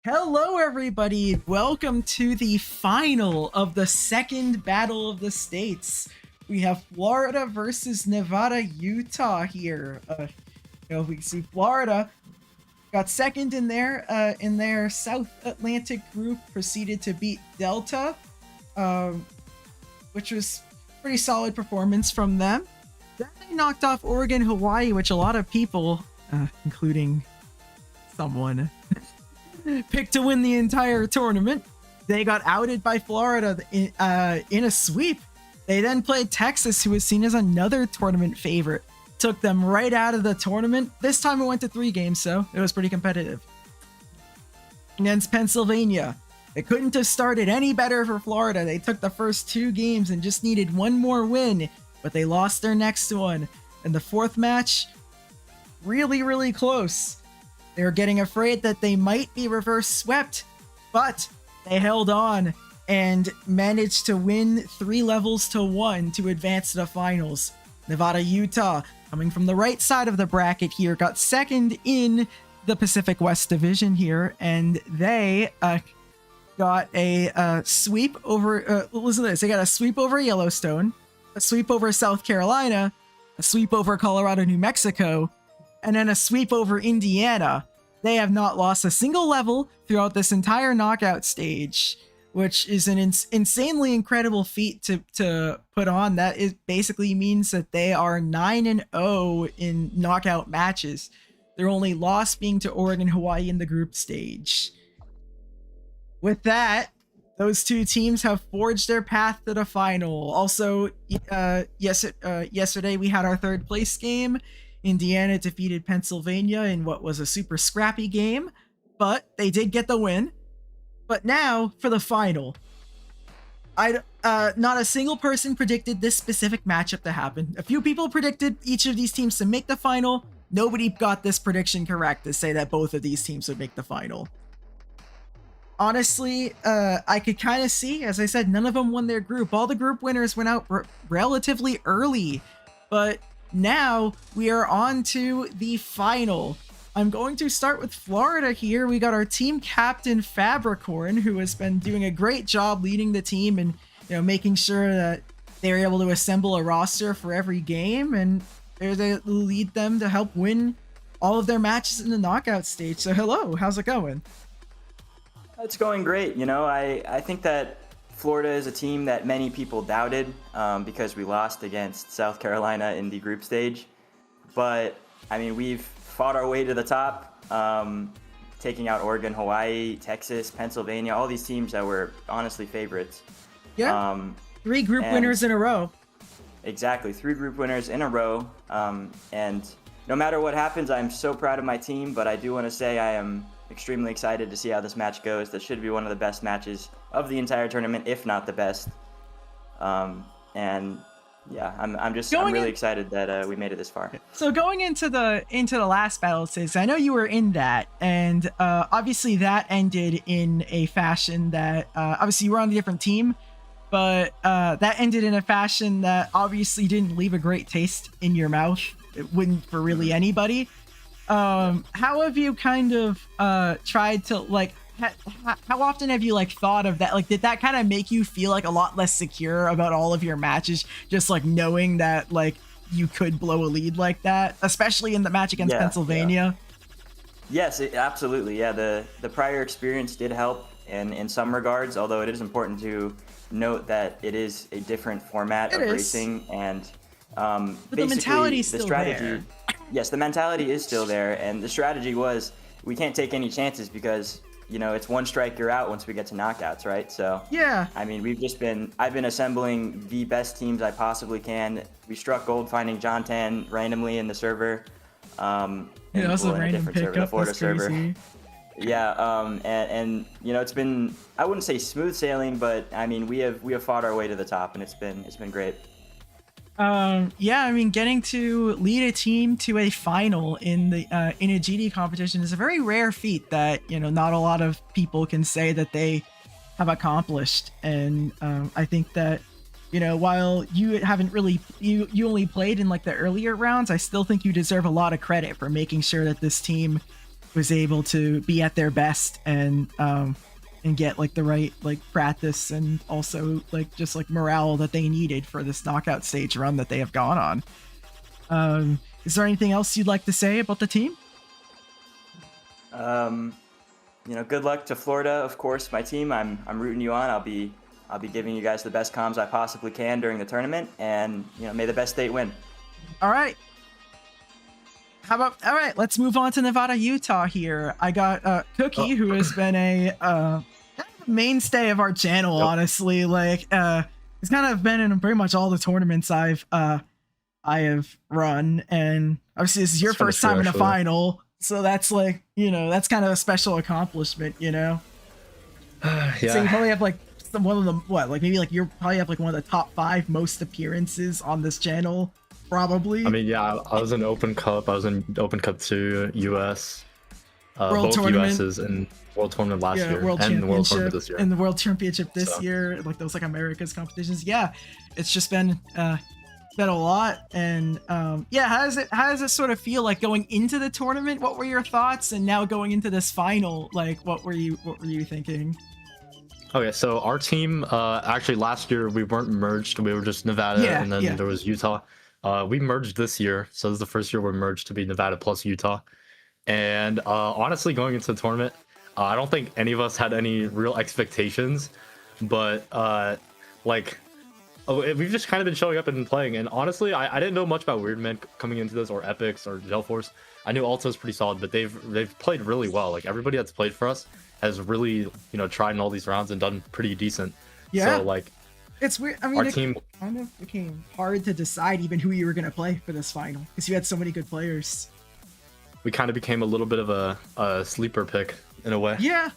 Hello, everybody. Welcome to the final of the second Battle of the States. We have Florida versus Nevada, Utah here. We can see Florida got second in their South Atlantic group, proceeded to beat Delta, which was pretty solid performance from them. Then they knocked off Oregon, Hawaii, which a lot of people, including someone, picked to win the entire tournament. They got outed by Florida in a sweep. They then played Texas, who was seen as another tournament favorite. Took them right out of the tournament. This time it went to 3 games, so it was pretty competitive. Against Pennsylvania, it couldn't have started any better for Florida. They took the first 2 games and just needed one more win, but they lost their next one. And the 4th match, really close. They were getting afraid that they might be reverse swept, but they held on and managed to win 3 levels to 1 to advance to the finals. Nevada, Utah, coming from the right side of the bracket here, got second in the Pacific West Division here, and they got a sweep over, listen to this, they got a sweep over Yellowstone, a sweep over South Carolina, a sweep over Colorado, New Mexico, and then a sweep over Indiana. They have not lost a single level throughout this entire knockout stage, which is an insanely incredible feat to put on. That is basically means that they are 9-0 in knockout matches. Their only loss being to Oregon, Hawaii in the group stage. With that, those 2 teams have forged their path to the final. Also, yesterday we had our 3rd place game. Indiana defeated Pennsylvania in what was a super scrappy game, but they did get the win. But now for the final. Not a single person predicted this specific matchup to happen. A few people predicted each of these teams to make the final. Nobody got this prediction correct to say that both of these teams would make the final. Honestly, I could kind of see, as I said, none of them won their group. All the group winners went out relatively early, but now we are on to the final. I'm going to start with Florida here. We got our team captain Fabricorn, who has been doing a great job leading the team and making sure that they're able to assemble a roster for every game, and they're to lead them to help win all of their matches in the knockout stage. So hello, how's it going? It's going great. I think that Florida is a team that many people doubted because we lost against South Carolina in the group stage. But, I mean, we've fought our way to the top, taking out Oregon, Hawaii, Texas, Pennsylvania, all these teams that were honestly favorites. Yeah, 3 group winners in a row. Exactly, 3 group winners in a row. And no matter what happens, I'm so proud of my team, but I do want to say I am extremely excited to see how this match goes. That should be one of the best matches of the entire tournament, if not the best. And yeah, I'm really excited that we made it this far. So going into the last battle, Sis, I know you were in that, and obviously that ended in a fashion that obviously you were on a different team, but that ended in a fashion that obviously didn't leave a great taste in your mouth. It wouldn't for really anybody. How have you kind of tried to how often have you thought of that? Did that kind of make you feel a lot less secure about all of your matches, just knowing that you could blow a lead like that, especially in the match against Pennsylvania? Yeah. Yes, absolutely. Yeah, the prior experience did help in some regards, although it is important to note that it is a different format of racing, and but the mentality is still there. Yes, the mentality is still there, and the strategy was we can't take any chances because it's one strike, you're out once we get to knockouts, right? So yeah, I mean, I've been assembling the best teams I possibly can. We struck gold finding John Tan randomly in the server. Yeah, that's a random pickup. The Florida That's crazy. server. Yeah, and it's been, I wouldn't say smooth sailing, but I mean we have fought our way to the top, and it's been great. Yeah, I mean, getting to lead a team to a final in a GD competition is a very rare feat that not a lot of people can say that they have accomplished. And I think that while you haven't really you only played in the earlier rounds, I still think you deserve a lot of credit for making sure that this team was able to be at their best and get like the right like practice and also like just like morale that they needed for this knockout stage run that they have gone on. Is there anything else you'd like to say about the team? Good luck to Florida, of course, my team. I'm rooting you on. I'll be giving you guys the best comms I possibly can during the tournament, and may the best state win. All right. All right, let's move on to Nevada, Utah here. I got Cookie, who has been a mainstay of our channel, honestly. Like, he's kind of been in pretty much all the tournaments I have run, and obviously this is your first time in a final, so that's like, that's kind of a special accomplishment, Yeah. So you probably have like one of them, you probably have like one of the top 5 most appearances on this channel, probably. I mean, yeah, I was in Open Cup, I was in Open Cup 2, US, World both Tournament. US's and World Tournament last year, World and the World Tournament Championship, this year. and the World Championship this year, like those like America's competitions. Yeah, it's just been a lot, and how does it sort of feel like going into the tournament? What were your thoughts, and now going into this final, like what were you thinking? Okay, so our team, actually last year we weren't merged, we were just Nevada, and then there was Utah. We merged this year, so this is the first year we're merged to be Nevada plus Utah. And honestly, going into the tournament, I don't think any of us had any real expectations, but we've just kind of been showing up and playing. And honestly, I didn't know much about Weirdman coming into this, or Epics, or Gelforce. I knew Alto's pretty solid, but they've played really well. Like, everybody that's played for us has really, tried in all these rounds and done pretty decent. Yeah. So like, it's weird. I mean, our team kind of became hard to decide even who you were going to play for this final, because you had so many good players. We kind of became a little bit of a sleeper pick in a way. Yeah.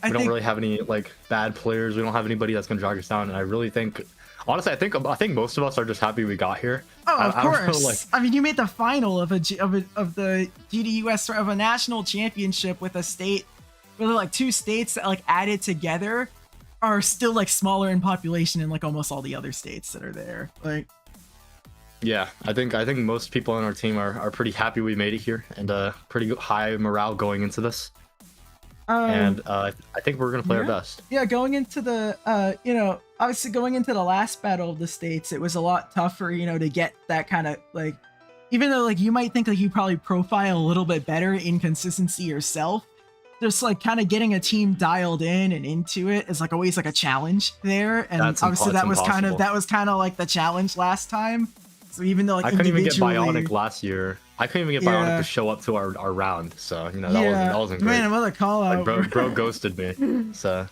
We don't really have any like bad players. We don't have anybody that's gonna drag us down. And I really think, honestly, I think most of us are just happy we got here. Oh, of course. Know, I mean, you made the final of the GDUS of a national championship with a state, really like 2 states that like added together are still like smaller in population than like almost all the other states that are there. Like. Yeah, I think most people on our team are pretty happy we made it here, and pretty high morale going into this. And I think we're gonna play our best. Yeah, going into the obviously going into the last battle of the states, it was a lot tougher, to get that kind of like, even though like you might think like you probably profile a little bit better in consistency yourself, just like kind of getting a team dialed in and into it is like always like a challenge there. And obviously that was kind of like the challenge last time. So even though like I couldn't even get Bionic last year. I couldn't even get Bionic to show up to our round. So that wasn't great. Man, what a call out. Like, bro ghosted me. So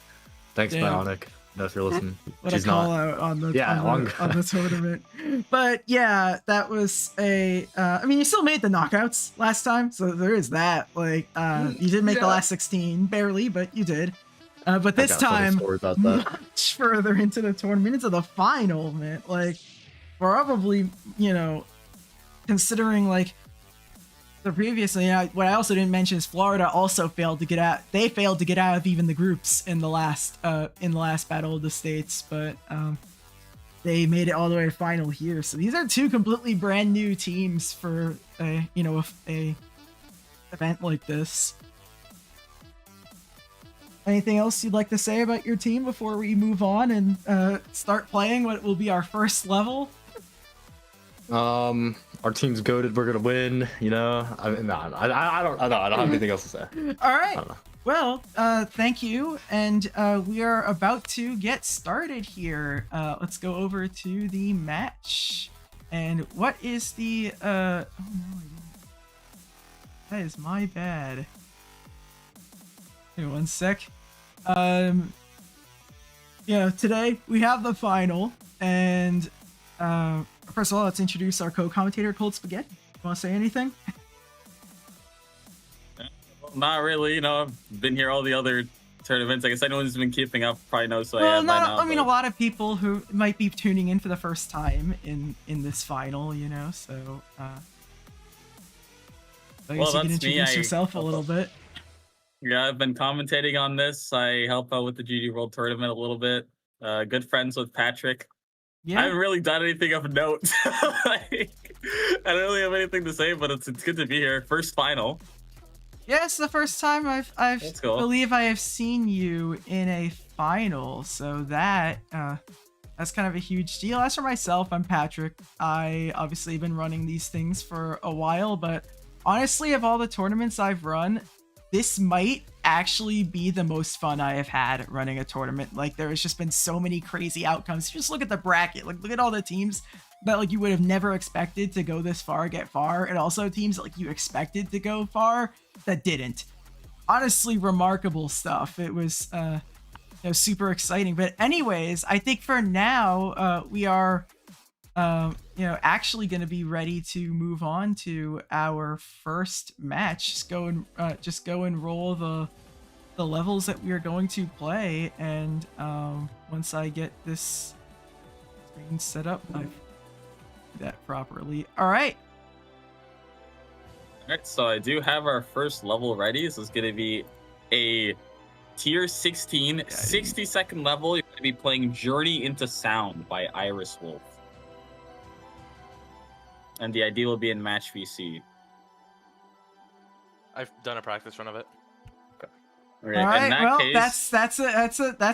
thanks, Bionic. If you're listening. What a call out on the tournament. But yeah, that was I mean, you still made the knockouts last time, so there is that. Like you did make the last 16, barely, but you did. But this time much further into the tournament, into the final, man. Like probably, considering like the previous, what I also didn't mention is Florida also failed to get out. They failed to get out of even the groups in the last battle of the states, but they made it all the way to final here. So these are 2 completely brand new teams for a event like this. Anything else you'd like to say about your team before we move on and start playing what will be our first level? Our team's goated. We're gonna win. I mean, I don't have anything else to say. All right. Well, thank you, and we are about to get started here. Let's go over to the match. And what is the? Oh no, that is my bad. Hey, one sec. Today we have the final, and first of all, let's introduce our co-commentator, Cold Spaghetti. You want to say anything? Not really. I've been here all the other tournaments. I guess anyone who's been keeping up probably knows who I am by now. I mean, a lot of people who might be tuning in for the first time in this final, so I guess you can introduce yourself a little bit. Yeah, I've been commentating on this. I help out with the GD World Tournament a little bit. Good friends with Patrick. Yeah. I haven't really done anything of note. I don't really have anything to say, but it's good to be here. First final. Yeah, it's the first time I cool. believe I have seen you in a final, so that's kind of a huge deal. As for myself, I'm Patrick. I obviously been running these things for a while, but honestly, of all the tournaments I've run, this might actually be the most fun I have had running a tournament. Like, there has just been so many crazy outcomes. Just look at the bracket. Like, look at all the teams that like you would have never expected to go this far, get far, and also teams that, like, you expected to go far that didn't. Honestly, remarkable stuff. It was super exciting. But anyways, I think for now we are actually going to be ready to move on to our first match. Just go and roll the levels that we are going to play, and once I get this screen set up, I do that properly. All right, so I do have our first level ready. This is going to be a tier 16 60-second level. You're going to be playing Journey into Sound by Iris Wolf, and the ID will be in match VC. I've done a practice run of it. Okay. All right. Well, case, that's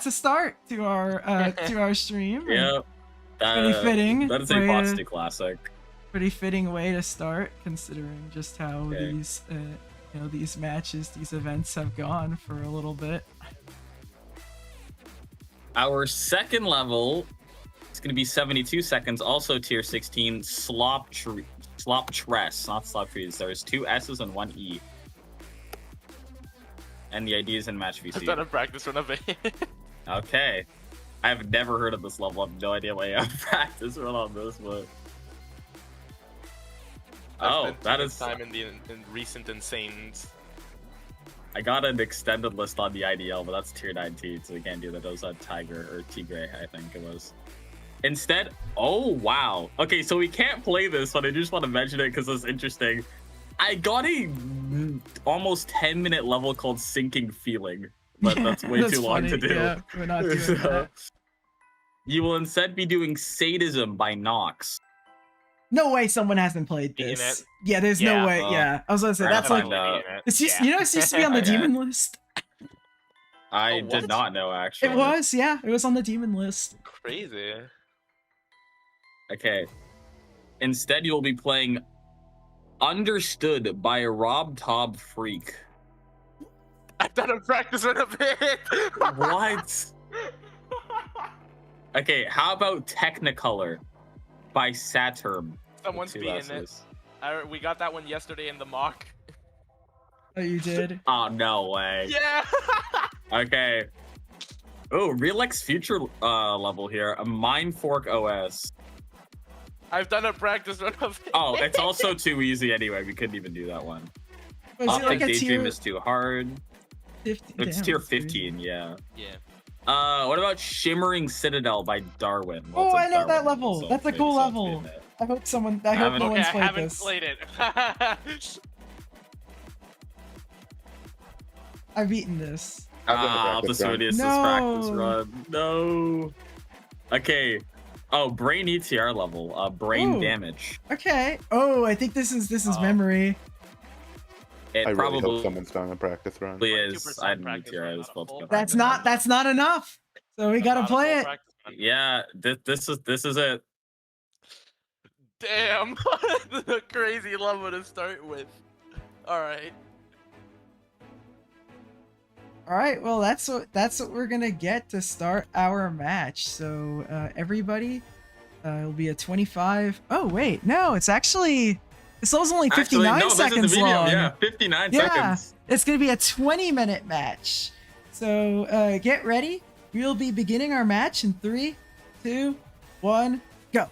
a start to our stream. Yeah, pretty fitting. That is a Boston classic. Pretty fitting way to start, considering just how these matches, these events have gone for a little bit. Our second level is going to be 72 seconds, also tier 16, Slop Tress, not Slop Trees. There's 2 S's and 1 E. And the ID is in match VC. I've done a practice run of it. Okay. I've never heard of this level. I have no idea why I have practice run on this, but... That is time in recent Insanes. I got an extended list on the IDL, but that's tier 19, so we can't do that. That was on Tiger, or Tigray, I think it was. Instead, oh wow. Okay, so we can't play this, but I just want to mention it because it's interesting. I got a almost 10-minute level called Sinking Feeling, but that's way too long to do. Yeah, we're not doing that. You will instead be doing Sadism by Nox. No way someone hasn't played this. Yeah, there's no way. Yeah, I was gonna say that's like it's just it used to be on the demon list. I did not know actually. It was, yeah, it was on the demon list. Crazy. Okay. Instead, you'll be playing Understood by Rob Tob Freak. I've done a practice run of it. What? Okay, how about Technicolor by Saturn? Someone's beating it. We got that one yesterday in the mock. Oh, you did? Oh, no way. Yeah. Okay. Oh, Real X Future level here. A Mindfork OS. I've done a practice run of it. Oh, it's also too easy anyway. We couldn't even do that one. Optic Daydream is too hard. 15, it's tier 15, yeah. Yeah. What about Shimmering Citadel by Darwin? Oh, I know that level. So that's a cool level. I hope no one's played this. Played it. I've beaten this. I'll just do this practice run. No. Okay. Oh, Brain ETR level. Brain Damage. Okay. Oh, I think this is memory. I really hope someone's done a practice run. Is. I didn't ETR as well. That's not enough. So we gotta play it. Yeah, this is it. Damn, the crazy level to start with. All right, well, that's what we're gonna get to start our match. So everybody, it'll be a 25. Oh wait, no, it's actually this level's only 59 seconds long. Yeah, 59 seconds. It's gonna be a 20-minute match. So get ready. We'll be beginning our match in 3, 2, 1, go.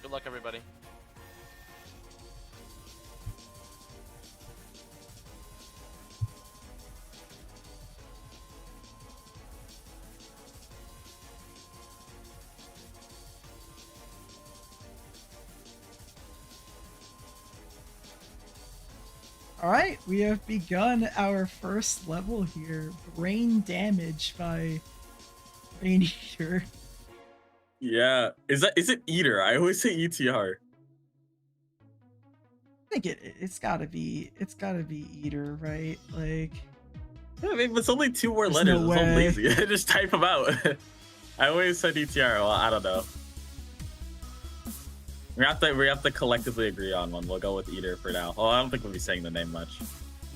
Good luck, everybody. All right, we have begun our first level here. Brain Damage by Brain Eater. Yeah, is it Eater? I always say ETR. think it's gotta be Eater, right? Like, I mean, it's only 2 more there's letters. no It's so way. lazy. Just type them out. I always said ETR. Well, I don't know. We have to collectively agree on one. We'll go with Eater for now. Oh, I don't think we'll be saying the name much.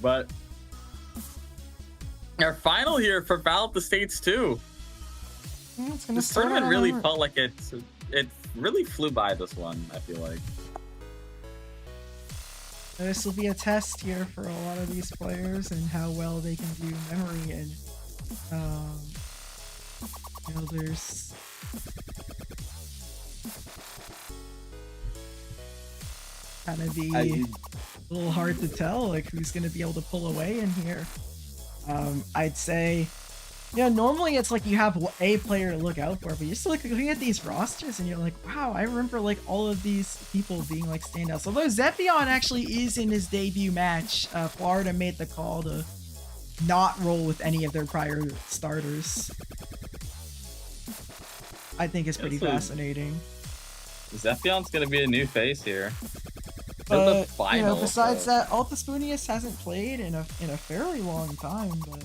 But our final here for Battle of the States 2. Yeah, it's gonna This start tournament out really on- felt like it really flew by this one, I feel like. This will be a test here for a lot of these players and how well they can do memory and there's kind of be a little hard to tell like who's going to be able to pull away in here. I'd say, normally it's like you have a player to look out for, but you're just looking at these rosters and you're like, wow, I remember like all of these people being like standouts. Although Zepion actually is in his debut match, Florida made the call to not roll with any of their prior starters. I think it's pretty fascinating. Zephion's gonna be a new face here. But, the final, besides that, Altispoonius hasn't played in a fairly long time, but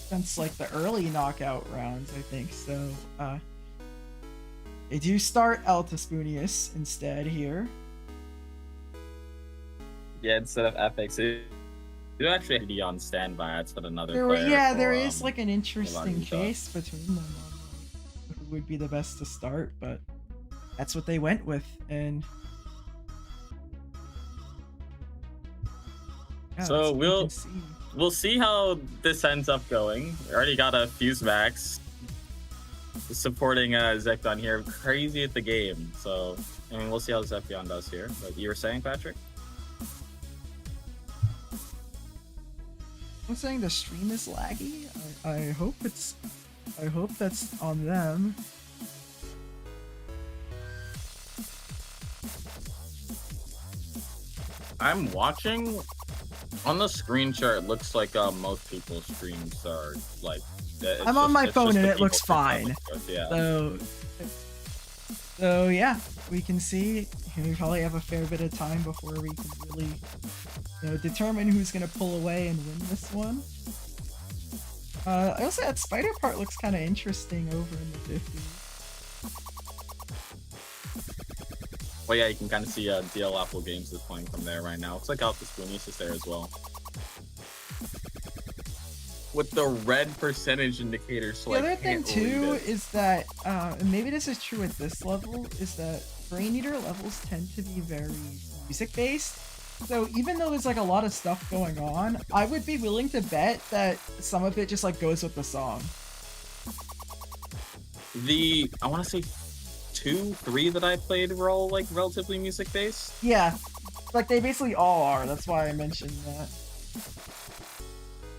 since like the early knockout rounds, I think. So they do start Altispoonius instead here. Yeah, instead of Epic. So you actually have to be on standby. That's what another There, player there for, is like an interesting Utah. case between them on like, who would be the best to start, but that's what they went with, and yeah, So that's what we we'll- can see. We'll see how this ends up going. We already got a Fuse Max supporting Zekdon here. Crazy at the game. So, I mean, we'll see how Zepion does here. But you were saying, Patrick? I'm saying the stream is laggy. I hope that's on them. I'm watching. On the screen share, it looks like most people's streams are like. I'm on my phone and the it looks people fine. looks good, Yeah. So yeah, we can see. We probably have a fair bit of time before we can really, determine who's gonna pull away and win this one. I also that spider part looks kind of interesting over in the 50s. Well, yeah, you can kind of see DL Apple Games is playing from there right now. Looks like Altispoonius is there as well. With the red percentage indicator, so The I other thing can't read too it. is that, and maybe this is true at this level, is that Brain Eater levels tend to be very music based. So even though there's like a lot of stuff going on, I would be willing to bet that some of it just like goes with the song. I want to say 2, 3 that I played were all like relatively music based. Yeah, like they basically all are. That's why I mentioned that.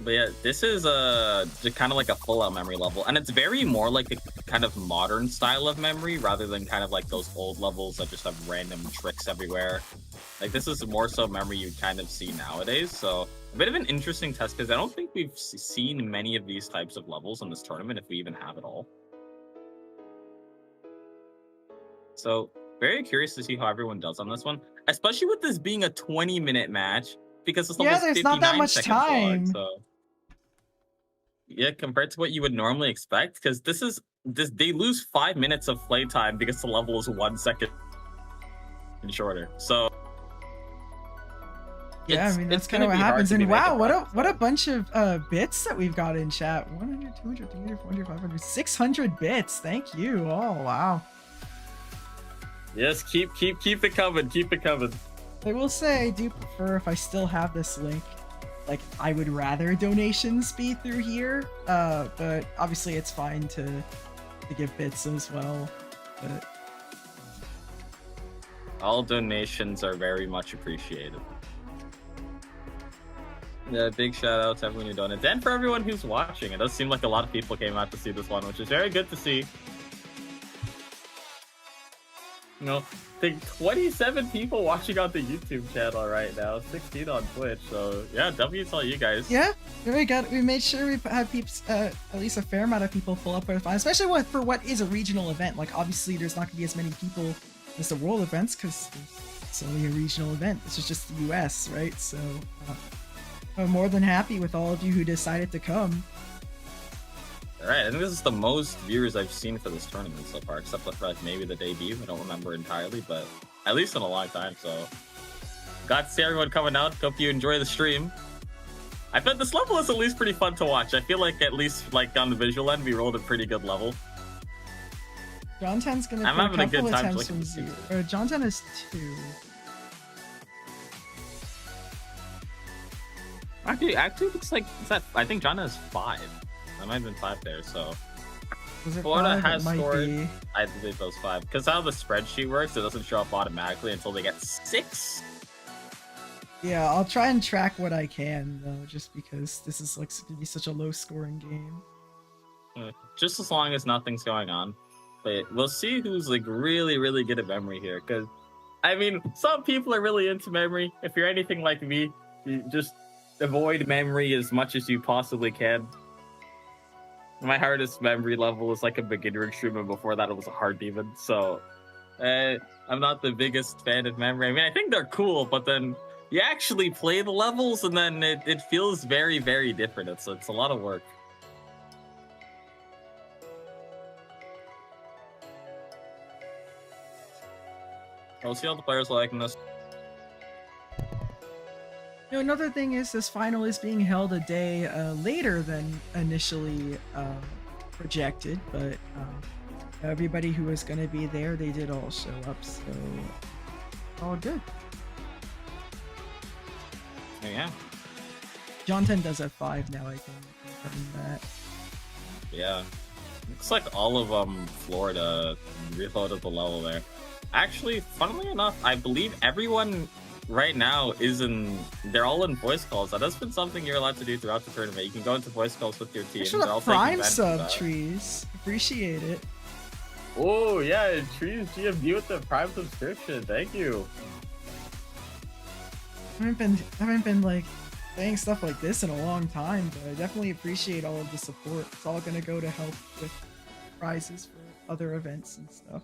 But yeah, this is just kind of like a full-out memory level, and it's very more like a kind of modern style of memory rather than kind of like those old levels that just have random tricks everywhere. Like this is more so memory you kind of see nowadays. So a bit of an interesting test because I don't think we've seen many of these types of levels in this tournament, if we even have it all. So very curious to see how everyone does on this one, especially with this being a 20-minute match because it's almost there's not that 59 much seconds long, time. so. Yeah, compared to what you would normally expect, because they lose 5 minutes of play time because the level is 1 second shorter. So Yeah, I mean that's it's kind of gonna what be hard happens. to And be wow, making what a bunch of bits that we've got in chat. 100, 200, 300, 400, 500, 600 bits. Thank you. Oh wow. Yes, keep it coming. Keep it coming. I will say I do prefer if I still have this link. Like I would rather donations be through here. But obviously it's fine to give bits as well. But All donations are very much appreciated. Yeah, big shout out to everyone who donated. And for everyone who's watching. It does seem like a lot of people came out to see this one, which is very good to see. I think 27 people watching on the YouTube channel right now, 16 on Twitch. So yeah, W to all you guys. yeah, we made sure we had peeps, at least a fair amount of people pull up for the fun, especially for what is a regional event. Like obviously there's not gonna be as many people as the world events because there's it's only a regional event. This is just the US, right? So I'm more than happy with all of you who decided to come. All right, I think this is the most viewers I've seen for this tournament so far, except for like maybe the debut. I don't remember entirely, but at least in a long time. So, got to see everyone coming out. Hope you enjoy the stream. I bet this level is at least pretty fun to watch. I feel like at least like on the visual end, we rolled a pretty good level. John 10's gonna I'm put having a a good couple time attempts looking from to see. 0. John 10 is 2. Actually, looks like I think John has 5. That might have been 5 there. So Was it Florida 5? has It might scored. be. I believe those 5 because how the spreadsheet works, it doesn't show up automatically until they get 6. Yeah, I'll try and track what I can though, just because this is like gonna be such a low scoring game. Just as long as nothing's going on. But we'll see who's like really, really good at memory here. Because, I mean, some people are really into memory. If you're anything like me, you just avoid memory as much as you possibly can. My hardest memory level is like a beginner extreme, and before that it was a hard demon. So, I'm not the biggest fan of memory. I mean, I think they're cool, but then you actually play the levels, and then it feels very, very different. It's a lot of work. We'll see how the players are liking this. Another thing is this final is being held a day later than initially projected, but everybody who was going to be there, they did all show up, so all good. Yeah. John 10 does have 5 now, I can confirm that. Yeah. Looks like all of Florida reloaded the level there. Actually, funnily enough, I believe everyone right now they're all in voice calls. That has been something you're allowed to do throughout the tournament. You can go into voice calls with your team. Thanks for the Prime sub, Trees. Appreciate it. Oh, yeah, Trees GMD with the Prime subscription. Thank you. I haven't been like saying stuff like this in a long time, but I definitely appreciate all of the support. It's all gonna go to help with prizes for other events and stuff.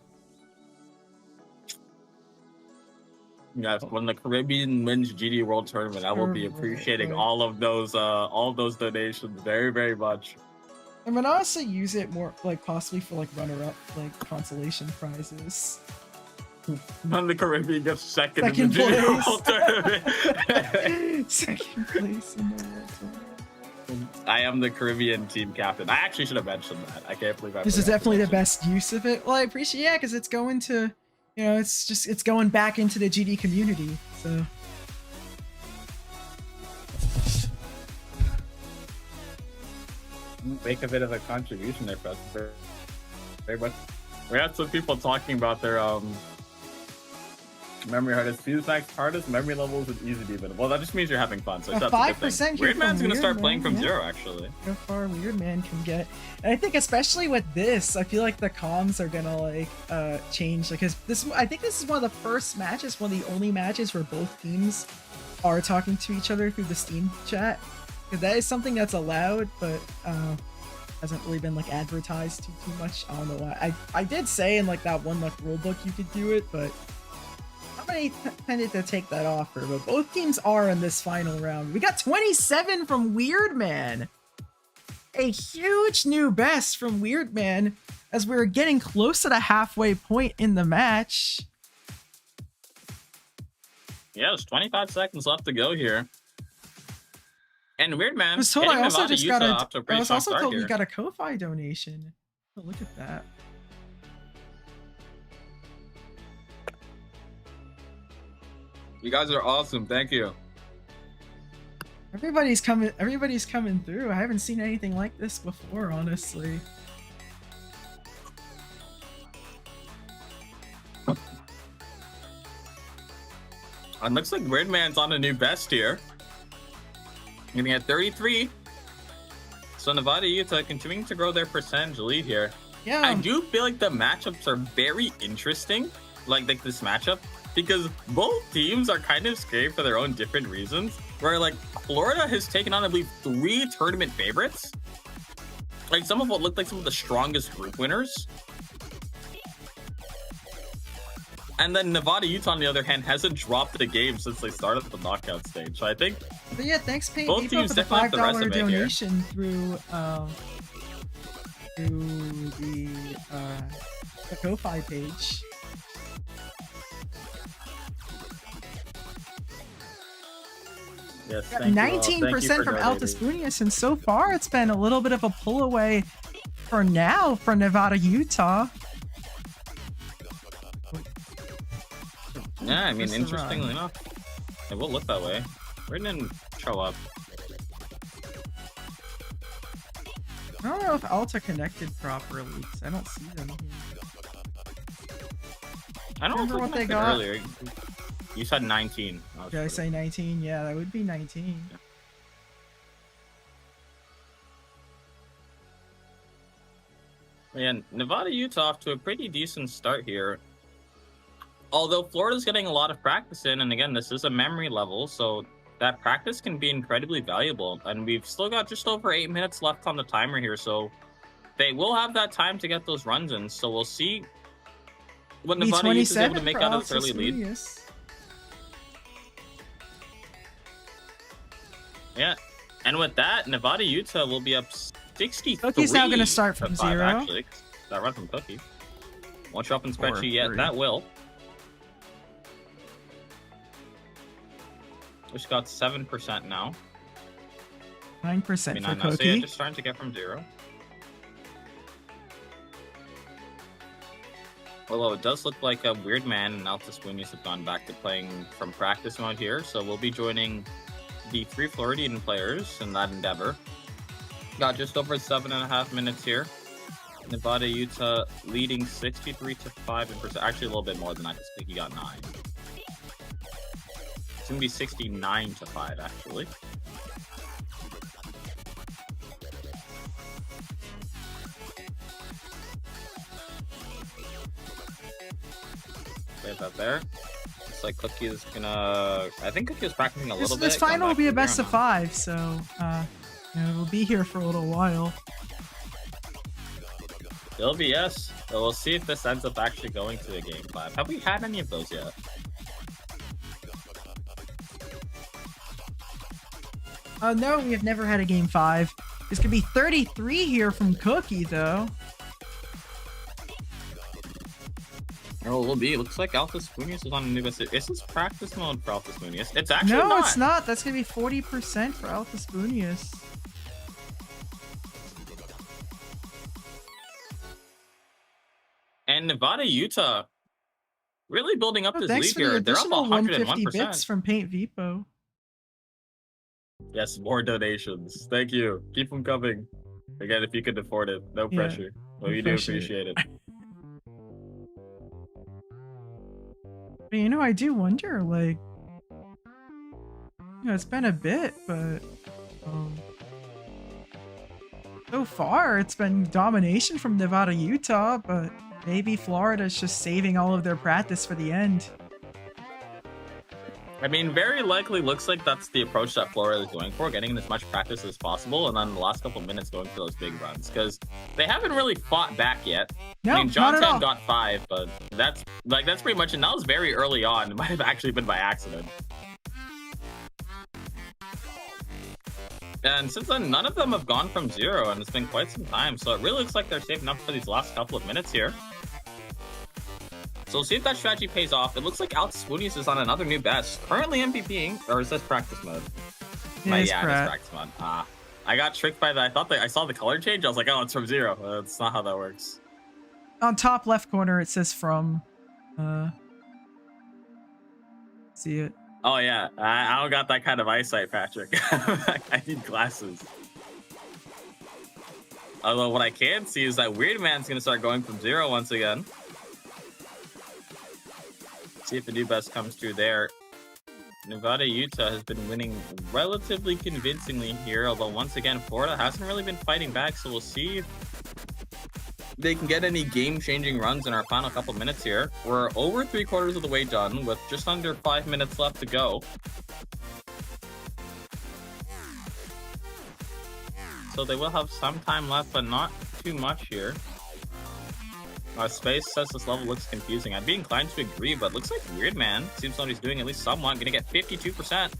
Yeah, when the Caribbean wins GD World Tournament, I will be appreciating all of those donations very, very much. I'm gonna honestly use it more like possibly for like runner-up, like consolation prizes. When the Caribbean gets second in the place. GD World Tournament. Second place in the World Tournament. I am the Caribbean team captain. I actually should have mentioned that. I can't believe I This is forgot to definitely the mention best use of it. Well, I appreciate, yeah, because it's going to, it's going back into the GD community. So make a bit of a contribution there, Fred. Very much. We had some people talking about their memory hardest. Fusemax hardest memory levels is easy demon. Well, that just means you're having fun. So it's 5% Weird Man's gonna start playing from 0 actually. How far Weird Man can get, and I think especially with this, I feel like the comms are gonna like change. Because I think this is one of the first matches, one of the only matches where both teams are talking to each other through the Steam chat. Because that is something that's allowed, but hasn't really been like advertised too much. I don't know why. I did say in like that one like rule book you could do it, but somebody tended to take that offer. But both teams are in this final round. We got 27 from Weird Man. A huge new best from Weird Man as we're getting close to the halfway point in the match. Yeah, there's 25 seconds left to go here. And Weird Man, I was told I also just got I was also told we got a Ko-Fi donation. Oh, look at that. You guys are awesome. Thank you. Everybody's coming through. I haven't seen anything like this before, honestly. It looks like Weird Man's on a new best here. Getting at 33. So Nevada, Utah continuing to grow their percentage lead here. Yeah. I do feel like the matchups are very interesting. Like this matchup. Because both teams are kind of scary for their own different reasons. Where like Florida has taken on, I believe, 3 tournament favorites. Like some of what looked like some of the strongest group winners. And then Nevada, Utah, on the other hand, hasn't dropped a game since they started the knockout stage. So I think. But yeah, thanks Paint Both Depot teams for the definitely have the $5 resume here. donation through the Ko-Fi page. Yes, Got thank you all. 19% from donating. Altispunius, and so far it's been a little bit of a pull away for now for Nevada, Utah. Yeah, I mean, Just a interestingly run. enough, it will look that way. Right didn't show up. I don't know if Alta connected properly, because I don't see them here. I don't Remember know what they what got? earlier. You said 19. Did I say 19? Yeah, that would be 19. Yeah, Nevada, Utah off to a pretty decent start here. Although Florida's getting a lot of practice in, and again, this is a memory level, so that practice can be incredibly valuable. And we've still got just over 8 minutes left on the timer here, so they will have that time to get those runs in. So we'll see what Nevada Utah is able to make out of this early lead. Yeah, and with that, Nevada Utah will be up 63. Cookie's now gonna start from 5, 0. Actually, that run from Cookie. Won't show up in spreadsheet yet. 3. That will. Just got 7% now. 9% for So yeah, Cookie. just starting to get from 0. Although it does look like a Weird Man and Altispunius have gone back to playing from practice mode here, so we'll be joining the 3 Floridian players in that endeavor. Got just over 7.5 minutes here. Nevada, Utah leading 63 to 5 in percent. Actually, a little bit more than that. I think he got 9. It's gonna be 69 to 5, actually. Save that there. Looks like Cookie is gonna. I think Cookie is practicing a little bit. This final will going be a back best to of zero 5, so it'll be here for a little while. now. It'll be yes. So we'll see if this ends up actually going to a game 5. Have we had any of those yet? No, we have never had a game 5. This could be 33 here from Cookie, though. Oh, it will be. It looks like Altispunius is on a new best. Is this practice mode for Altispunius? It's actually No, not. it's not. That's gonna be 40% for Altispunius. And Nevada, Utah, really building up Oh, this thanks lead for the here. They're up additional 150 bits 101%. from Paint Vipo. Yes, more donations. Thank you. Keep them coming. Again, if you could afford it, no Yeah, pressure. But we do appreciate appreciate it. But, you know, I do wonder, like, it's been a bit, but so far it's been domination from Nevada, Utah, but maybe Florida's just saving all of their practice for the end. I mean, very likely looks like that's the approach that Florida is going for, getting as much practice as possible, and then the last couple of minutes going for those big runs, because they haven't really fought back yet. No, I mean, John not at 10 all. got 5, but that's pretty much, and that was very early on. It might have actually been by accident. And since then, none of them have gone from 0, and it's been quite some time, so it really looks like they're saving up for these last couple of minutes here. So we'll see if that strategy pays off. It looks like Altispunius is on another new best. Currently MVPing, or is this practice mode? Yeah, it's It is Pratt. practice mode. I got tricked by that. I thought that I saw the color change. I was like, oh, it's from 0. That's not how that works. On top left corner, it says from. See it. Oh yeah, I don't got that kind of eyesight, Patrick. I need glasses. Although what I can see is that Weird Man's gonna start going from 0 once again. See if the new best comes through there. Nevada, Utah has been winning relatively convincingly here, although once again, Florida hasn't really been fighting back, so we'll see if they can get any game-changing runs in our final couple minutes here. We're over 3/4 of the way done, with just under 5 minutes left to go. So they will have some time left, but not too much here. Space says this level looks confusing. I'd be inclined to agree, but looks like Weird Man. Seems somebody's doing at least somewhat. Gonna get 52%.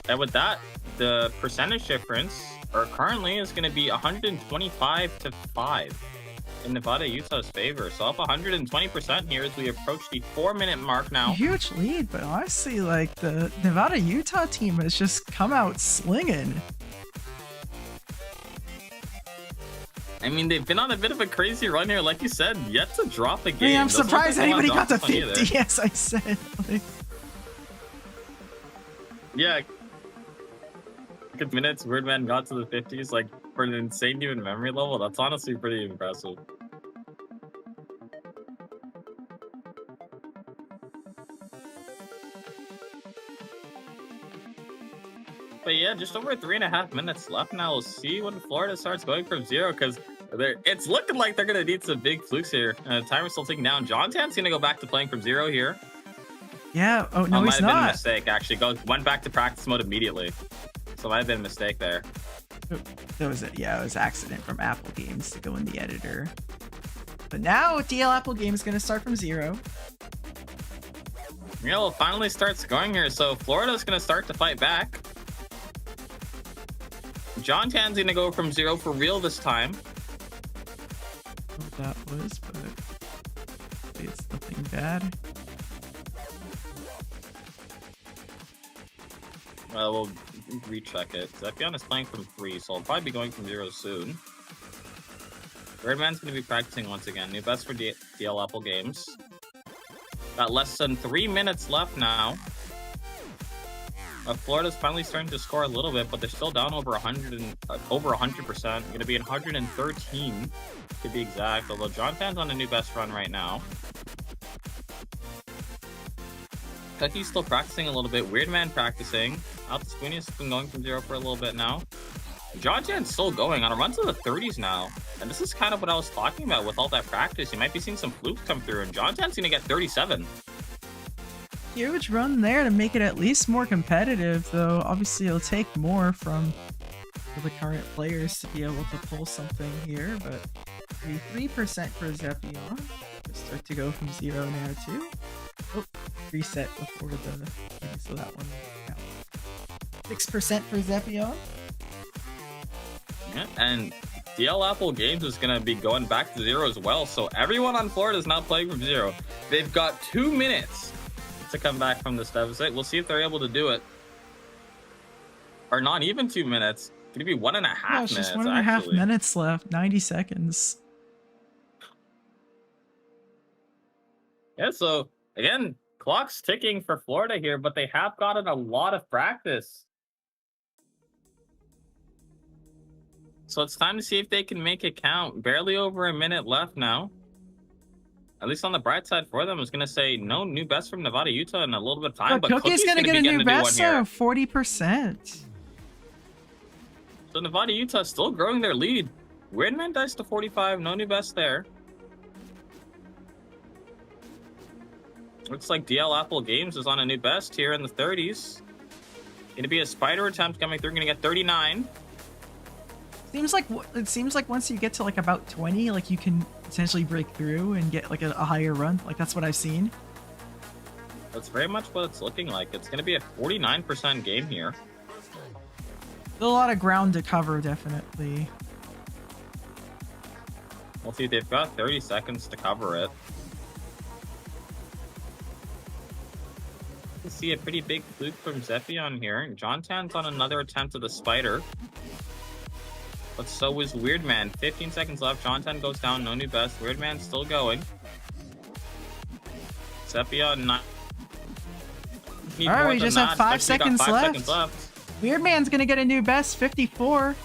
And with that, the percentage difference currently is going to be 125 to 5 in Nevada, Utah's favor. So up 120% here as we approach the 4-minute mark now. Huge lead, but honestly, like, the Nevada, Utah team has just come out slinging. I mean, they've been on a bit of a crazy run here, like you said, yet to drop a game. Hey, I'm surprised anybody got to 50, as I said. Like, yeah. Minutes, Weirdman got to the 50s, like, for an insane human memory level. That's honestly pretty impressive. But yeah, just over 3.5 minutes left now. We'll see when Florida starts going from 0, because it's looking like they're going to need some big flukes here. Timer's still ticking down. John Tan's going to go back to playing from 0 here. Yeah, oh, no, he's not. Might have been a mistake, actually. Went back to practice mode immediately. So might have been a mistake there. That was it. Yeah, it was accident from Apple Games to go in the editor. But now DL Apple Games is going to start from 0. Yeah, well, it finally starts going here. So Florida's going to start to fight back. John Tan's going to go from 0 for real this time. What that was, but it's nothing bad. We'll recheck it. Zepion is playing from 3, so I'll probably be going from 0 soon. Redman's going to be practicing once again. New best for DL Apple Games. Got less than 3 minutes left now. Florida's finally starting to score a little bit, but they're still down over 100%. Going to be 113 to be exact. Although John Tan's on a new best run right now. Cookie's still practicing a little bit. Weird Man practicing. Altasquinius has been going from 0 for a little bit now. John Tan's still going on a run to the 30s now. And this is kind of what I was talking about with all that practice. You might be seeing some flukes come through, and John Tan's going to get 37. Huge run there to make it at least more competitive, though obviously it'll take more from the current players to be able to pull something here, but 3% for Zepion. Start to go from 0 now too. Oh, reset before the thing, so that one counts. 6% for Zepion. Yeah, and DL Apple Games is going to be going back to 0 as well, so everyone on Florida is now playing from 0. They've got 2 minutes to come back from this deficit. We'll see if they're able to do it. Or not even 2 minutes. It's going to be 1.5 minutes, just 1.5 minutes left. 90 seconds. Yeah, so again, clock's ticking for Florida here, but they have gotten a lot of practice. So it's time to see if they can make it count. Barely over a minute left now. At least on the bright side for them, I was going to say no new best from Nevada, Utah in a little bit of time. But Cookie's going to get a new best, so 40%. So Nevada, Utah still growing their lead. Weirdman dies to 45, no new best there. Looks like DL Apple Games is on a new best here in the 30s. Going to be a spider attempt coming through. Going to get 39. It seems like once you get to like about 20, like you can potentially break through and get like a higher run. Like that's what I've seen. That's very much what it's looking like. It's going to be a 49% game here. Still a lot of ground to cover, definitely. We'll see. They've got 30 seconds to cover it. You see a pretty big fluke from Zepion here. John Tan's on another attempt at the spider. But so is Weird Man. 15 seconds left. John Tan goes down. No new best. Weird Man's still going. Zepion not. Alright, we just have 5 seconds left. Weird Man's gonna get a new best, 54.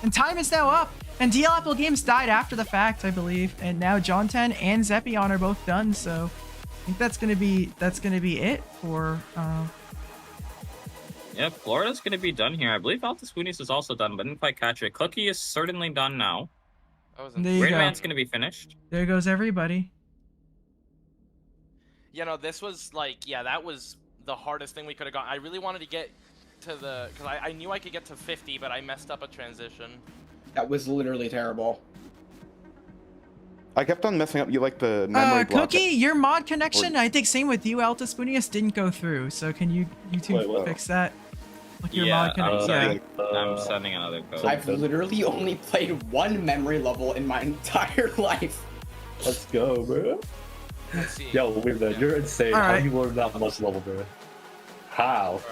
And time is now up. And DL Apple Games died after the fact, I believe. And now John Tan and Zepion are both done, so I think that's gonna be it for yeah, Florida's gonna be done here. I believe Altasquinius is also done, but didn't quite catch it. Cookie is certainly done now. Weird Man's gonna be finished. There goes everybody. You know, this was like, yeah, that was the hardest thing we could have got. I really wanted to get to the, because I knew I could get to 50, but I messed up a transition. That was literally terrible. I kept on messing up. You like the memory block. Cookie, your mod connection, I think same with you, Altispunius, didn't go through. So can you two Wait, what? fix that? Like your Yeah, mod connection. I'm sending another code. I've literally only played one memory level in my entire life. Let's go, bro. Let's see. Yo, wait, man, you're insane. All How right. do you learn that much level, bro? How? All right.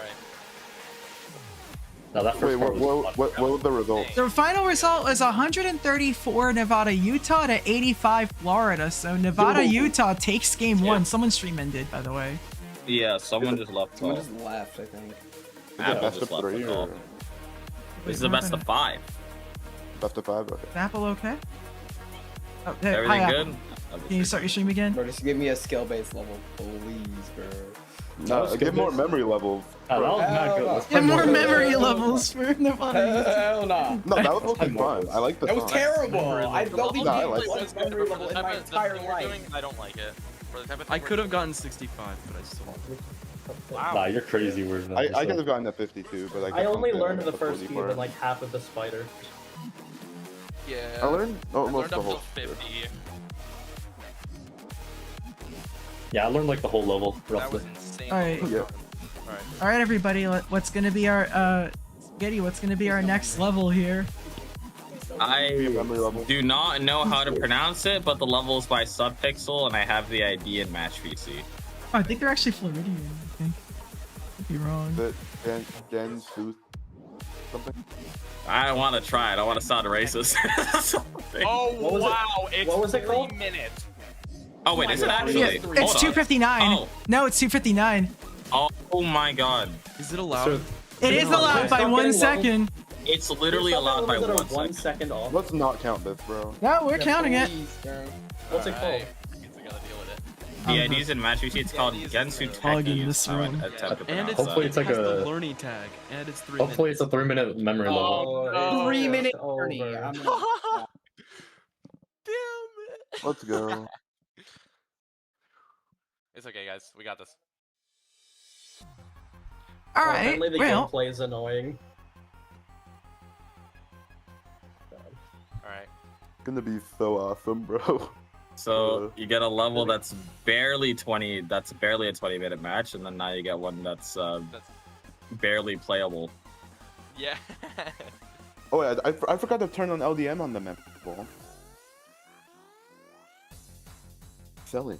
Now that Wait, first part was what was the result? The final result is 134 Nevada, Utah to 85 Florida. So Nevada, Utah takes game one. Someone stream ended, by the way. Yeah, someone just left. Someone off. just left, I think. Apple Best just of left 3 us or all. This is the best of 5. best of 5? Okay. Is Apple okay? Oh, hey, Everything hi, good? Apple. Can you start your stream again? Bro, just give me a skill-based level, please, bro. No, give more memory levels. that was not Hell good. no. Let's Get play more more. memory levels for Nevada. Hell nah. No, that was looking fun. I like the That was song. terrible. I've level. only No, I played like one it. memory level in my entire we're life. doing, I don't like it. For the type of I thing could we're have gotten 65, but I still. Wow. Nah, you're crazy. We're not. I could have gotten to 52, but I only learned the the first few and like half of the spider. Yeah. I learned I almost learned the up whole. till 50. Yeah, I learned like the whole level That roughly. was insane. Alright. Yeah. Alright. All right, everybody. What's gonna be our Getty? What's gonna be our next level here? I Memory level. do not know how to pronounce it, but the level is by Subpixel, and I have the ID in Match PC. Oh, I think they're actually Floridian. I think. Could be wrong. The Gen Sooth something. I don't want to try it. I want to sound racist. Oh, What was it? wow. It's What was it 3 called? minutes. Oh wait, is it actually? Yeah, Hold it's on. 259. Oh. No, it's 259. Oh my god. Is it allowed? It is allowed by Stop 1 getting second. It's literally allowed by 1 1 second. second off. Let's not count this, bro. No, we're counting it. Please, bro. What's it called? Alright. I guess we gotta deal with it. The ID's in Match PC. It's called Gensu Plug in Teki. this room. And it's, Hopefully it's like it has the a- learning tag, and it's 3 Hopefully it's minutes. a 3-minute memory level. Oh, 3 minute it's journey. over. I'm Damn it. Let's go. It's okay, guys. We got this. All Well, right. apparently the Well, gameplay is annoying. Alright. Gonna be so awesome, bro. So you get a level that's barely 20. That's barely a 20-minute match, and then now you get one that's barely playable. Yeah. Oh yeah, I forgot to turn on LDM on the map. Silly.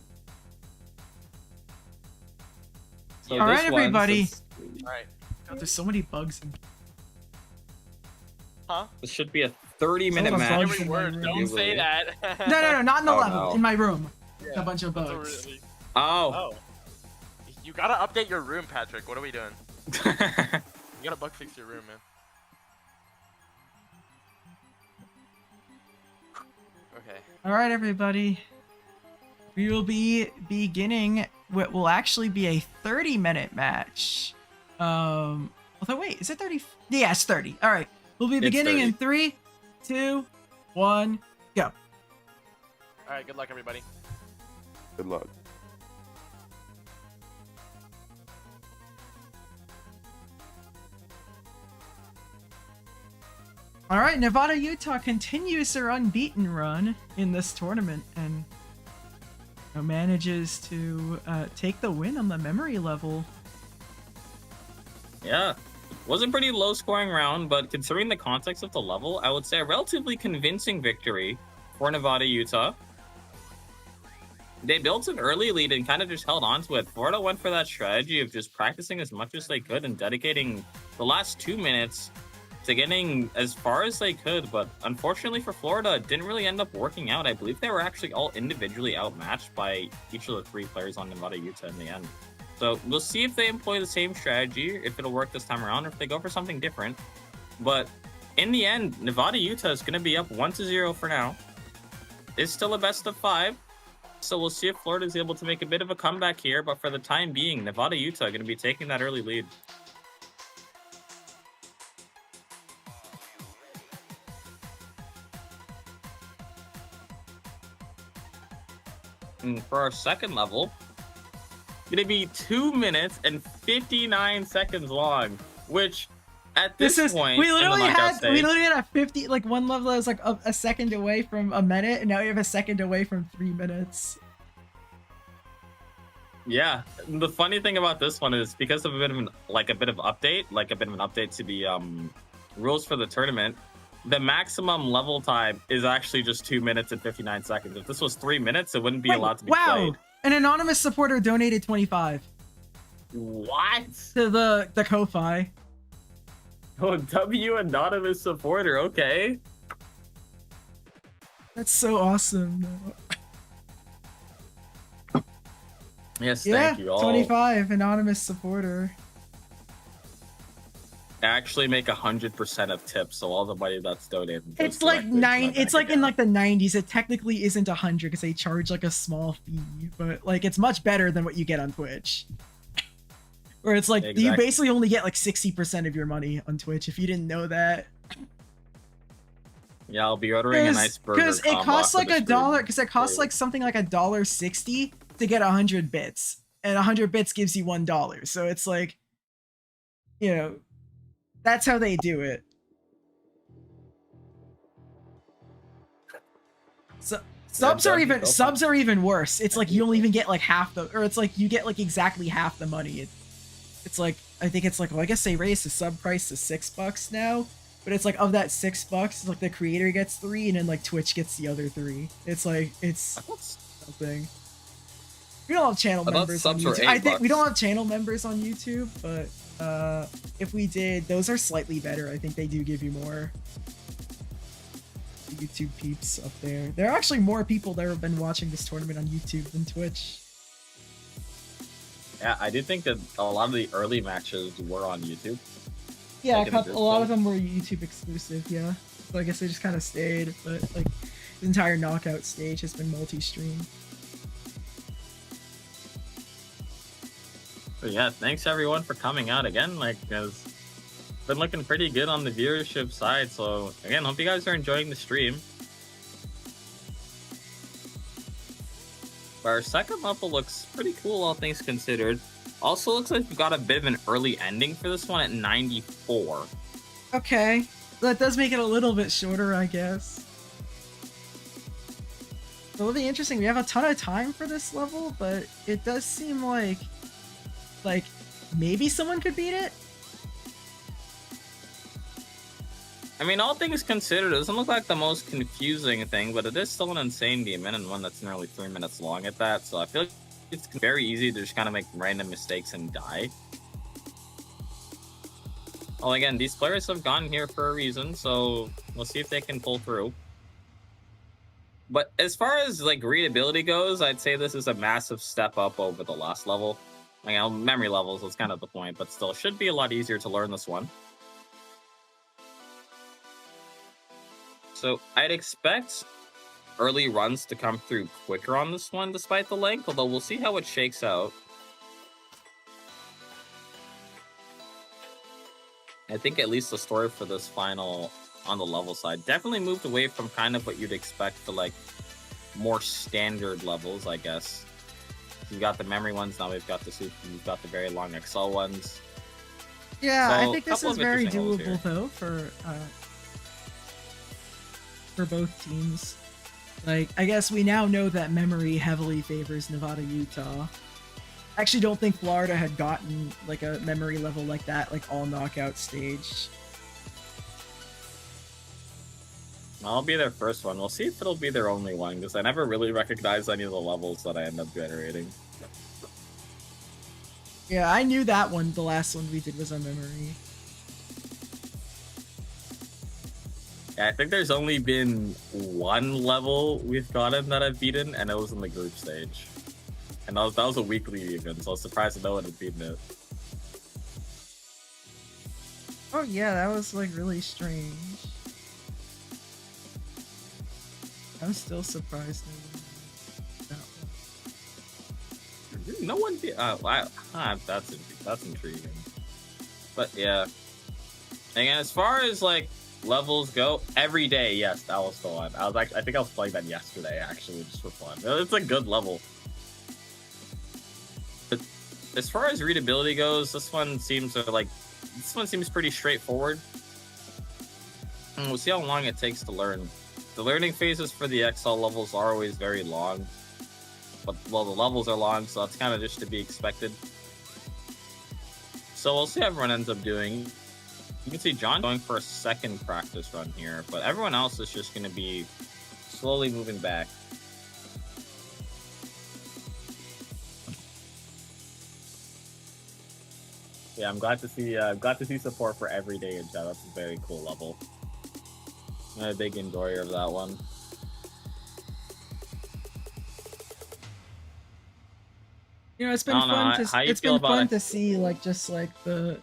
So All right, this one, everybody. since Alright. God, there's so many bugs. Huh? This should be a 30-minute Some match. bugs. Every word. Don't Usually. say that. No, not in the Oh, level. no. In my room. Yeah, A bunch of that's bugs. really- Oh. Oh. You gotta update your room, Patrick. What are we doing? You gotta bug fix your room, man. Okay. All right, everybody. We will be beginning what will actually be a 30-minute match. Although wait, is it 30? Yeah, it's 30. All right. We'll be It's beginning 30. in 3, 2, 1, go. Alright, good luck, everybody. Good luck. All right, Nevada, Utah continues their unbeaten run in this tournament and manages to take the win on the memory level. Yeah. Was a pretty low-scoring round, but considering the context of the level, I would say a relatively convincing victory for Nevada, Utah. They built an early lead and kind of just held on to it. Florida went for that strategy of just practicing as much as they could and dedicating the last 2 minutes to getting as far as they could, but unfortunately for Florida, it didn't really end up working out. I believe they were actually all individually outmatched by each of the 3 players on Nevada, Utah in the end. So we'll see if they employ the same strategy, if it'll work this time around, or if they go for something different. But in the end, Nevada, Utah is going to be up 1-0 for now. It's still a best of 5. So we'll see if Florida is able to make a bit of a comeback here, but for the time being, Nevada, Utah are going to be taking that early lead. And for our second level, going to be 2 minutes and 59 seconds long. which at this point we in the literally knockout had stage, a 50 like one level that was like a second away from a minute, and now we have a second away from 3 minutes. yeah. The funny thing about this one is because of a bit of an update to the rules for the tournament. The maximum level time is actually just 2 minutes and 59 seconds. If this was 3 minutes, it wouldn't be allowed to be played. An anonymous supporter donated 25 What? to the Ko-Fi. Oh, W anonymous supporter. Okay. That's so awesome. Yes, Yeah, thank you all. 25 anonymous supporter. Actually make 100% of tips, so all the money that's donated. It's like it's like in like the 90s. It technically isn't 100 because they charge like a small fee, but like it's much better than what you get on Twitch. Where it's like you basically only get like 60% of your money on Twitch. If you didn't know that. Yeah, I'll be ordering a nice burger. Because it costs like $1. Because it costs like something like $1.60 to get 100 bits, and 100 bits gives you $1. So it's like, you know, that's how they do it. So subs are even worse. It's like you don't even get like half the, or it's like you get like exactly half the money. It's like, I think it's like, well, I guess they raised the sub price to $6 now, but it's like of that $6, it's like the creator gets 3 and then like Twitch gets the other 3. It's like, it's something. We don't have channel members on YouTube. I think we don't have channel members on YouTube, but if we did, those are slightly better. I think they do give you more YouTube peeps up there. There are actually more people that have been watching this tournament on YouTube than Twitch. Yeah, I do think that a lot of the early matches were on YouTube. Yeah, a lot of them were YouTube exclusive, yeah. So I guess they just kind of stayed, but like the entire knockout stage has been multi-stream. But yeah, thanks everyone for coming out again. Like, it's been looking pretty good on the viewership side. So again, hope you guys are enjoying the stream. But our second level looks pretty cool, all things considered. Also looks like we've got a bit of an early ending for this one at 94. Okay, that does make it a little bit shorter, I guess. It'll be interesting. We have a ton of time for this level, but it does seem like maybe someone could beat it. I mean, all things considered, it doesn't look like the most confusing thing, but it is still an insane game and one that's nearly 3 minutes long at that. So I feel like it's very easy to just kind of make random mistakes and die. Well, again, these players have gone here for a reason, so we'll see if they can pull through. But as far as like readability goes, I'd say this is a massive step up over the last level. Like, memory levels is kind of the point, but still should be a lot easier to learn this one. So I'd expect early runs to come through quicker on this one despite the length, although we'll see how it shakes out. I think at least the story for this final on the level side definitely moved away from kind of what you'd expect for like more standard levels, I guess. We've got the memory ones, now we've got we've got the very long Excel ones. Yeah, So, I think this is very doable though for both teams. Like, I guess we now know that memory heavily favors Nevada, Utah. I actually don't think Florida had gotten like a memory level like that, like all knockout stage. I'll be their first one. We'll see if it'll be their only one, because I never really recognize any of the levels that I end up generating. Yeah, I knew that one. The last one we did was on memory. Yeah, I think there's only been one level we've gotten that I've beaten, and it was in the group stage. And that was a weekly even, so I was surprised that no one had beaten it. Oh yeah, that was like really strange. I'm still surprised No one did. That's intriguing. But yeah. Again, as far as like levels go, every day, yes, that was the one. I think I was playing that yesterday actually, just for fun. It's a good level. But as far as readability goes, this one seems pretty straightforward. And we'll see how long it takes to learn. The learning phases for the XL levels are always very long. But, well, the levels are long, so that's kind of just to be expected. So we'll see how everyone ends up doing. You can see John going for a second practice run here, but everyone else is just going to be slowly moving back. Yeah, I'm glad to see support for every day in chat. That's a very cool level. I'm a big enjoyer of that one. You know, it's been fun to see like just like the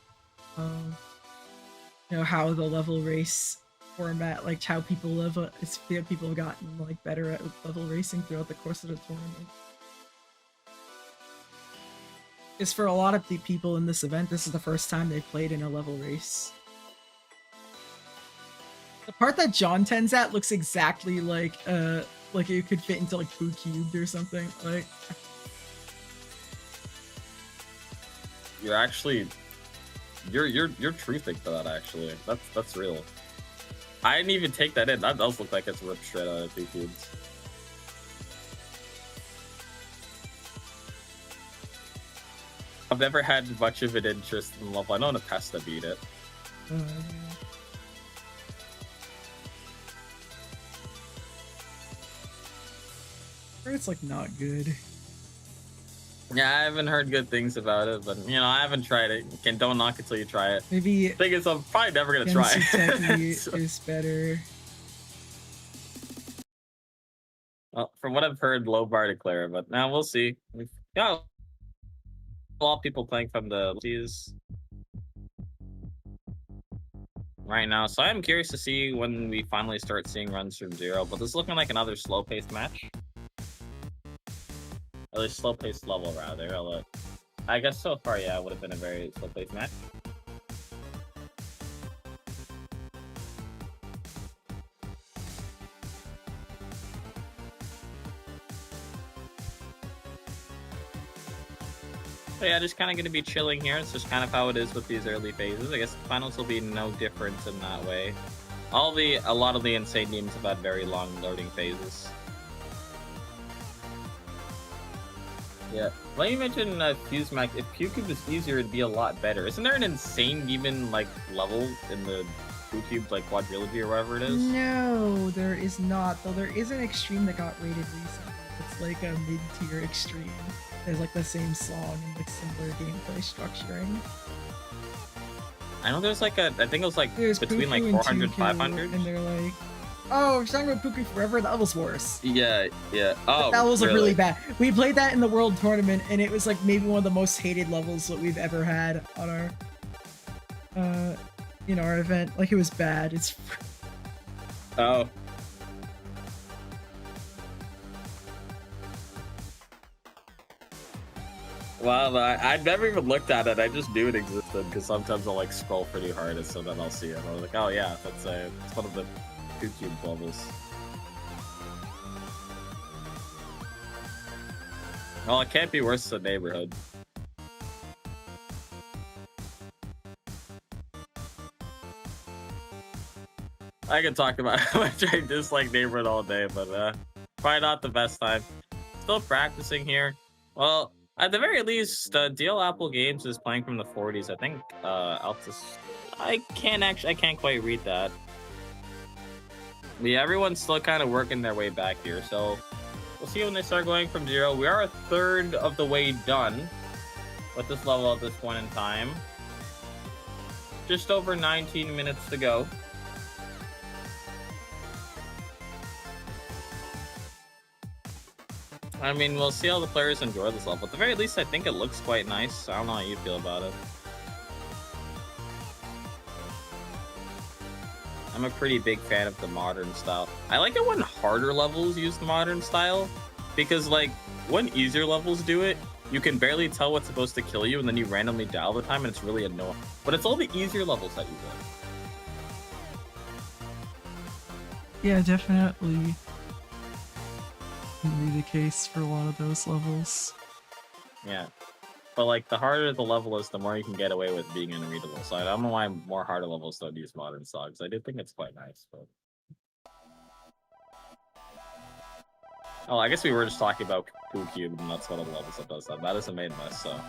you know, how the level race format, like how people people have gotten like better at level racing throughout the course of the tournament. Because for a lot of the people in this event, this is the first time they've played in a level race. The part that John tends at looks exactly like it could fit into like Foo Cubed or something. Like you're actually you're truthing to that actually. That's real. I didn't even take that in. That does look like it's ripped straight out of Foo Cubes. I've never had much of an interest in level. I know Nepesta beat it. yeah. It's like not good. Yeah, I haven't heard good things about it, but you know, I haven't tried it. Don't knock it till you try it. Maybe the thing is, I'm probably never gonna try it. So. Is better. Well, from what I've heard, low bar to clear, but now we'll see. We've got a lot of people playing from the right now, so I'm curious to see when we finally start seeing runs from zero. But this is looking like another slow-paced match. At least slow-paced level, rather. I guess so far, yeah, it would have been a very slow-paced match. So yeah, just kind of going to be chilling here. It's just kind of how it is with these early phases. I guess the finals will be no different in that way. A lot of the insane teams have had very long loading phases. Yeah. Let me mention Fuse Mac. If Q-Cube is easier, it'd be a lot better. Isn't there an insane demon like level in the Q-Cube like quadrilogy or whatever it is? No, there is not. Though there is an extreme that got rated recently. It's like a mid-tier extreme. There's like the same song and like similar gameplay structuring. I know there's like I think it was like between like 400 500. And they're like, oh, you're talking about Puku Forever? That was worse. Yeah. Oh, that was really bad. We played that in the World Tournament, and it was like maybe one of the most hated levels that we've ever had on our, our event. Like it was bad. It's. Oh. Well, I've never even looked at it. I just knew it existed because sometimes I'll like scroll pretty hard, and so then I'll see it. I was like, oh yeah, it's one of the Q-Cube levels. Well, it can't be worse than Neighborhood. I can talk about how much I dislike Neighborhood all day, but probably not the best time. Still practicing here. Well, at the very least, DL Apple Games is playing from the 40s. I think Altus. I can't quite read that. But yeah, everyone's still kind of working their way back here, so we'll see when they start going from zero. We are a third of the way done with this level at this point in time. Just over 19 minutes to go. I mean, we'll see how the players enjoy this level. At the very least, I think it looks quite nice. I don't know how you feel about it. I'm a pretty big fan of the modern style. I like it when harder levels use the modern style, because like when easier levels do it, you can barely tell what's supposed to kill you, and then you randomly die all the time, and it's really annoying. But it's all the easier levels that you win. Yeah, definitely. Be the case for a lot of those levels. Yeah. But like the harder the level is, the more you can get away with being unreadable. So I don't know why more harder levels don't use modern songs. I do think it's quite nice, but. Oh, I guess we were just talking about Poo Cube, and that's one of the levels that does that. That is a main list, so.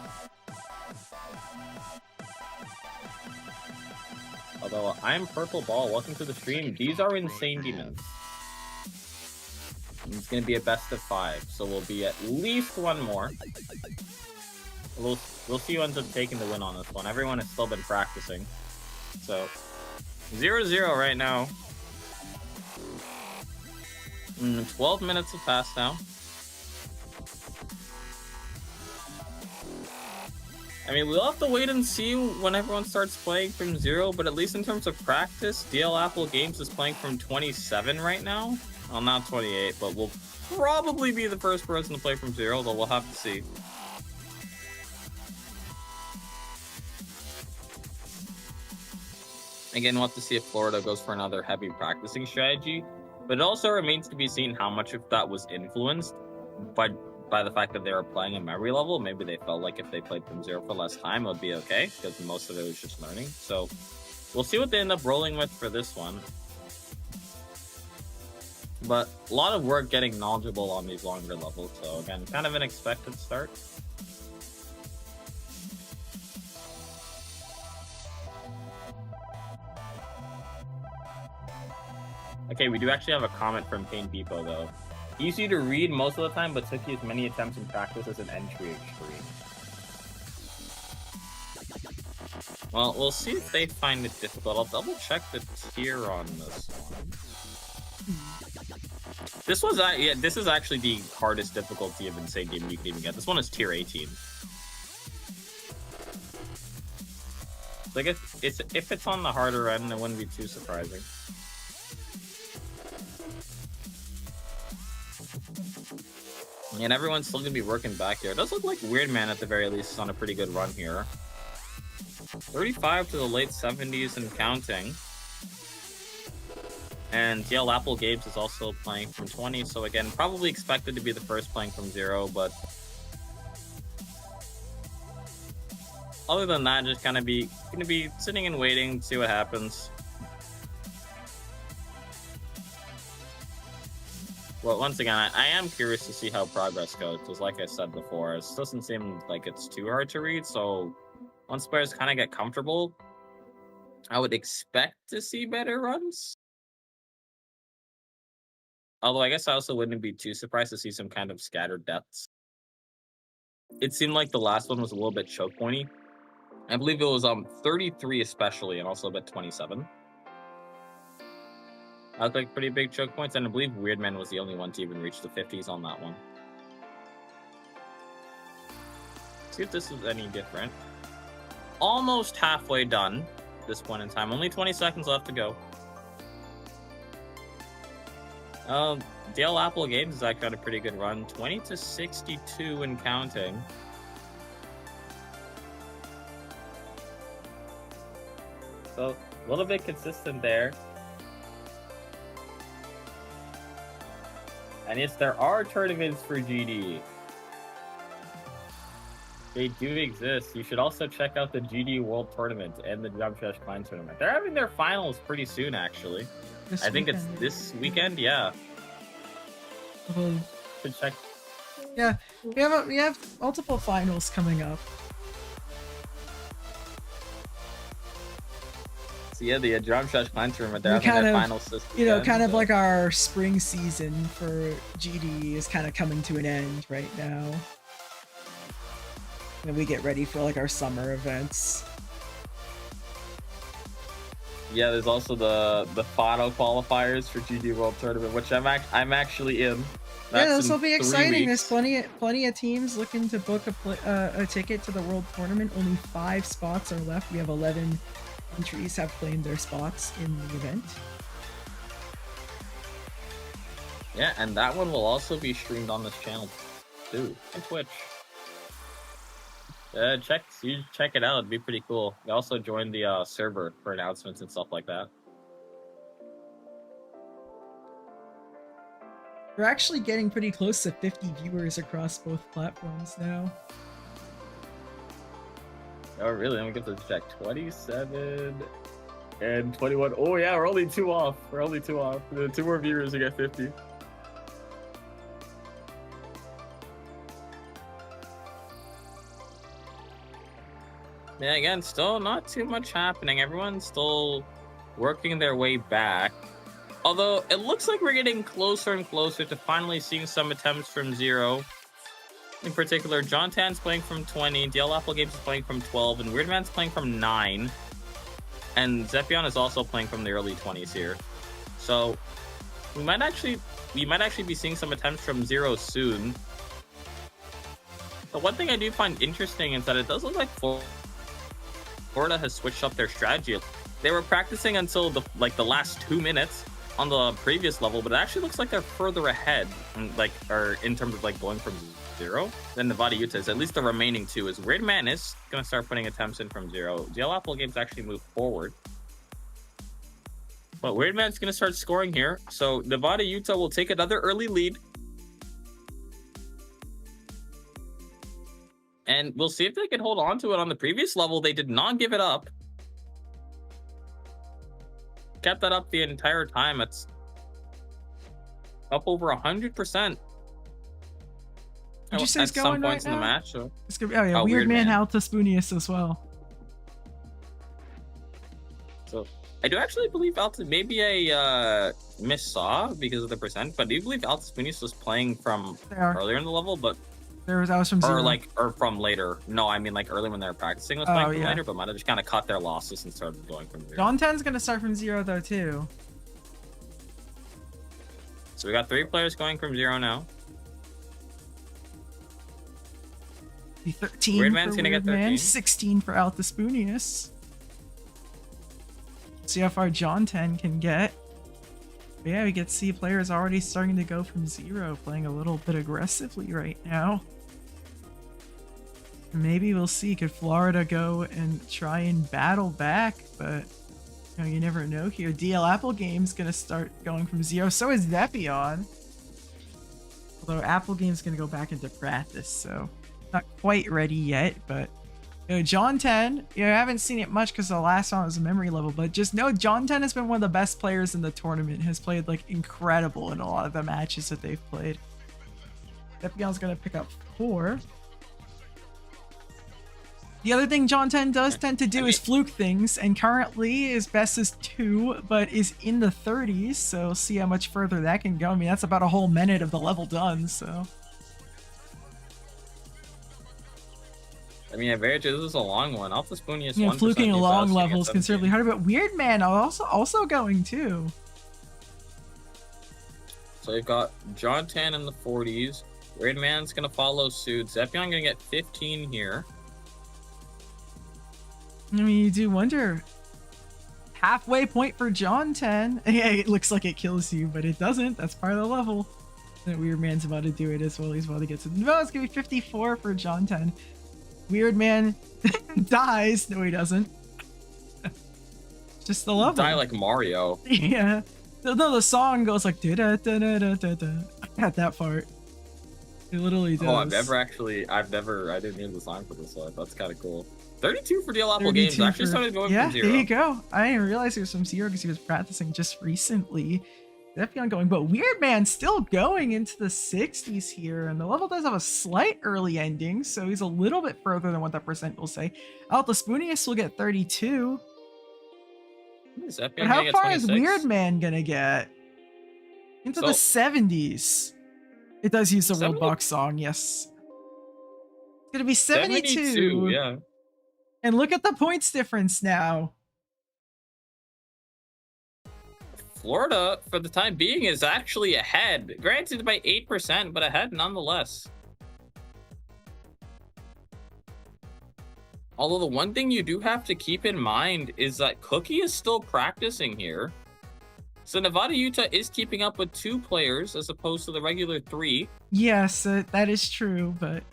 Although, I'm Purple Ball, welcome to the stream. These are insane demons. And it's gonna be a best of 5, so we'll be at least one more. We'll see who ends up taking the win on this one. Everyone has still been practicing. So, 0-0 right now. 12 minutes have passed now. I mean, we'll have to wait and see when everyone starts playing from 0, but at least in terms of practice, DL Apple Games is playing from 27 right now. Well, not 28, but we'll probably be the first person to play from 0, though we'll have to see. Again, we'll have to see if Florida goes for another heavy practicing strategy. But it also remains to be seen how much of that was influenced by the fact that they were playing a memory level. Maybe they felt like if they played from 0 for less time, it would be okay, because most of it was just learning. So we'll see what they end up rolling with for this one. But a lot of work getting knowledgeable on these longer levels. So again, kind of an expected start. Okay, we do actually have a comment from Kane Beepo, though. Easy to read most of the time, but took you as many attempts in practice as an entry extreme. Well, we'll see if they find it difficult. I'll double check the tier on this one. This was, yeah, this is actually the hardest difficulty of Insane Game you can even get. This one is tier 18. Like if it's on the harder end, it wouldn't be too surprising. And everyone's still gonna be working back here. It does look like Weird Man at the very least is on a pretty good run here. 35 to the late 70s and counting. And DL Apple Games is also playing from 20, so again, probably expected to be the first playing from 0, but other than that, just gonna be sitting and waiting to see what happens. Well, once again, I am curious to see how progress goes, because like I said before, it doesn't seem like it's too hard to read, so once players kind of get comfortable, I would expect to see better runs. Although I guess I also wouldn't be too surprised to see some kind of scattered deaths. It seemed like the last one was a little bit choke pointy. I believe it was 33 especially, and also a bit 27. That looked like pretty big choke points, and I believe Weirdman was the only one to even reach the 50s on that one. See if this is any different. Almost halfway done at this point in time. Only 20 seconds left to go. DL Apple Games has actually got a pretty good run. 20 to 62 and counting. So, a little bit consistent there. And yes, there are tournaments for GD. They do exist. You should also check out the GD World Tournament and the Jump Trash Climb Tournament. They're having their finals pretty soon, actually. I think it's this weekend, yeah. Should check. Yeah, we have multiple finals coming up. So yeah, the Drum Trash Climb Tournament, they're having their finals this weekend. You know, kind of like our spring season for GD is kind of coming to an end right now. And we get ready for like our summer events. Yeah, there's also the Fado qualifiers for GD World Tournament, which I'm actually in. Yeah, this will be exciting. There's plenty of teams looking to book a ticket to the World Tournament. Only 5 spots are left. We have 11 entries have claimed their spots in the event. Yeah, and that one will also be streamed on this channel too, and Twitch. Check it out. It'd be pretty cool. You also join the server for announcements and stuff like that. We're actually getting pretty close to 50 viewers across both platforms now. Oh, really? Let me get this check. 27 and 21. Oh, yeah, we're only 2 off. We're only 2 off. 2 more viewers to get 50. Yeah, again, still not too much happening. Everyone's still working their way back. Although, it looks like we're getting closer and closer to finally seeing some attempts from 0. In particular, John Tan's playing from 20, DL Apple Games is playing from 12, and Weirdman's playing from 9. And Zeppion is also playing from the early 20s here. So, we might actually be seeing some attempts from 0 soon. The one thing I do find interesting is that it does look like Florida has switched up their strategy. They were practicing until the last 2 minutes on the previous level, but it actually looks like they're further ahead, or in terms of going from 0 than Nevada Utah is. At least the remaining 2 is Weirdman is gonna start putting attempts in from 0. DL Apple Games actually move forward, but Weirdman's gonna start scoring here. So Nevada Utah will take another early lead, and we'll see if they can hold on to it. On the previous level, they did not give it up. Kept that up the entire time. It's up over 100%. Did you say it's going at some points right in the now? match? So. It's gonna be, oh yeah, Weird Man, Alta Spoonius as well. So I do actually believe Alta, maybe I missaw because of the percent, but I do believe Alta Spoonius was playing from earlier in the level, but I was from 0. or from later. No, I mean early when they were practicing was playing from later, but might have just kind of cut their losses and started going from 0. John 10's gonna start from 0 though too. So we got 3 players going from 0 now. The 13 Weirdman's for gonna get Weirdman, 13. 16 for Alta Spoonius. See how far John 10 can get. But yeah, we get to see players already starting to go from 0, playing a little bit aggressively right now. Maybe we'll see. Could Florida go and try and battle back? But you never know here. DL Apple Game's gonna start going from 0. So is Zeppion. Although Apple Game's gonna go back into practice, so not quite ready yet. But John 10, I haven't seen it much because the last one was a memory level, but just know John 10 has been one of the best players in the tournament. Has played incredible in a lot of the matches that they've played. Zeppion's gonna pick up 4. The other thing John 10 does tend to do is fluke things, and currently his best is 2, but is in the 30s, so see how much further that can go. I mean, that's about a whole minute of the level done, so. I mean, very true. This is a long one. Alpha Spoonius, Yeah, 1% fluking a long defense level is against considerably 17. harder, but Weird Man also going too. So we've got John 10 in the 40s. Weird Man's gonna follow suit. Zeppion gonna get 15 here. I mean, you do wonder. Halfway point for John 10. Yeah, it looks like it kills you, but it doesn't. That's part of the level. And Weird Man's about to do it as well. He's about to get to. No, it's gonna be 54 for John 10. Weird Man dies. No, he doesn't. Just the level. Die like Mario. Yeah. No, the song goes like da da da da da da. At that part. It literally does. Oh, I didn't hear the song for this one. That's kind of cool. 32 for DL Apple Games. Actually started going yeah, from 0. there you go. I didn't realize he was from 0 because he was practicing just recently. Zeppion going, but Weird Man still going into the 60s here, and the level does have a slight early ending, so he's a little bit further than what that percent will say. Alta Spoonius will get 32. But how far is Weird Man gonna get? Into the 70s. It does use the Roblox song, yes. It's gonna be 72. Yeah. And look at the points difference now. Florida, for the time being, is actually ahead. Granted by 8%, but ahead nonetheless. Although the one thing you do have to keep in mind is that Cookie is still practicing here. So Nevada Utah is keeping up with 2 players as opposed to the regular 3. Yes, that is true, but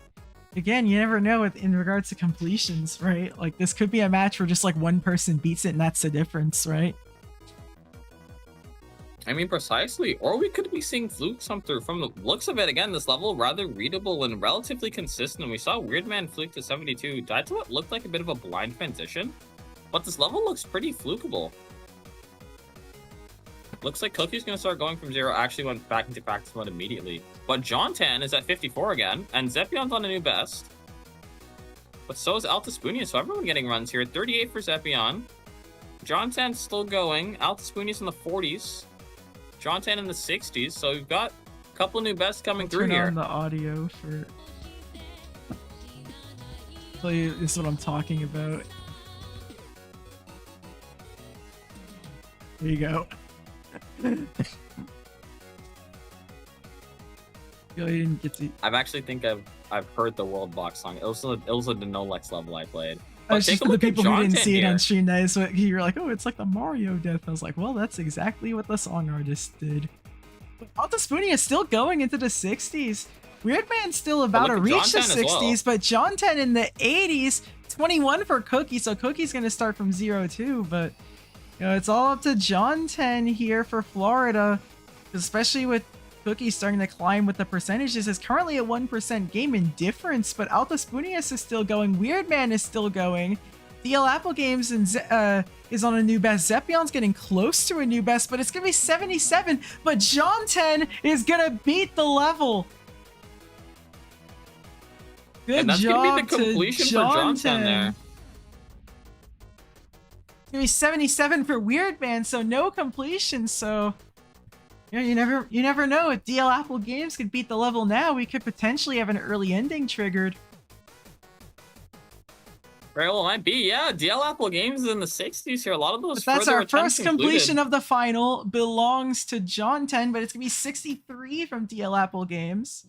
again, you never know in regards to completions, right? Like, this could be a match where just one person beats it and that's the difference, right? I mean, precisely. Or we could be seeing flukes come through. From the looks of it, again, this level rather readable and relatively consistent. We saw Weird Man fluke to 72. Died to what looked like a bit of a blind transition. But this level looks pretty flukeable. Looks like Cookie's going to start going from 0. Actually went back into practice mode immediately. But Jontan is at 54 again. And Zepion's on a new best. But so is Altispunia. So everyone getting runs here. 38 for Zepion. Jontan's still going. Altispunia's in the 40s. Jontan in the 60s, so we've got a couple new bests coming through here. Turn on the audio for. Play. This is what I'm talking about. There you go. You didn't get to. I've actually think I've heard the World Box song. It was a Denolex level I played. It's just for the people who didn't see it on stream. That is what you were like. Oh, it's like the Mario death. I was like, well, that's exactly what the song artist did. But Altispunia is still going into the 60s. Weird Man's still about to reach the 60s, but Jontan in the 80s. 21 for Cookie, so Cookie's gonna start from 0 too. But you know, it's all up to Jontan here for Florida, especially with Cookie starting to climb with the percentages. Is currently a 1% game in difference, but Altispunius is still going. Weird Man is still going. DL Apple Games and is on a new best. Zepion's getting close to a new best, but it's gonna be 77. But Jontan is gonna beat the level. Good and that's job gonna be the completion to for Jontan there. It's gonna be 77 for Weird Man, so no completion. So. Yeah, you never know. If DL Apple Games could beat the level now, we could potentially have an early ending triggered. Very well, might be. Yeah, DL Apple Games is in the 60s here. A lot of those. But that's our first completion of the final. Belongs to Jontan, but it's gonna be 63 from DL Apple Games.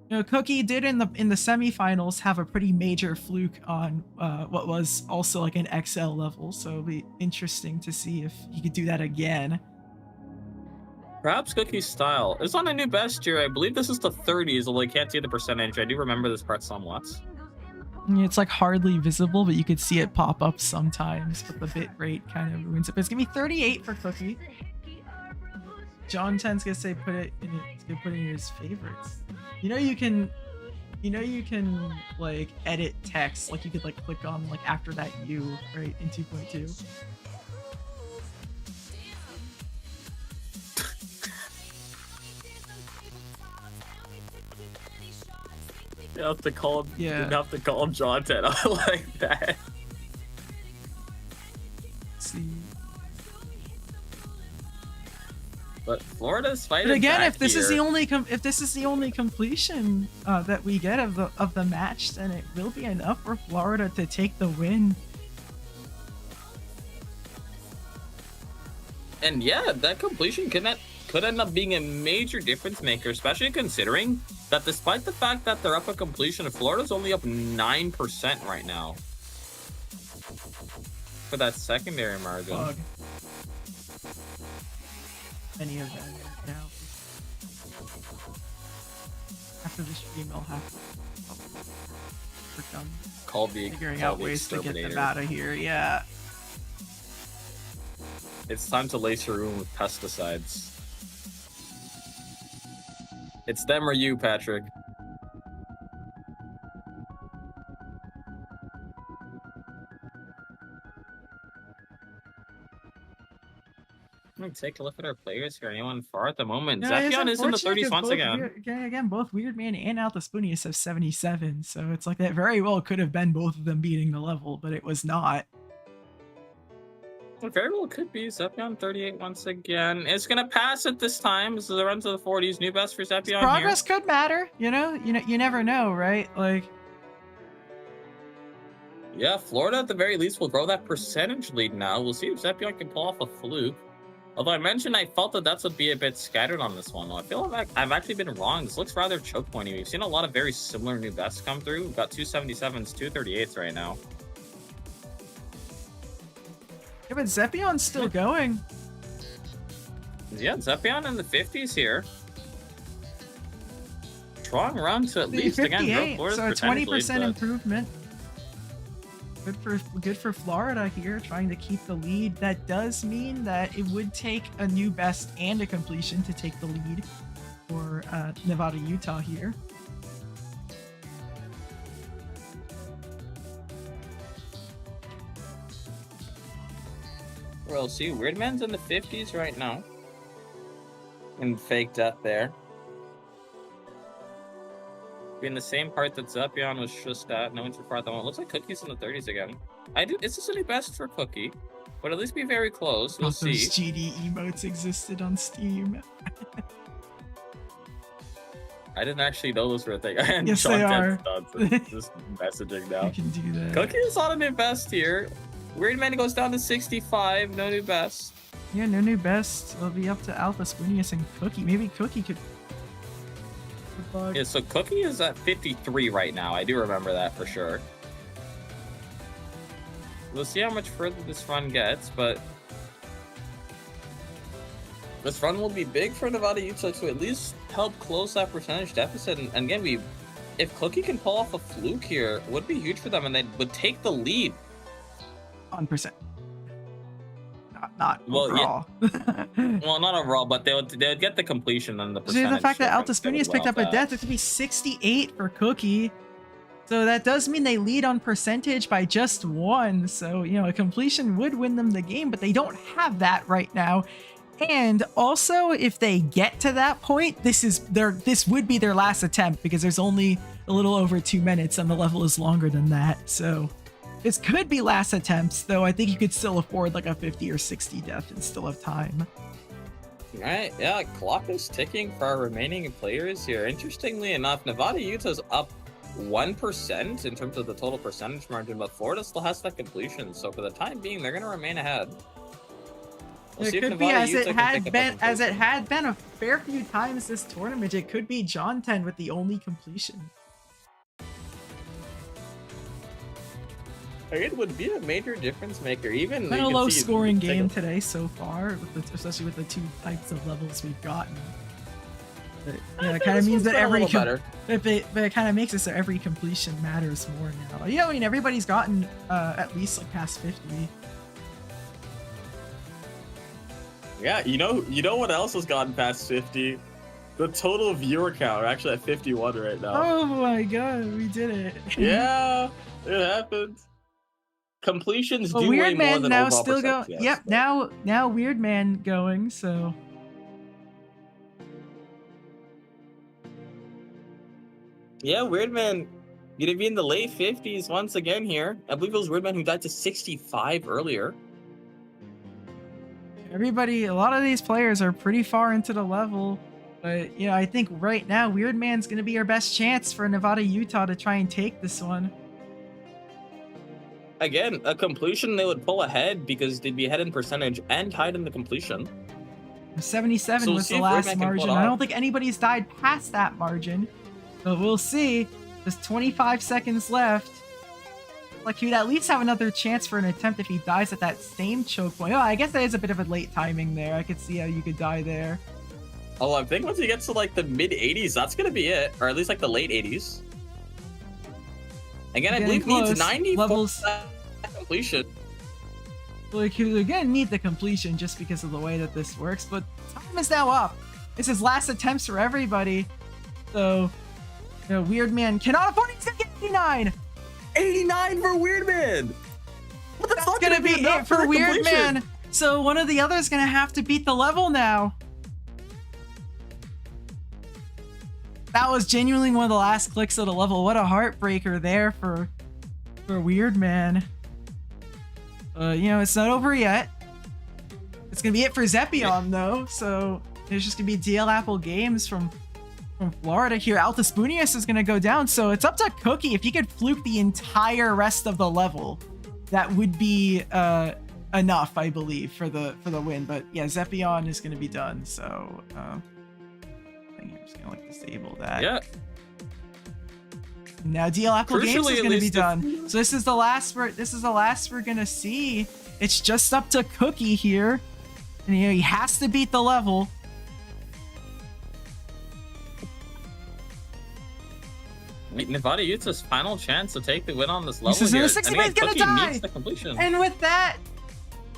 You know, Cookie did in the semifinals have a pretty major fluke on what was also like an XL level, so it'll be interesting to see if he could do that again. Perhaps Cookie's style is on a new best here. I believe this is the 30s, although I can't see the percentage. I do remember this part somewhat. It's like hardly visible, but you could see it pop up sometimes, but the bit rate kind of ruins it. But it's gonna be 38 for Cookie. Jontan's gonna say put it in his favorites. You know you can like edit text, like you could like click on like after that U, right, in 2.2. You have to call him. Yeah. You have to call him Jontan. I like that. Let's see. But Florida's fighting. But again, back if this here. is the only completion that we get of the match, then it will be enough for Florida to take the win. And yeah, that completion could end up being a major difference maker, especially considering that despite the fact that they're up a completion, Florida's only up 9% right now for that secondary margin. Bug. Any of that now. After the stream, I'll have to work on figuring out ways to get them out of here. Yeah. It's time to lace your room with pesticides. It's them or you, Patrick. Let me take a look at our players here. Anyone far at the moment? No, Zepion is in the 30s once again. Again, both Weird Man and Altispunius have 77, so it's like that very well could have been both of them beating the level, but it was not. It very well could be. Zepion 38 once again. It's gonna pass it this time. This is the run to the 40s. New best for Zepion. Progress could matter, you know. You never know, right? Like. Yeah, Florida at the very least will grow that percentage lead now. We'll see if Zepion can pull off a fluke. Although I mentioned I felt that would be a bit scattered on this one. I feel like I've actually been wrong. This looks rather choke pointy. We've seen a lot of very similar new bests come through. We've got 277s, 238s right now. Yeah, but Zepion's still going. Yeah, Zepion in the 50s here. Strong run to at least, again, grow Florida's so a 20% improvement. good for Florida here, trying to keep the lead. That does mean that it would take a new best and a completion to take the lead for Nevada, Utah here. We'll see. Weirdman's in the 50s right now. And fake death there. In the same part that Zepion was just at. No one's too far. Looks like Cookie's in the 30s again. Is this any best for Cookie? But at least be very close. We'll see. Those GD emotes existed on Steam. I didn't actually know those were a thing. Yes, they are. Just messaging now. You can do that. Cookie is on a new best here. Weirdman goes down to 65. No new best. Yeah, no new best. It'll be up to Alpha Spoonius and Cookie. Maybe Cookie could. Yeah, so Cookie is at 53 right now. I do remember that for sure. We'll see how much further this run gets, but this run will be big for Nevada Utah to at least help close that percentage deficit. And again, if Cookie can pull off a fluke here, it would be huge for them, and they would take the lead. On percent. Not well, overall. Yeah. Well, not overall, but they would get the completion and the percentage. See, the fact that difference Altaspunius picked up a death, it could be 68 for Cookie. So that does mean they lead on percentage by just 1. So, you know, a completion would win them the game, but they don't have that right now. And also, if they get to that point, this would be their last attempt, because there's only a little over 2 minutes and the level is longer than that. So this could be last attempts, though I think you could still afford like a 50 or 60 death and still have time. Right, yeah, clock is ticking for our remaining players here. Interestingly enough, Nevada Utah's up 1% in terms of the total percentage margin, but Florida still has that completion. So for the time being, they're going to remain ahead. It could be, as it had been a fair few times this tournament, it could be John 10 with the only completion. It would be a major difference maker. Even been a low scoring game today so far, especially with the 2 types of levels we've gotten. But, yeah, it kind of means that it kind of makes it so every completion matters more now. Yeah, I mean, everybody's gotten at least like past 50. Yeah, you know what else has gotten past 50? The total viewer count. We're actually at 51 right now. Oh my god, we did it. Yeah, it happened. Completions do Weird way Man more than now overall still go. yes, Yep, but... now Weird Man going, so yeah, Weird Man gonna be in the late 50s once again here. I believe it was Weird Man who died to 65 earlier. a lot of these players are pretty far into the level, but you know, I think right now Weird Man's gonna be our best chance for Nevada, Utah to try and take this one. Again, a completion they would pull ahead because they'd be ahead in percentage and tied in the completion. 77 so was the last margin. I don't think anybody's died past that margin, but we'll see. There's 25 seconds left. Like, he'd at least have another chance for an attempt if he dies at that same choke point. Oh, I guess that is a bit of a late timing there. I could see how you could die there. Oh, I think once he gets to like the mid 80s, that's gonna be it, or at least like the late 80s. Again, I believe needs 90 levels completion. Well, you again need the completion just because of the way that this works, but time is now up. This is last attempts for everybody. So, you know, Weird Man cannot afford it to get 89. 89 for Weird Man. But that's not gonna be it for Weird Man. So one of the others gonna have to beat the level now. That was genuinely one of the last clicks of the level. What a heartbreaker there for Weird Man. You know, it's not over yet. It's gonna be it for Zepion though. So there's just gonna be DL Apple Games from Florida here. Altaspunius is gonna go down. So it's up to Cookie. If he could fluke the entire rest of the level, that would be enough, I believe, for the win. But yeah, Zepion is gonna be done. So I'm just gonna like disable that. Yeah. Now DL Apple Games is gonna be done. if... So this is the last we're gonna see. It's just up to Cookie here, and you know he has to beat the level. Nevada Utah's final chance to take the win on this level This is here. the 60 And again, gonna Cookie die. meets the completion. And with that,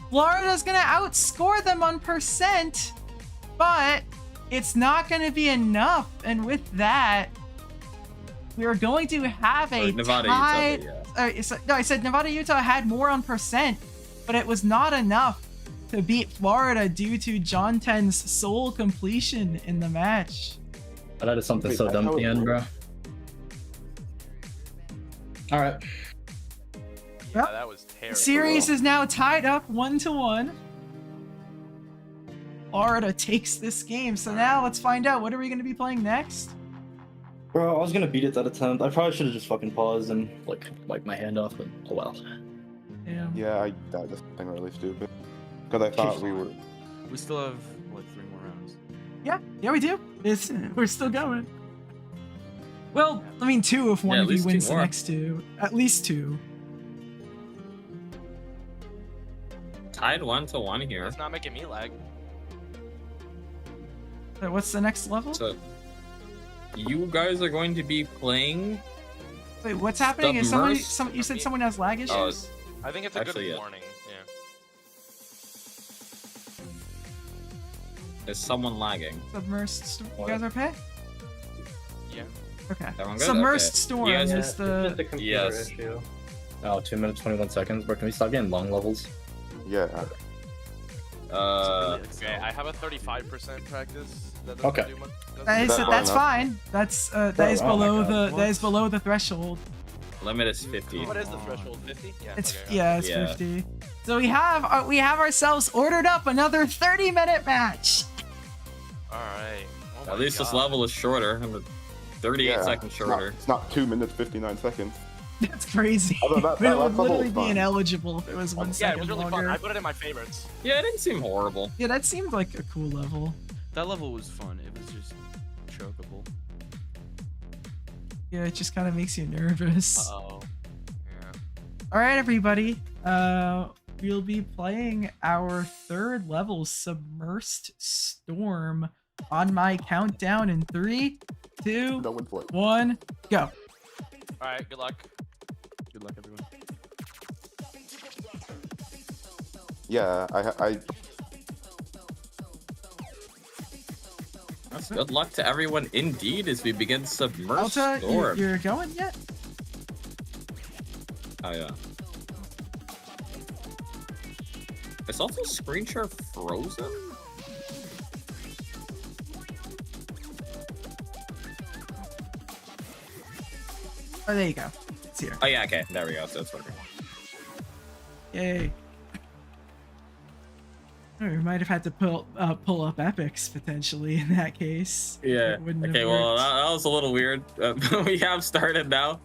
Florida's gonna outscore them on percent, but it's not gonna be enough. And with that, we are going to have a Nevada, tied. Utah, No, I said Nevada Utah had more on percent, but it was not enough to beat Florida due to John 10's sole completion in the match. But that is something Wait, so that's dumb how at the it end, bro. All right. Yeah, that was terrible. Series is now tied up 1-1. Florida takes this game. So now let's find out, what are we going to be playing next? Bro, I was gonna beat it that attempt. I probably should have just fucking paused and like wiped my hand off, but oh well. Damn. Yeah, I died this thing really stupid. Because I thought we were. We still have like 3 more rounds. Yeah, we do. We're still going. Well, I mean, 2 if one Yeah, of at you least wins 2 the more. next 2. At least 2. Tied 1-1 here. It's not making me lag. What's the next level? So you guys are going to be playing. Wait, what's happening? Is someone? Submersed? You said someone has lag issues? Oh, I think it's a Actually, good yeah. warning. Yeah. Is someone lagging? Submersed storm. You guys okay? Yeah. Okay. Everyone good? Submersed Okay. storm You guys is It's just the. a computer Yes. issue. Oh, 2 minutes 21 seconds. Bro, can we stop getting long levels? Yeah. Okay, I have a 35% practice. That doesn't Okay. do much. That's fine. That's that is Oh my below God. the that is below the threshold. Limit is 50. What is the threshold? 50? Yeah. It's okay, yeah, it's Yeah. 50. So we have ourselves ordered up another 30-minute match. All right. Oh my At least this God. level is shorter. 38 Yeah, seconds shorter. It's not 2 minutes 59 seconds. That's crazy. Although that It last would level literally was be fun. ineligible if it was 1 Yeah, it second was really longer. fun. I put it in my favorites. Yeah, it didn't seem horrible. Yeah, that seemed like a cool level. That level was fun. It was just chokeable. Yeah, it just kind of makes you nervous. Oh. Yeah. All right, everybody. We'll be playing our 3rd level, Submersed Storm, on my countdown in 3, 2, No win for it. 1, go. All right. Good luck. Good luck, everyone. Yeah, I Good luck to everyone indeed as we begin Submersed Alta, Storm. you're going yet? Oh yeah. Is also screen share frozen? Oh, there you go. It's here. Oh yeah, okay. There we go. So it's working. Yay. Oh, we might have had to pull up epics potentially in that case. Yeah. It wouldn't have Okay, well, worked. that was a little weird. We have started now.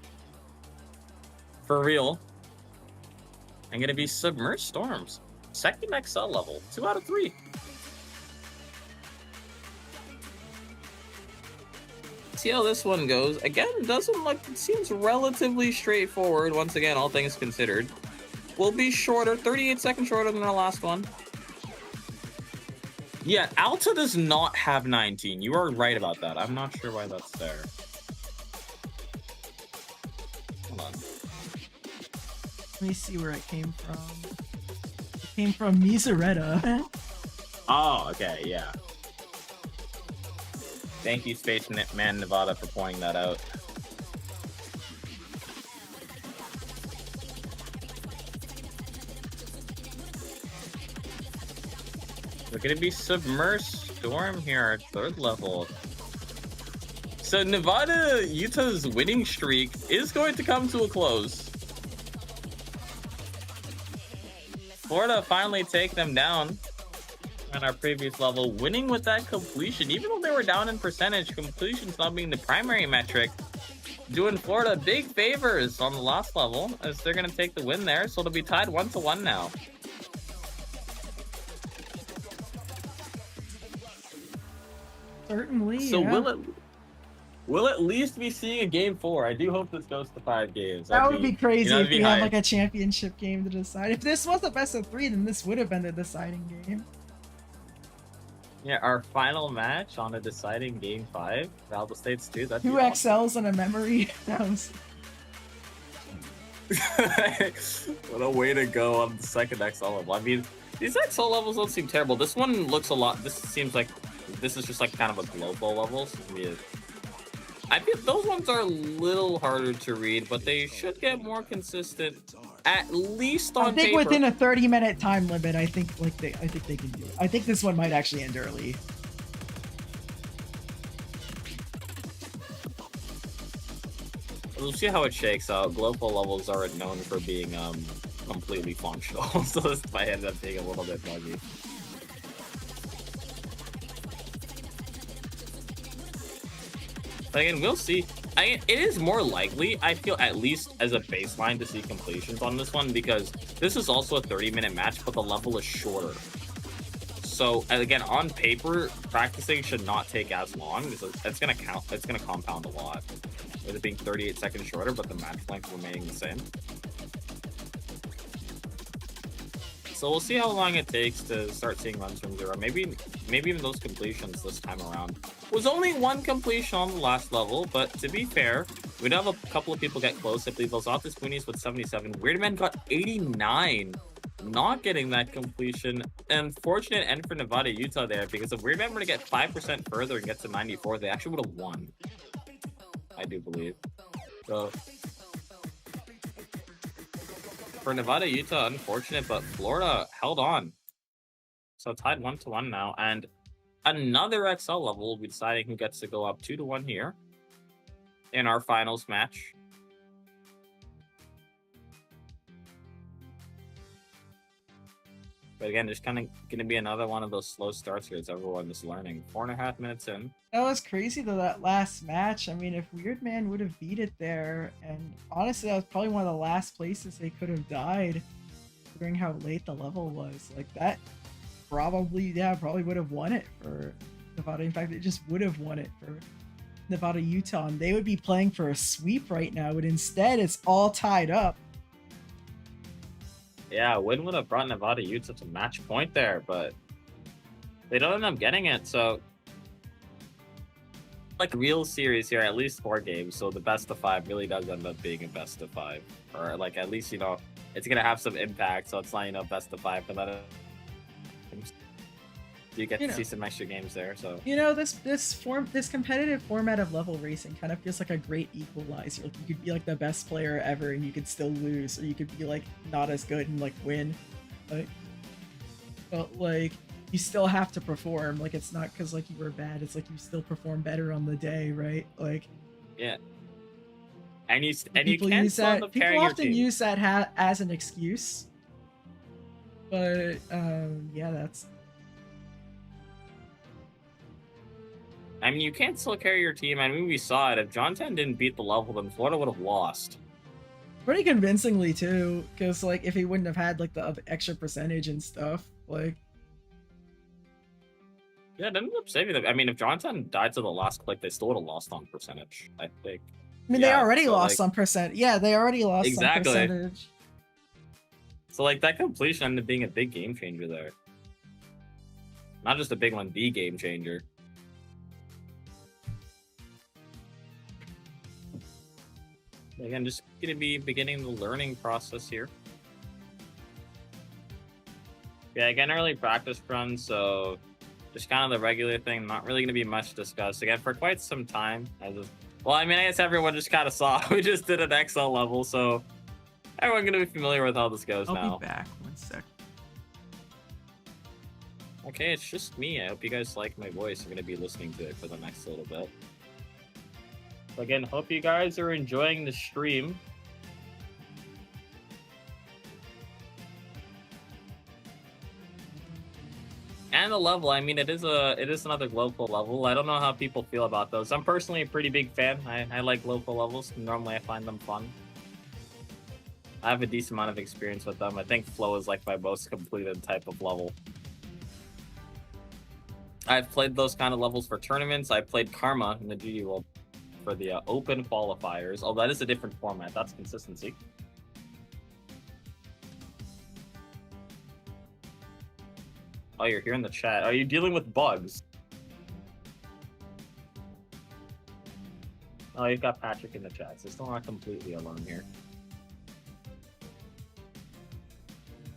For real. I'm gonna be Submersed Storms. 2nd XL level. 2 out of 3. See how this one goes. Again, doesn't look, it seems relatively straightforward, once again, all things considered. Will be shorter, 38 seconds shorter than our last one. Yeah, Alta does not have 19. You are right about that. I'm not sure why that's there. Hold on. Let me see where it came from. It came from Miseretta. Oh, okay, yeah. Thank you, Spaceman Nevada, for pointing that out. We're gonna be Submersed Storm here, our 3rd level. So Nevada Utah's winning streak is going to come to a close. Florida finally take them down on our previous level, winning with that completion. Even though they were down in percentage, completions not being the primary metric, doing Florida big favors on the last level as they're going to take the win there. So it'll be tied 1-1 now. Certainly. So yeah. we'll at least be seeing a game 4. I do hope this goes to 5 games. That would be crazy if we had hype. like a championship game to decide. If this was a best of 3, then this would have been the deciding game. Yeah, our final match on a deciding Game 5, Valdo States 2. That'd be 2 awesome. XLs and a memory. That was... What a way to go on the second XL level. I mean, these XL levels don't seem terrible. This one looks a lot. This seems like this is just like kind of a global level. I feel those ones are a little harder to read, but they should get more consistent. At least on I think paper. within a 30-minute time limit, I think they can do it. I think this one might actually end early. We'll see how it shakes out. Global levels aren't known for being completely functional, so this might end up being a little bit buggy. But again, we'll see. It is more likely, I feel, at least as a baseline, to see completions on this one, because this is also a 30-minute match, but the level is shorter. So again, on paper, practicing should not take as long because it's gonna count. It's gonna compound a lot. With it being 38 seconds shorter, but the match length remaining the same. So we'll see how long it takes to start seeing runs from 0. Maybe even those completions this time around. Was only 1 completion on the last level, but to be fair, we'd have a couple of people get close. I believe those Office Boonies with 77. Weirdman got 89. Not getting that completion. Unfortunate end for Nevada, Utah there, because if Weirdman were to get 5% further and get to 94, they actually would have won. I do believe. So for Nevada, Utah, unfortunate, but Florida held on. So tied 1-1 now, and another XL level will be deciding who gets to go up 2-1 here in our finals match. But again, there's kind of going to be another one of those slow starts here as everyone is learning. 4.5 minutes in. That was crazy though, that last match. I mean, if Weirdman would have beat it there, and honestly, that was probably one of the last places they could have died, considering how late the level was. Like that, probably would have won it for Nevada. In fact, it just would have won it for Nevada, Utah, and they would be playing for a sweep right now. But instead, it's all tied up. Yeah, win would have brought Nevada, Utah to match point there, but they don't end up getting it. So, like real series here, at least 4 games. So the best of 5 really does end up being a best of 5, or like at least it's gonna have some impact. So it's not best of 5 for that. You get to see some extra games there. So this competitive format of level racing kind of feels like a great equalizer. Like you could be like the best player ever and you could still lose, or you could be like not as good and like win, but like you still have to perform. Like it's not because like you were bad, it's like you still perform better on the day, right? Like yeah, and you people can't use that. People often team. use that as an excuse, but yeah, that's. I mean, you can't still carry your team. I mean, we saw it. If John 10 didn't beat the level, then Florida would have lost. Pretty convincingly, too. Because, like, if he wouldn't have had, like, the extra percentage and stuff, like... Yeah, it ended up saving them. I mean, if John 10 died to the last click, they still would have lost on percentage, I think. I mean, they already lost on percent. Yeah, they already lost on percentage. So, like, that completion ended up being a big game changer there. Not just a big one, the game changer. Again, just going to be beginning the learning process here. Yeah, again, early practice run, so just kind of the regular thing. Not really going to be much discussed. Again, for quite some time. Well, I mean, I guess everyone just kind of saw. We just did an XL level, so everyone's going to be familiar with how this goes now. I'll be back. 1 sec. Okay, it's just me. I hope you guys like my voice. I'm going to be listening to it for the next little bit. Again, hope you guys are enjoying the stream. And the level, I mean, it is another global level. I don't know how people feel about those. I'm personally a pretty big fan. I like global levels. Normally, I find them fun. I have a decent amount of experience with them. I think Flow is like my most completed type of level. I've played those kind of levels for tournaments. I played Karma in the GD World for the open qualifiers. Oh, that is a different format. That's consistency. Oh, you're here in the chat. Are you dealing with bugs? Oh, you've got Patrick in the chat, so still not completely alone here.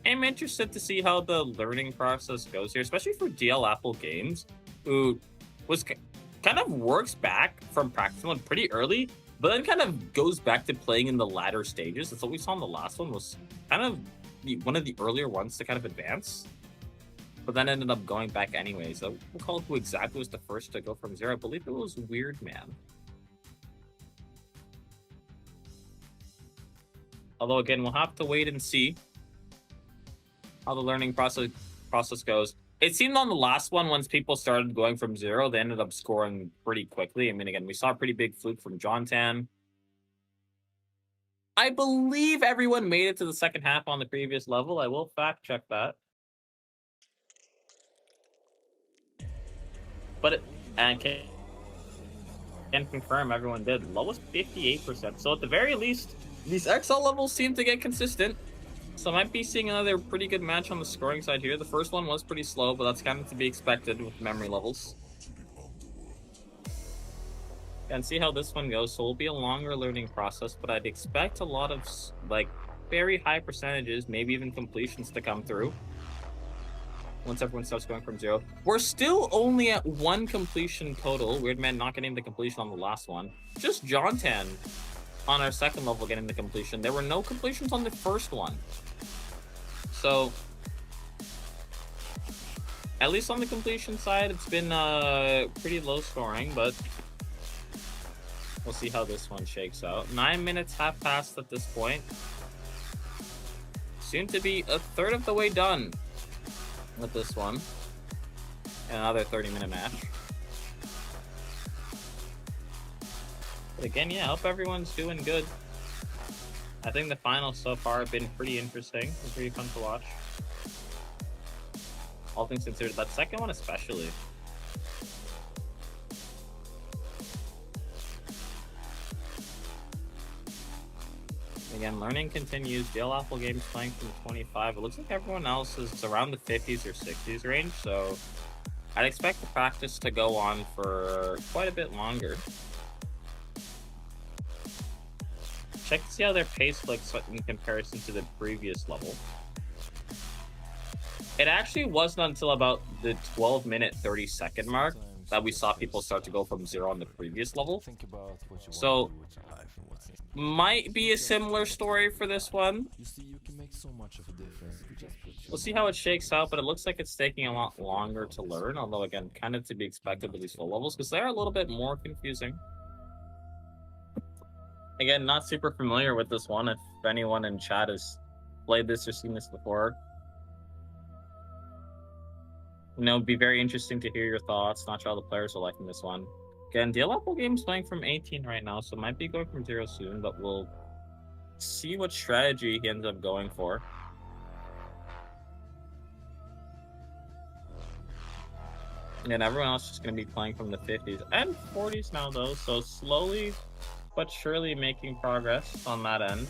I'm interested to see how the learning process goes here, especially for DL Apple Games, who was kind of works back from practice mode pretty early, but then kind of goes back to playing in the latter stages. That's what we saw in the last one, was kind of one of the earlier ones to kind of advance, but then ended up going back anyways. I will call who exactly was the first to go from 0. I believe it was Weird Man. Although, again, we'll have to wait and see how the learning process goes. It seemed on the last one, once people started going from 0, they ended up scoring pretty quickly. I mean, again, we saw a pretty big fluke from John Tan. I believe everyone made it to the second half on the previous level. I will fact check that. But and can confirm everyone did. Lowest 58%. So at the very least, these XL levels seem to get consistent. So I might be seeing another pretty good match on the scoring side here. The first one was pretty slow, but that's kind of to be expected with memory levels. And see how this one goes. So it'll be a longer learning process, but I'd expect a lot of like very high percentages, maybe even completions to come through once everyone starts going from 0. We're still only at 1 completion total. Weird Man not getting the completion on the last one. Just John Tan on our second level getting the completion. There were no completions on the first one. So, at least on the completion side, it's been pretty low scoring, but we'll see how this one shakes out. 9 minutes have passed at this point. Soon to be a third of the way done with this one. And another 30-minute match. But again, yeah, I hope everyone's doing good. I think the finals so far have been pretty interesting and pretty fun to watch. All things considered, that second one especially. Again, learning continues. DL Apple Games playing from 25. It looks like everyone else is around the 50s or 60s range, so I'd expect the practice to go on for quite a bit longer. Check to see how their pace looks in comparison to the previous level. It actually wasn't until about the 12-minute, 30-second mark that we saw people start to go from 0 on the previous level. So, might be a similar story for this one. We'll see how it shakes out, but it looks like it's taking a lot longer to learn, although again, kind of to be expected with these full levels, because they're a little bit more confusing. Again, not super familiar with this one. If anyone in chat has played this or seen this before, you know, it'd be very interesting to hear your thoughts. Not sure how the players are liking this one. Again, DL Apple Games playing from 18 right now, so might be going from 0 soon, but we'll see what strategy he ends up going for. And everyone else is going to be playing from the 50s and 40s now, though, so slowly but surely making progress on that end.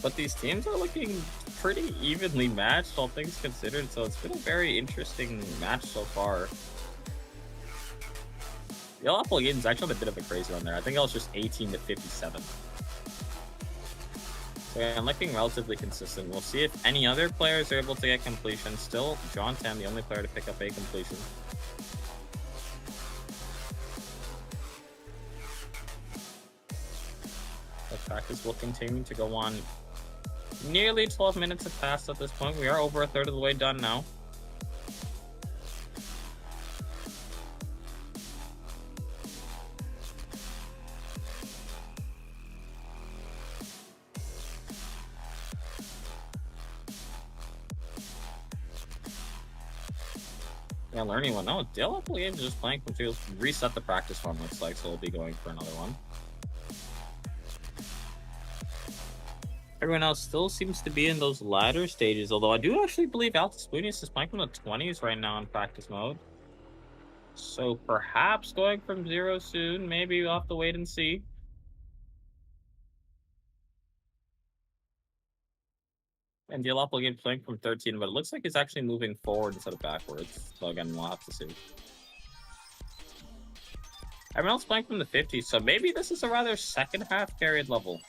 But these teams are looking pretty evenly matched, all things considered, so it's been a very interesting match so far. The Apple Games actually had a bit of a crazy run there. I think it was just 18 to 57. So yeah, I'm looking relatively consistent. We'll see if any other players are able to get completion. Still, John Tam, the only player to pick up a completion. The practice will continue to go on. Nearly 12 minutes have passed at this point. We are over a third of the way done now. Yeah, learning one. No, DL Apple Games is just playing from two. Reset the practice form, looks like, so we'll be going for another one. Everyone else still seems to be in those latter stages, although I do actually believe Altus Lunis is playing from the 20s right now in practice mode. So So, perhaps going from 0 soon. Maybe we'll have to wait and see. And Dialopol Games playing from 13, but it looks like he's actually moving forward instead of backwards. So again, we'll have to see. Everyone else playing from the 50s, so maybe this is a rather second half carried level.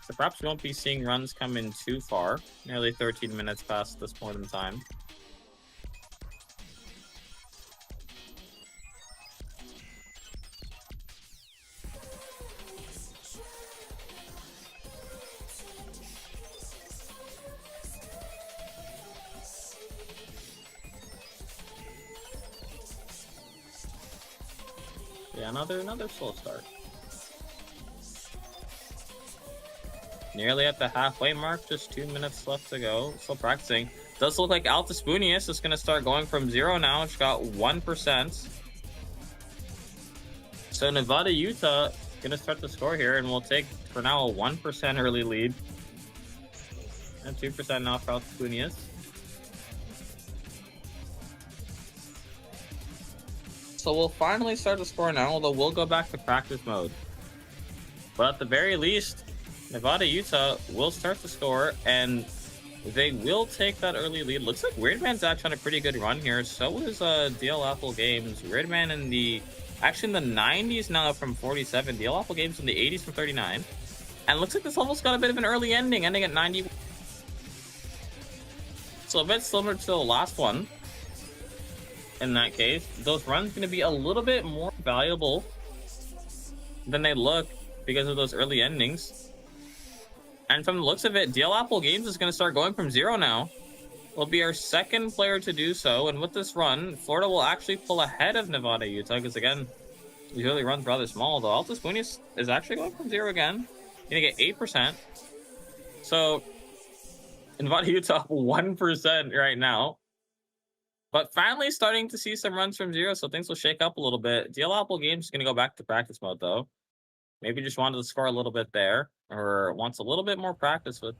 So perhaps we won't be seeing runs come in too far. Nearly 13 minutes past this point in time. Yeah, another slow start. Nearly at the halfway mark, just 2 minutes left to go. Still practicing. Does look like Altispunius is going to start going from 0 now. It's got 1%. So Nevada, Utah going to start the score here, and we'll take, for now, a 1% early lead. And 2% now for Altispunius. So we'll finally start the score now, although we'll go back to practice mode. But at the very least, Nevada, Utah will start the score, and they will take that early lead. Looks like Weirdman's actually on a pretty good run here. So is Dialopol Games. Weirdman in the, actually in the 90s now from 47. Dialopol Games in the 80s from 39. And looks like this level's got a bit of an early ending at 90. So a bit similar to the last one. In that case, those runs going to be a little bit more valuable than they look because of those early endings. And from the looks of it, Dialopol Games is going to start going from 0 now. Will be our second player to do so. And with this run, Florida will actually pull ahead of Nevada, Utah. Because again, these early runs rather small. Though Altispunius is actually going from 0 again. Going to get 8%. So Nevada, Utah 1% right now. But finally starting to see some runs from 0, so things will shake up a little bit. Dialopol Games is going to go back to practice mode, though. Maybe just wanted to score a little bit there, or wants a little bit more practice with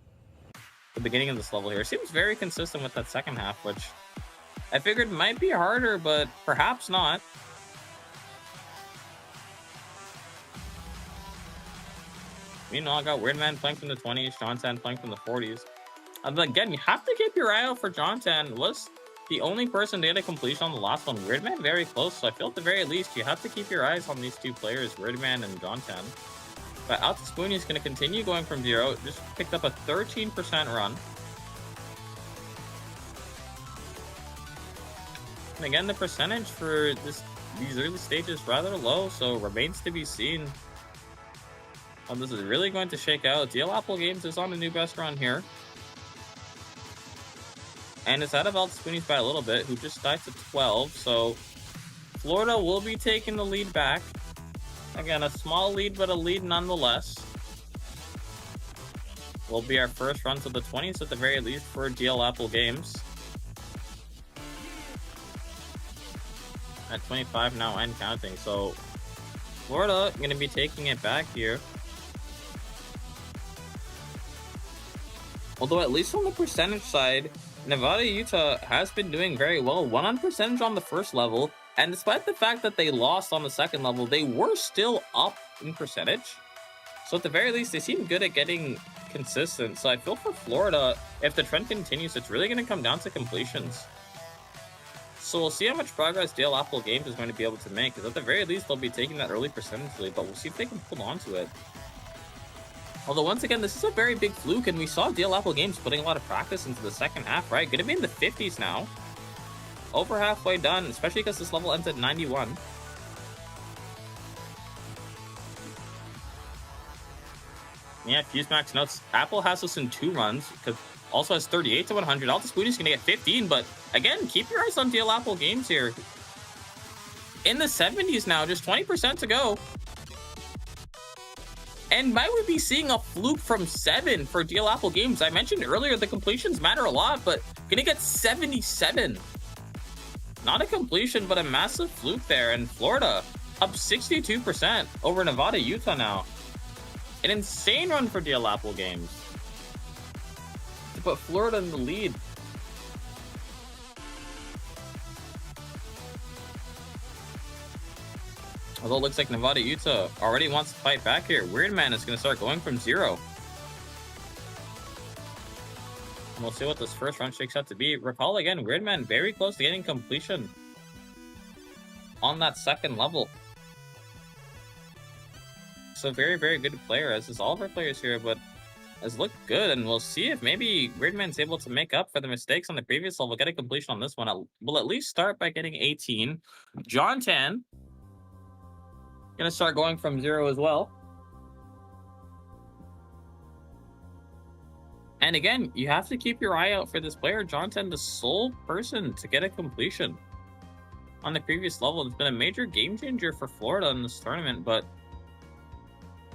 the beginning of this level here. Seems very consistent with that second half, which I figured might be harder, but perhaps not. Meanwhile, I got Weirdman playing from the 20s, Jontan playing from the 40s. Again, you have to keep your eye out for Jontan. Was the only person to get a completion on the last one. Weirdman very close, so I feel at the very least you have to keep your eyes on these two players, Weirdman and Jontan. But Altispunius is going to continue going from 0. Just picked up a 13% run. And again, the percentage for these early stages rather low, so remains to be seen how this is really going to shake out. Dialopol Games is on a new best run here. And it's out of Altispunius by a little bit, who just died to 12. So Florida will be taking the lead back. Again, a small lead, but a lead nonetheless. Will be our first run to the 20s at the very least for Dialopol Games. At 25 now and counting. So Florida going to be taking it back here. Although at least on the percentage side, Nevada, Utah has been doing very well. 1 on percentage on the first level, and despite the fact that they lost on the second level, they were still up in percentage. So at the very least, they seem good at getting consistent. So I feel for Florida, if the trend continues, it's really going to come down to completions. So we'll see how much progress Dialopol Games is going to be able to make, because at the very least, they'll be taking that early percentage lead, but we'll see if they can hold on to it. Although, once again, this is a very big fluke, and we saw Dialopol Games putting a lot of practice into the second half, right? Going to be in the 50s now. Over halfway done, especially because this level ends at 91. Yeah, Fusemax notes, Apple has us in 2 runs, because also has 38 to 100. Altispunius is going to get 15, but again, keep your eyes on Dialopol Games here. In the 70s now, just 20% to go. And might we be seeing a fluke from 7 for Dialopol Games? I mentioned earlier the completions matter a lot, but gonna get 77. Not a completion, but a massive fluke there. And Florida up 62% over Nevada, Utah now. An insane run for Dialopol Games to put Florida in the lead. Although it looks like Nevada, Utah already wants to fight back here. Weirdman is going to start going from 0. We'll see what this first run shakes out to be. Recall again, Weirdman very close to getting completion on that second level. So very, very good player, as is all of our players here, but has looked good, and we'll see if maybe Weirdman's able to make up for the mistakes on the previous level, get a completion on this one. We'll at least start by getting 18. John Tan gonna start going from 0 as well. And again, you have to keep your eye out for this player, John Tan, the sole person to get a completion on the previous level. It's been a major game changer for Florida in this tournament, but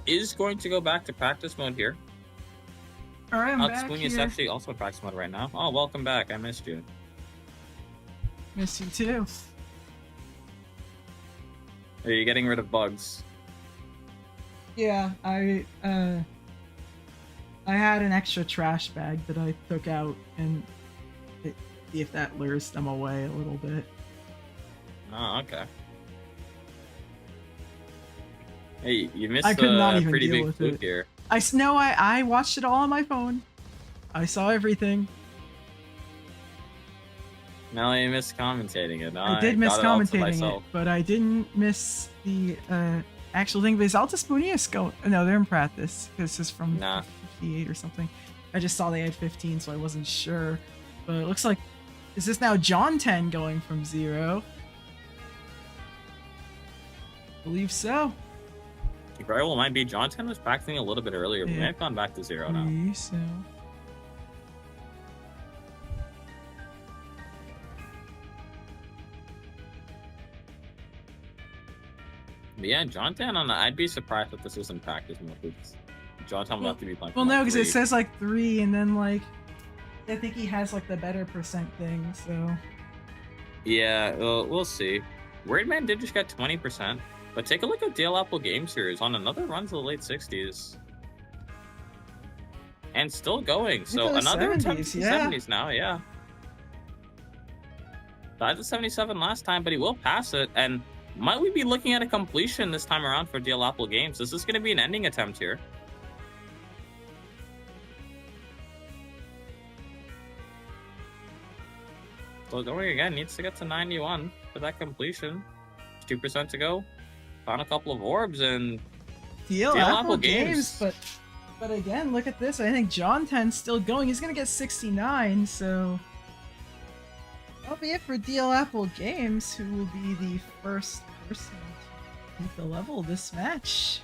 is going to go back to practice mode here. All right, I'm back Spoony is here. actually also in practice mode right now. Oh, welcome back. I missed you. Miss you too. Are you getting rid of bugs? Yeah, I had an extra trash bag that I took out and see if that lures them away a little bit. Oh, okay. Hey, you missed I could not a even pretty deal big with fluke it. here. I watched it all on my phone. I saw everything. No, you missed commentating it. I did miss got it all to commentating it, myself. but I didn't miss the actual thing. Because Alta Spoonius go. No, they're in practice. This is from 58 or something. I just saw they had 15, so I wasn't sure. But it looks like, is this now John 10 going from 0? Believe so. Very well might be. John 10 was practicing a little bit earlier, but Yeah. may have gone back to 0 now. Believe so. But yeah, John 10 I'd be surprised if this was in practice mode. Because John 10 will have to be playing. Well, from, no, like, because it 3. says like 3, and then like I think he has like the better percent thing. So Yeah, we'll see. Weirdman did just get 20%, but take a look at Dale Apple Game Series on another run to the late 60s. And still going, so Into the another attempt 70s, to the yeah. 70s now, yeah. Died to 77 last time, but he will pass it, and might we be looking at a completion this time around for Dale Apple Games? Is this going to be an ending attempt here? So going again, needs to get to 91 for that completion. 2% to go. Found a couple of orbs, and Deal Dale Apple Apple Games, but again, look at this. I think John 10's still going. He's gonna get 69, so that'll be it for Deal Apple Games, who will be the first person to beat the level this match.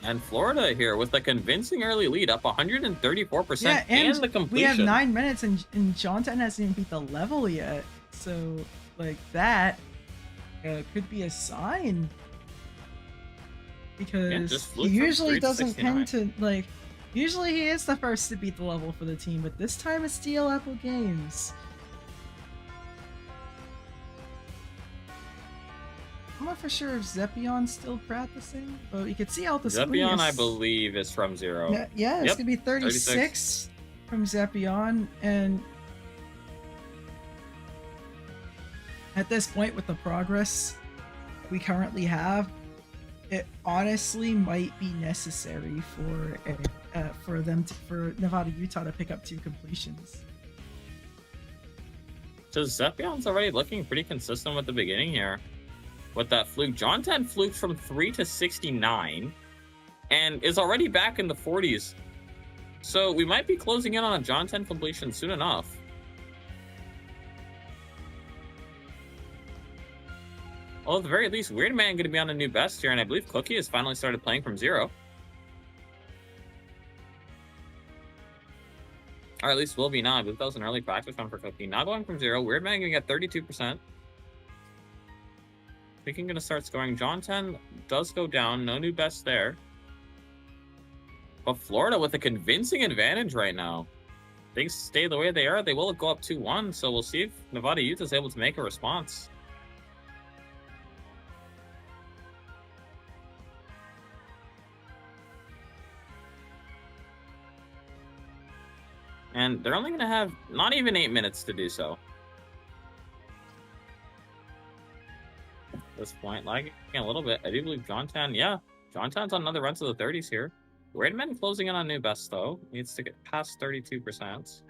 And Florida here with a convincing early lead, up 134%, Yeah, and the completion. we have 9 minutes, and John 10 hasn't even beat the level yet. So, like, that could be a sign. Because just he flew from usually 3 to doesn't 69. tend to, like, usually he is the first to beat the level for the team, but this time it's Steel Apple Games. I'm not for sure if Zeppion's still practicing, but you can see Alta Zepion, I Spoonius. believe, is from 0. Yeah, it's Yep, gonna be 36 from Zepion, and at this point, with the progress we currently have, it honestly might be necessary for Nevada Utah to pick up 2 completions. So Zepion's already looking pretty consistent with the beginning here. With that fluke, John 10 fluked from 3 to 69 and is already back in the 40s. So we might be closing in on a John 10 completion soon enough. Well, at the very least, Weirdman going to be on a new best here, and I believe Cookie has finally started playing from 0. Or at least will be now. I believe that was an early practice run for Cookie. Now going from 0, Weirdman going to get 32%. Thinking going to start scoring. John 10 does go down. No new best there. But Florida with a convincing advantage right now. Things stay the way they are. They will go up 2-1. So we'll see if Nevada Utah is able to make a response. And they're only going to have not even 8 minutes to do so. At this point, lagging a little bit. I do believe John 10, yeah. John 10's on another run to the 30s here. Weirdman closing in on new best though. Needs to get past 32%.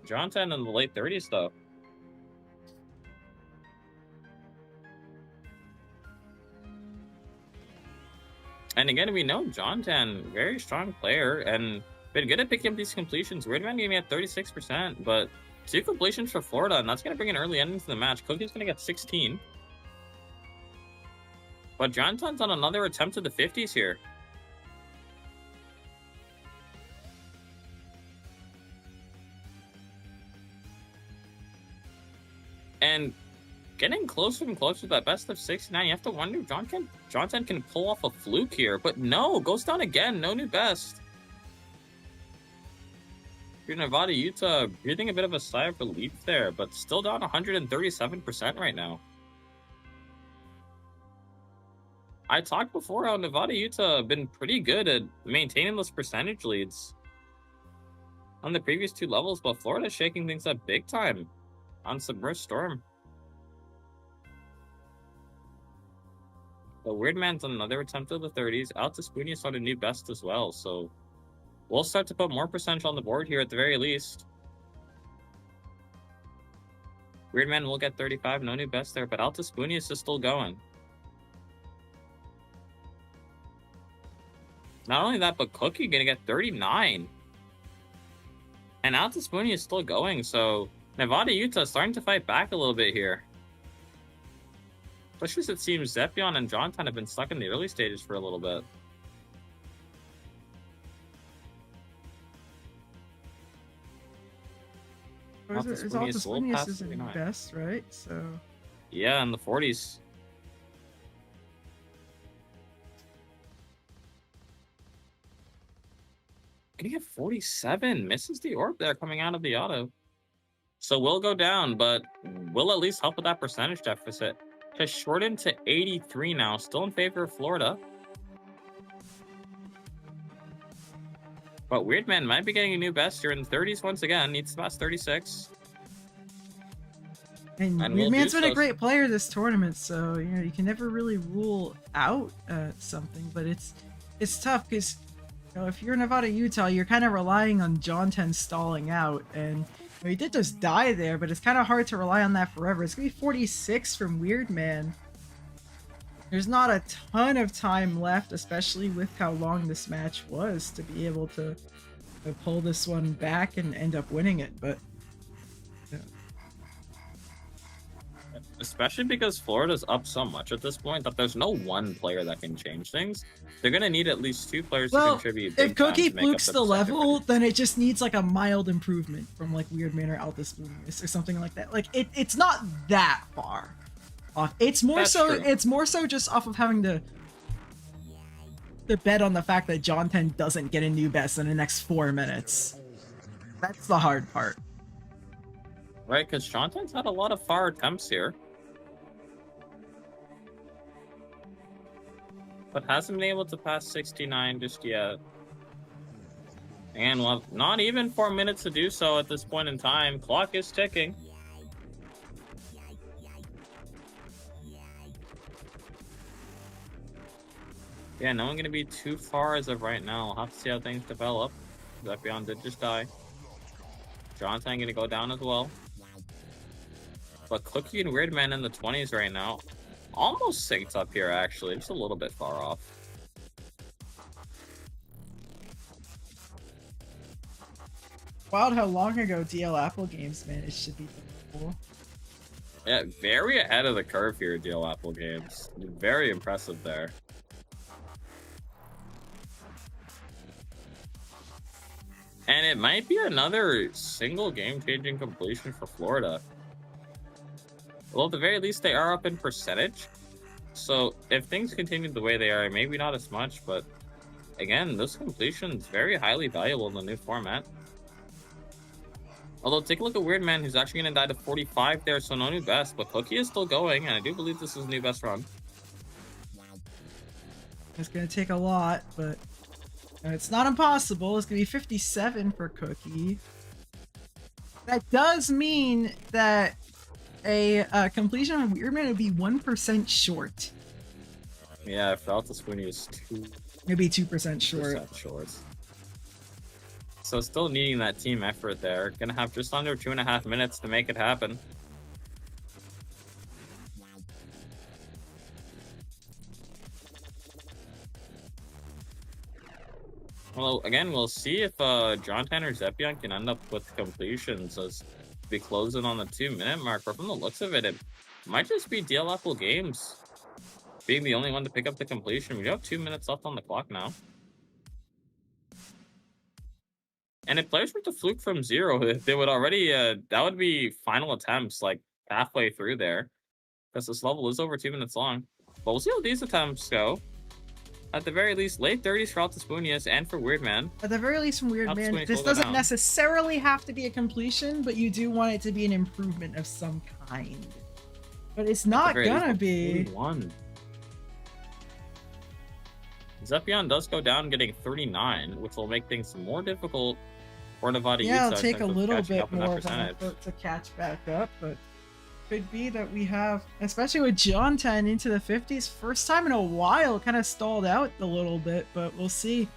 Jonathan in the late 30s though. And again, we know Jonathan, very strong player, and been good at picking up these completions. Weirdman gave me at 36%, but 2 completions for Florida, and that's going to bring an early end into the match. Cookie's going to get 16. But Jonathan's on another attempt at the 50s here. And getting closer and closer to that best of 69, you have to wonder if Jonathan can pull off a fluke here. But no, goes down again. No new best. Your Nevada, Utah, breathing a bit of a sigh of relief there, but still down 137% right now. I talked before how Nevada, Utah have been pretty good at maintaining those percentage leads on the previous 2 levels, but Florida's shaking things up big time on Submerged Storm. The Weirdman's on another attempt at the 30s. Out to Spoonius on a new best as well, so we'll start to put more percentage on the board here at the very least. Weirdman will get 35, no new best there, but Out to Spoonius is still going. Not only that, but Cookie gonna get 39. And Out to Spoony is still going, so Nevada, Utah starting to fight back a little bit here. Especially as it seems Zepion and Jonathan have been stuck in the early stages for a little bit. It's all Spoonius isn't the best, right? So yeah, in the 40s. Gonna get 47. Misses the orb there coming out of the auto. So we'll go down, but we'll at least help with that percentage deficit. Has shortened to 83 now. Still in favor of Florida. But Weirdman might be getting a new best here in the 30s once again. Needs to pass 36. And Weirdman's been a great player this tournament, so you know you can never really rule out something, but it's tough because you know, if you're Nevada, Utah, you're kind of relying on Jonathan stalling out, and you know, he did just die there, but it's kind of hard to rely on that forever. It's gonna be 46 from Weirdman. There's not a ton of time left, especially with how long this match was, to be able to pull this one back and end up winning it, but yeah. Especially because Florida's up so much at this point that there's no one player that can change things. They're gonna need at least 2 players to contribute. If Cookie flukes the level, then it just needs like a mild improvement from like Weirdman or Altus Spoonius or something like that. Like it's not that far off. It's more so just off of having to bet on the fact that Jonathan doesn't get a new best in the next 4 minutes. That's the hard part. Right, because Jonathan's had a lot of far attempts here. But hasn't been able to pass 69 just yet. And well, not even 4 minutes to do so at this point in time. Clock is ticking. Yeah, no one going to be too far as of right now. We'll have to see how things develop. Zepion did just die. Jonathan going to go down as well. But Cookie and Weirdman in the 20s right now. Almost synced up here, actually. Just a little bit far off. Wild how long ago DL Apple Games managed to be cool. Yeah, very ahead of the curve here, DL Apple Games. Very impressive there. And it might be another single game-changing completion for Florida. Well, at the very least, they are up in percentage. So if things continue the way they are, maybe not as much, but again, this completion is very highly valuable in the new format. Although, take a look at Weirdman, who's actually going to die to 45 there, so no new best, but Cookie is still going, and I do believe this is a new best run. It's going to take a lot, but it's not impossible. It's going to be 57 for Cookie. That does mean that a completion of Weirdman would be 1% short Yeah, Falta Spoony is 2% Maybe 2% short. short. So still needing that team effort there. Gonna have just under 2.5 minutes to make it happen. Well, again, we'll see if John Tanner Zepion can end up with completions as we close in on the 2-minute mark. But from the looks of it, it might just be DL Apple Games being the only one to pick up the completion. We do have 2 minutes left on the clock now. And if players were to fluke from 0, they would already, that would be final attempts, like halfway through there. Because this level is over 2 minutes long. But we'll see how these attempts go. At the very least, late 30s for Altaspunius and for Weirdman. At the very least from Weirdman, Altaspunius this will go doesn't down. necessarily have to be a completion, but you do want it to be an improvement of some kind. But it's not very least, gonna be. 41. Zepion does go down getting 39, which will make things more difficult for Nevada Yeah, Utah it'll in take a terms of little catching bit up in that more of an percentage. effort to catch back up, but could be that we have, especially with John 10 into the 50s, first time in a while, kind of stalled out a little bit, but we'll see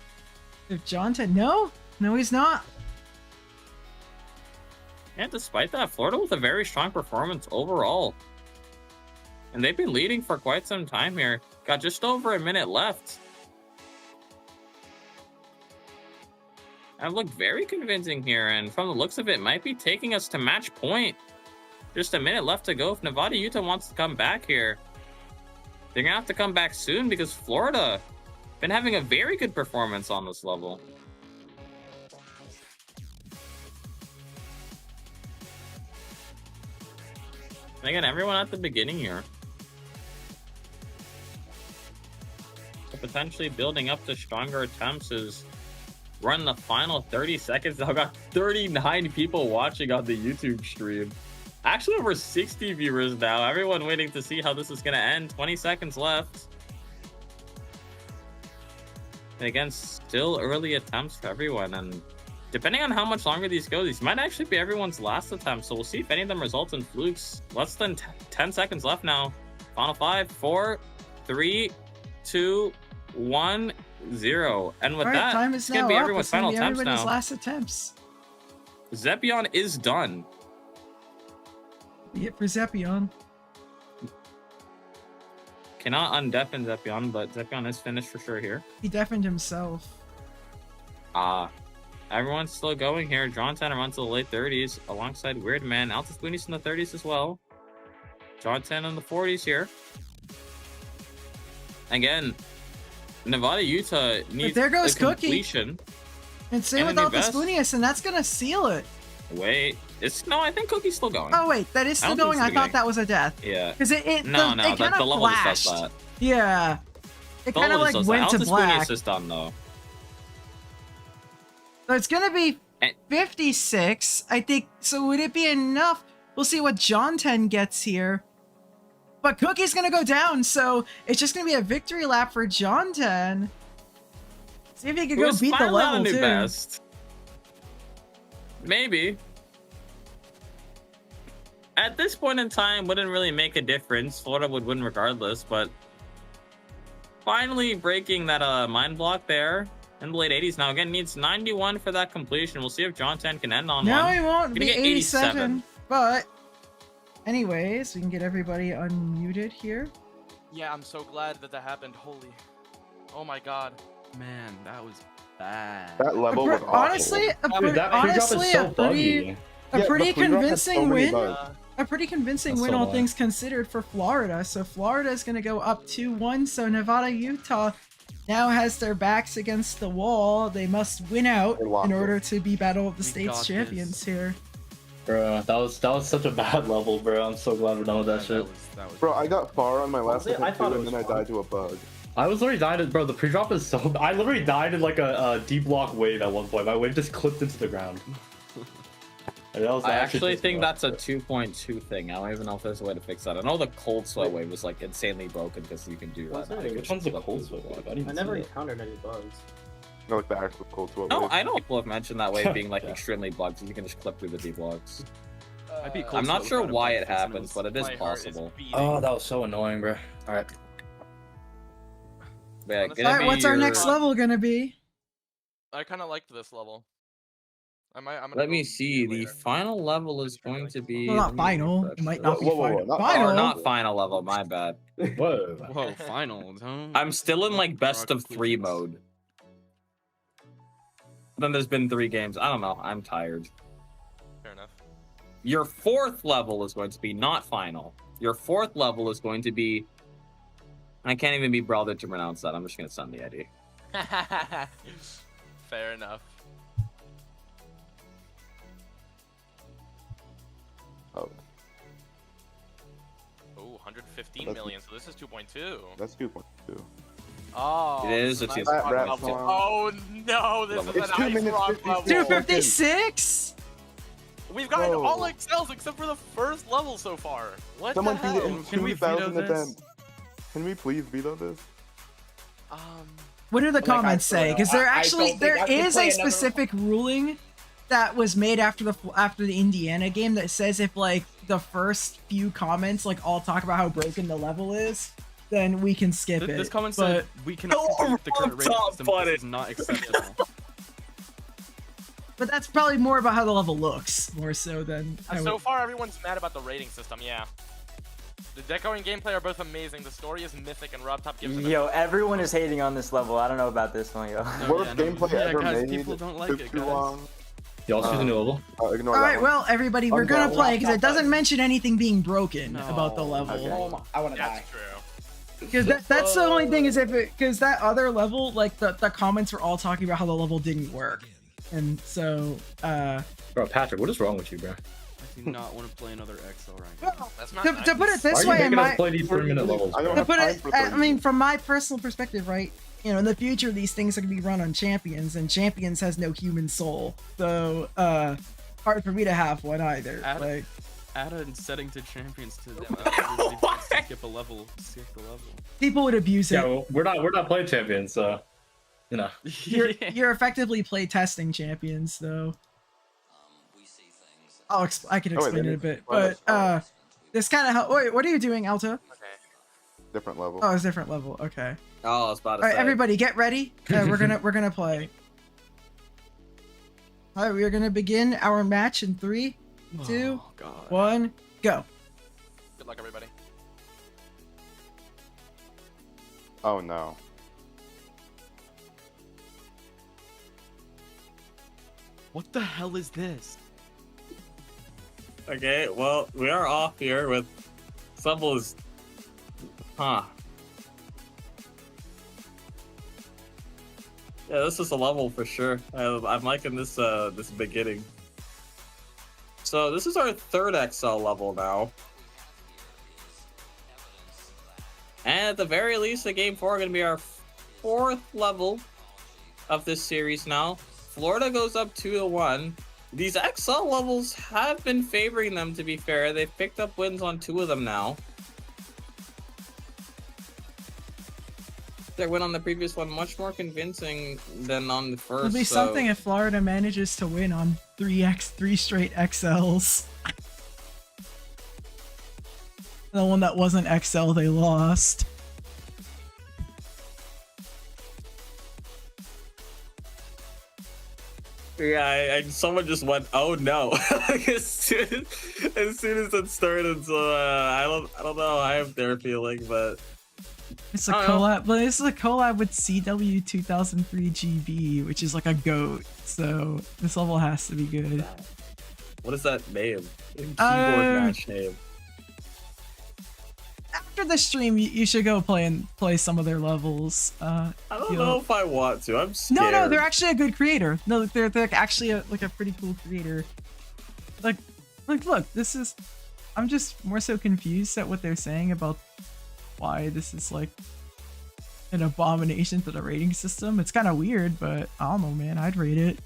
if John 10, no, he's not. And despite that, Florida with a very strong performance overall. And they've been leading for quite some time here. Got just over a minute left. I've looked very convincing here, and from the looks of it, might be taking us to match point. Just a minute left to go if Nevada Utah wants to come back here. They're gonna have to come back soon because Florida been having a very good performance on this level. And again, everyone at the beginning here. So potentially building up to stronger attempts is run the final 30 seconds. I've got 39 people watching on the YouTube stream. Actually over 60 viewers now. Everyone waiting to see how this is going to end. 20 seconds left. And again, still early attempts for everyone. And depending on how much longer these go, these might actually be everyone's last attempt. So we'll see if any of them result in flukes. Less than 10 seconds left now. Final 5, 4, 3, 2, 1, 0. And with All right, that, time is it's going now to be up. everyone's It's gonna final be attempts everybody's now. last attempts. Zepion is done. Be it for Zepion. Cannot undeafen Zepion, but Zepion is finished for sure here. He deafened himself. Everyone's still going here. John Tanner runs to the late 30s alongside Weirdman. Altaspunius in the 30s as well. John Tanner in the 40s here. Again, Nevada Utah needs there goes a Cookie. completion. And same And with a new best. Altaspunius, and that's gonna seal it. Wait, no, I think Cookie's still going. Oh wait, that is I still don't think going. I it's thought beginning. that was a death. Yeah. Because it No, it no, kind the of level just flashed. does that. Yeah. It The kind of level like just does went that. to Altaspunius black. is done though. So it's gonna be And- 56, I think. So would it be enough? We'll see what John 10 gets here. But Cookie's gonna go down, so it's just gonna be a victory lap for John 10. See if he can go Who's beat the finally on a level new too. best. Maybe. At this point in time, wouldn't really make a difference. Florida would win regardless, but finally breaking that mind block there in the late 80s. Now again, needs 91 for that completion. We'll see if John 10 can end on No, one. he won't Gonna be get 87. But anyways, we can get everybody unmuted here. Yeah, I'm so glad that happened. Holy. Oh my god. Man, that was bad. That level was awful. Honestly, Dude, that pre-drop is so buggy. a Yeah, pretty the pre-drop had convincing so many win. bugs. A pretty convincing That's win, so all annoying. things considered, for Florida. So Florida is going to go up 2-1. So Nevada, Utah now has their backs against the wall. They must win out They locked in it. order to be Battle of the We States got champions this. here. Bro, that was such a bad level, bro. I'm so glad we're done with that shit. That was Bro, I got far on my last Honestly, I attempt thought too, it and then I was fun. died to a bug. I was literally dying. Bro, the pre-drop is so. I literally died in like a deep block wave at one point. My wave just clipped into the ground. And that was I actually pissed me think off. that's a 2.2 thing. I don't even know if there's a way to fix that. I know the cold sweat wave was like insanely broken because you can do What's that. that? Which one's the cold sweat wave? I didn't I even never see that. encountered any bugs. No, like the actual cold sweat. No, wave. I know people have mentioned that wave being like Yeah. extremely bugged, so you can just clip through the deep blocks. I beat I'm Cold not Sweat sure without a why bug it fix, and happens, but it is My heart possible. beating. Oh, that was so annoying, bro. All right. Yeah, Honestly, gonna All right, be what's our your- next level gonna be? I kind of liked this level. I'm gonna Let me go see. do it The later. final level is going to be. Well, not let me final. refresh It might this. not be Whoa, whoa, whoa, final. not Final. Or not final level. My bad. Whoa. Whoa, final. Don't. I'm still in like draw best of 3 conclusions. mode. Then there's been 3 games. I don't know. I'm tired. Fair enough. Your 4th level is going to be not final. Your 4th level is going to be. I can't even be bothered to pronounce that. I'm just gonna send the ID. Fair enough. Oh, Oh, 115 That's- million. So this is 2.2. that's 2.2. Oh, It is this a nice two- rock Rap level. song. Oh no, this is It's a 2 nice minutes rock 54 level. 256. We've gotten Whoa. all excels except for the first level so far. What Someone the beat it hell? in Can we veto 2000 this? event. Can we please veto this? What do the Like, I comments don't say? know. Because there I actually don't think I there can is play a another- specific ruling that was made after the Indiana game that says if like the first few comments like all talk about how broken the level is, then we can skip it. This comment but said we cannot complete the current rating system. This is not acceptable. but that's probably more about how the level looks, more so than. I So would- far, everyone's mad about the rating system. Yeah. The deco and gameplay are both amazing. The story is mythic, and RobTop gives it. Yo, everyone is hating on this level. I don't know about this one, yo. No, Worst yeah, no. gameplay Yeah, ever guys, made. people don't like Took it, too guys. long. Y'all choose a new level? Ignore All that right, one. well, everybody, we're Okay, gonna well, play because it doesn't button. mention anything being broken No. about the level. Okay. Oh my, I want to die. That's true. Because that's the only thing is if it because that other level like the comments were all talking about how the level didn't work, and so Bro, Patrick, what is wrong with you, bro? I do not want to play another XL right now. That's not to nice. put it Why this are you way, in making us my play these 3-minute levels, I don't bro? to have put time it, for I 30. mean, from my personal perspective, right? You know, in the future, these things are gonna be run on Champions, and Champions has no human soul, so hard for me to have one either. Add- Like, Add a setting to champions to everybody wants to skip a level. Skip the level. people would abuse it. Yeah, well, we're not playing champions, so you know. You're effectively play testing Champions, though. I can Oh, wait, explain they it a need- bit, well, but this kind of wait. What are you doing, Alto? Okay. Different level. Oh, it's a different level. Okay. Oh, I was about All to right, say. everybody, get ready. We're gonna play. All right, we are gonna begin our match in 3, 2, Oh, God. 1, go. Good luck, everybody. Oh no. What the hell is this? Okay, well, we are off here with Subbles. Huh. Yeah, this is a level for sure. I'm liking this this beginning. So this is our 3rd XL level now. And at the very least, the game 4 are going to be our 4th level of this series now. Florida goes up 2-1. These XL levels have been favoring them, to be fair. They've picked up wins on 2 of them now. Their win on the previous one much more convincing than on the first. It'll be so- something if Florida manages to win on 3 straight XLs. The one that wasn't XL, they lost. Yeah, someone just went, oh no, as soon as it started. So I don't know. I have their feeling, but It's a collab, but this is a collab with CW 2003 GB, which is like a goat. So this level has to be good. what is that name? Keyboard Uh, match name. After the stream, you should go play some of their levels. I don't you'll- know if I want to. I'm scared. No, they're actually a good creator. No, they're actually a pretty cool creator. Like, look, this is. I'm just more so confused at what they're saying about why this is like an abomination to the rating system. It's kind of weird, but I don't know, man. I'd rate it.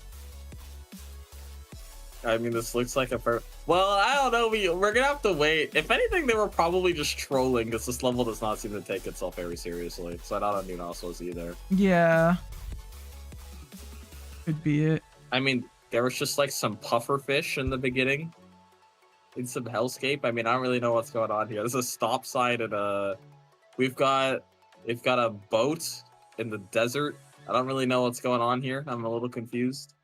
I mean, this looks like a well, I don't know. We're gonna have to wait. If anything, they were probably just trolling because this level does not seem to take itself very seriously. So I don't know Nunosos either. Yeah, could be it. I mean, there was just like some puffer fish in the beginning, in some hellscape. I mean, I don't really know what's going on here. There's a stop sign and we've got a boat in the desert. I don't really know what's going on here. I'm a little confused.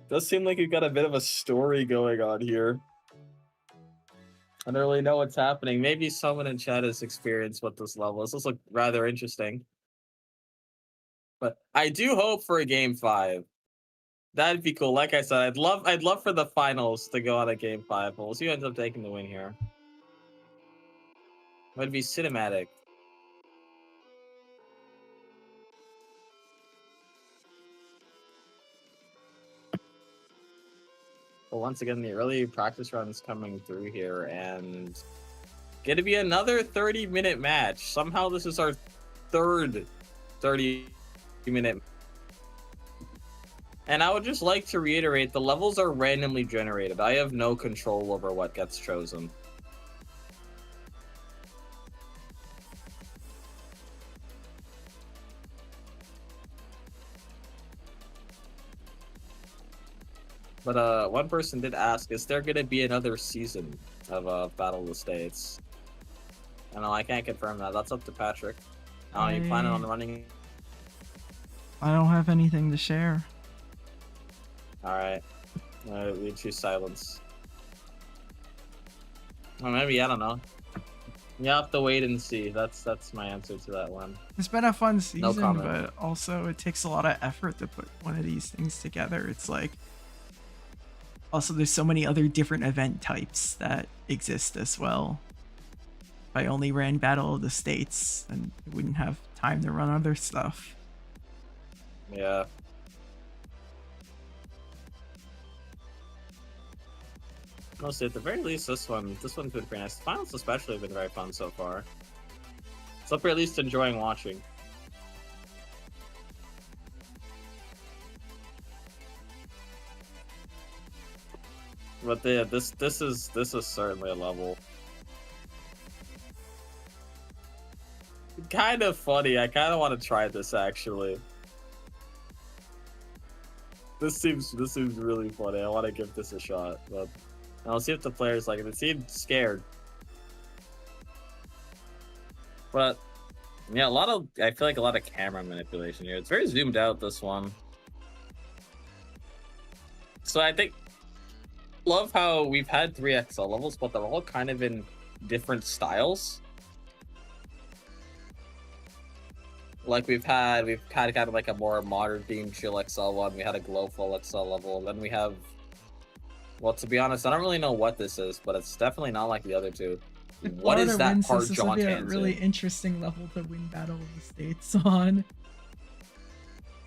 Does seem like you've got a bit of a story going on here. I don't really know what's happening. Maybe someone in chat has experienced what this level is. This looks rather interesting. But I do hope for a game 5. That'd be cool. Like I said, I'd love for the finals to go on a game 5. We'll see who ends up taking the win here. It'd be cinematic. Well, once again, the early practice runs coming through here, and gonna be another 30-minute match. Somehow this is our third 30-minute. And I would just like to reiterate, the levels are randomly generated. I have no control over what gets chosen. But one person did ask, is there going to be another season of Battle of the States? I know I can't confirm that. That's up to Patrick. Are you planning on running? I don't have anything to share. Alright. We choose silence. Or maybe, I don't know. You have to wait and see. That's my answer to that one. It's been a fun season, No comment. but also it takes a lot of effort to put one of these things together. It's like, also there's so many other different event types that exist as well. If I only ran Battle of the States, then I wouldn't have time to run other stuff. Yeah. Mostly, at the very least, this one's been pretty nice. The finals especially have been very fun so far. So we're at least enjoying watching. But yeah, this is certainly a level. Kind of funny. I kind of want to try this actually. This seems really funny. I want to give this a shot, but I'll see if the players like it. They seem scared. But yeah, I feel like a lot of camera manipulation here. It's very zoomed out, this one. So I think love how we've had 3 XL levels, but they're all kind of in different styles. Like we've had kind of like a more modern themed chill XL one. We had a glowful XL level. Then we have, well, to be honest, I don't really know what this is, but it's definitely not like the other two. What is that part John This would be a really interesting level to win Battle of the States on.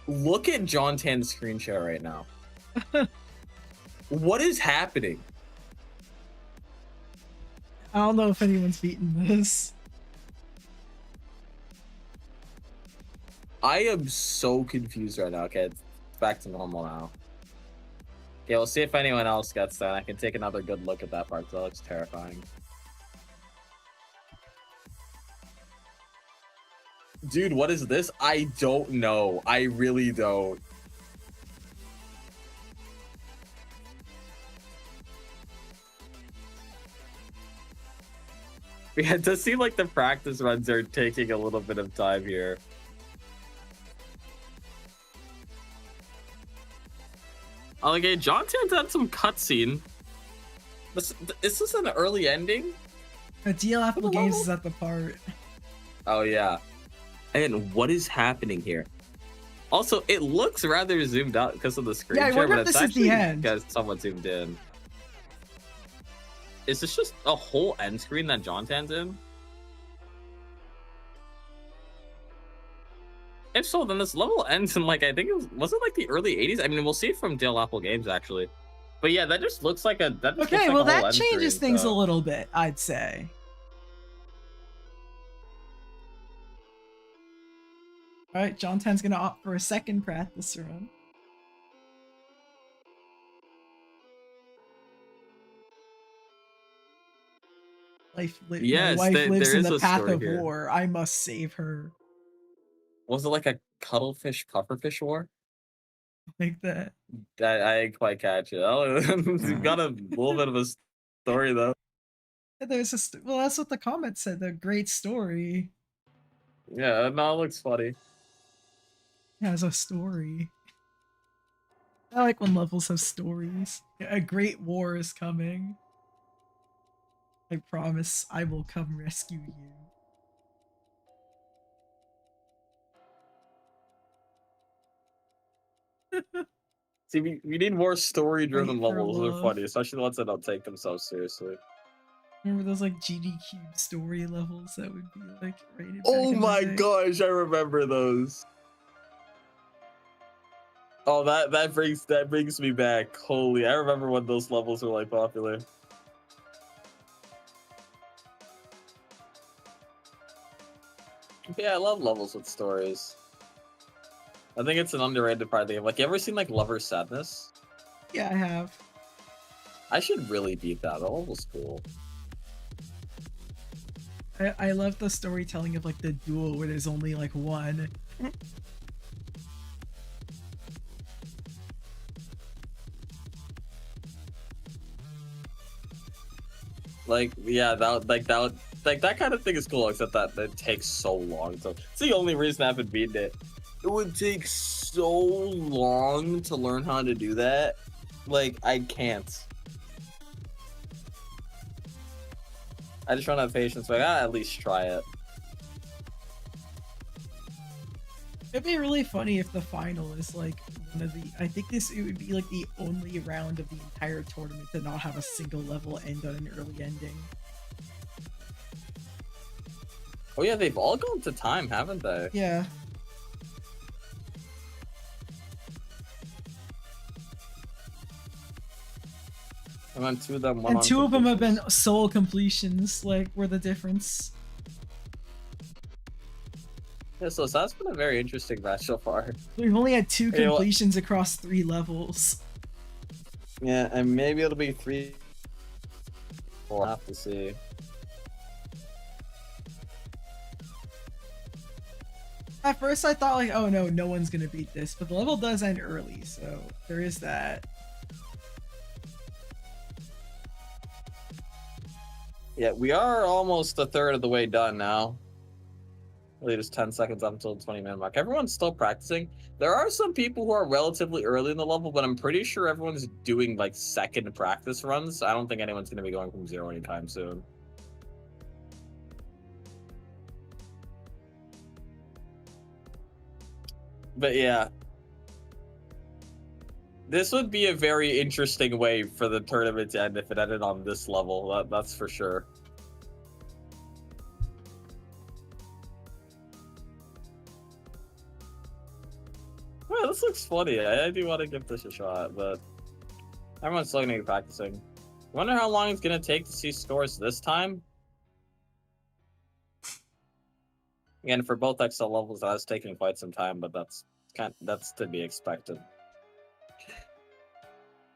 Look at John Tan's screen share right now. What is happening? I don't know if anyone's beaten this. I am so confused right now. Okay, it's back to normal now. Okay, we'll see if anyone else gets that. I can take another good look at that part. That looks terrifying. Dude, what is this? I don't know. I really don't. Yeah, it does seem like the practice runs are taking a little bit of time here. Okay, John Tan's had some cutscene. Is this an early ending? DL Apple Games is at the part. Oh, yeah. And what is happening here? Also, it looks rather zoomed out because of the screen share, but it's actually the end. because someone zoomed in. Is this just a whole end screen that John Tan's in? If so, then this level ends in like, I think was it like the early 80s? I mean, we'll see it from Dale Apple Games actually. But yeah, that just looks like a Okay, well that changes things a little bit, I'd say. Alright, John Tan's gonna opt for a second practice run. My wife lives in the path of war. I must save her. Was it like a cuttlefish pufferfish war? Like that. I didn't quite catch it. Oh, you've got a little bit of a story though. There's well, that's what the comment said. The great story. Yeah, no, it looks funny. Has a story. I like when levels have stories. A great war is coming. I promise I will come rescue you. See, we need more story-driven Wait for levels. They're love. funny, especially the ones that don't take themselves seriously. Remember those like GDQ story levels that would be like rated Oh back in my the day? gosh, I remember those. Oh, that brings me back. Holy, I remember when those levels were like popular. Yeah, I love levels with stories. I think it's an underrated part of the game. Like, you ever seen like Lover's Sadness? Yeah, I have. I should really beat that. That level's cool. I love the storytelling of like the duel where there's only like one. Like, yeah, that kind of thing is cool, except that it takes so long. So it's the only reason I haven't beaten it. It would take so long to learn how to do that. Like, I can't. I just don't have patience, but I gotta at least try it. It'd be really funny if the final is like one of the. I think it would be like the only round of the entire tournament to not have a single level end on an early ending. Oh yeah, they've all gone to time, haven't they? Yeah. And then two of them went And on two of them have been completions. sole completions, like, were the difference. Yeah, so that's been a very interesting match so far. We've only had two Hey, well- completions across 3 levels. Yeah, and maybe it'll be 3. We'll have to see. At first I thought like, oh no one's gonna beat this, but the level does end early, so there is that. Yeah, we are almost a third of the way done now. Really just 10 seconds up until the 20-minute mark. Everyone's still practicing. There are some people who are relatively early in the level, but I'm pretty sure everyone's doing like second practice runs. I don't think anyone's going to be going from 0 anytime soon. But yeah. This would be a very interesting way for the tournament to end if it ended on this level. That's for sure. Well, this looks funny. I do want to give this a shot, but everyone's still going to be practicing. I wonder how long it's going to take to see scores this time. Again, for both XL levels, that's taking quite some time, but that's to be expected.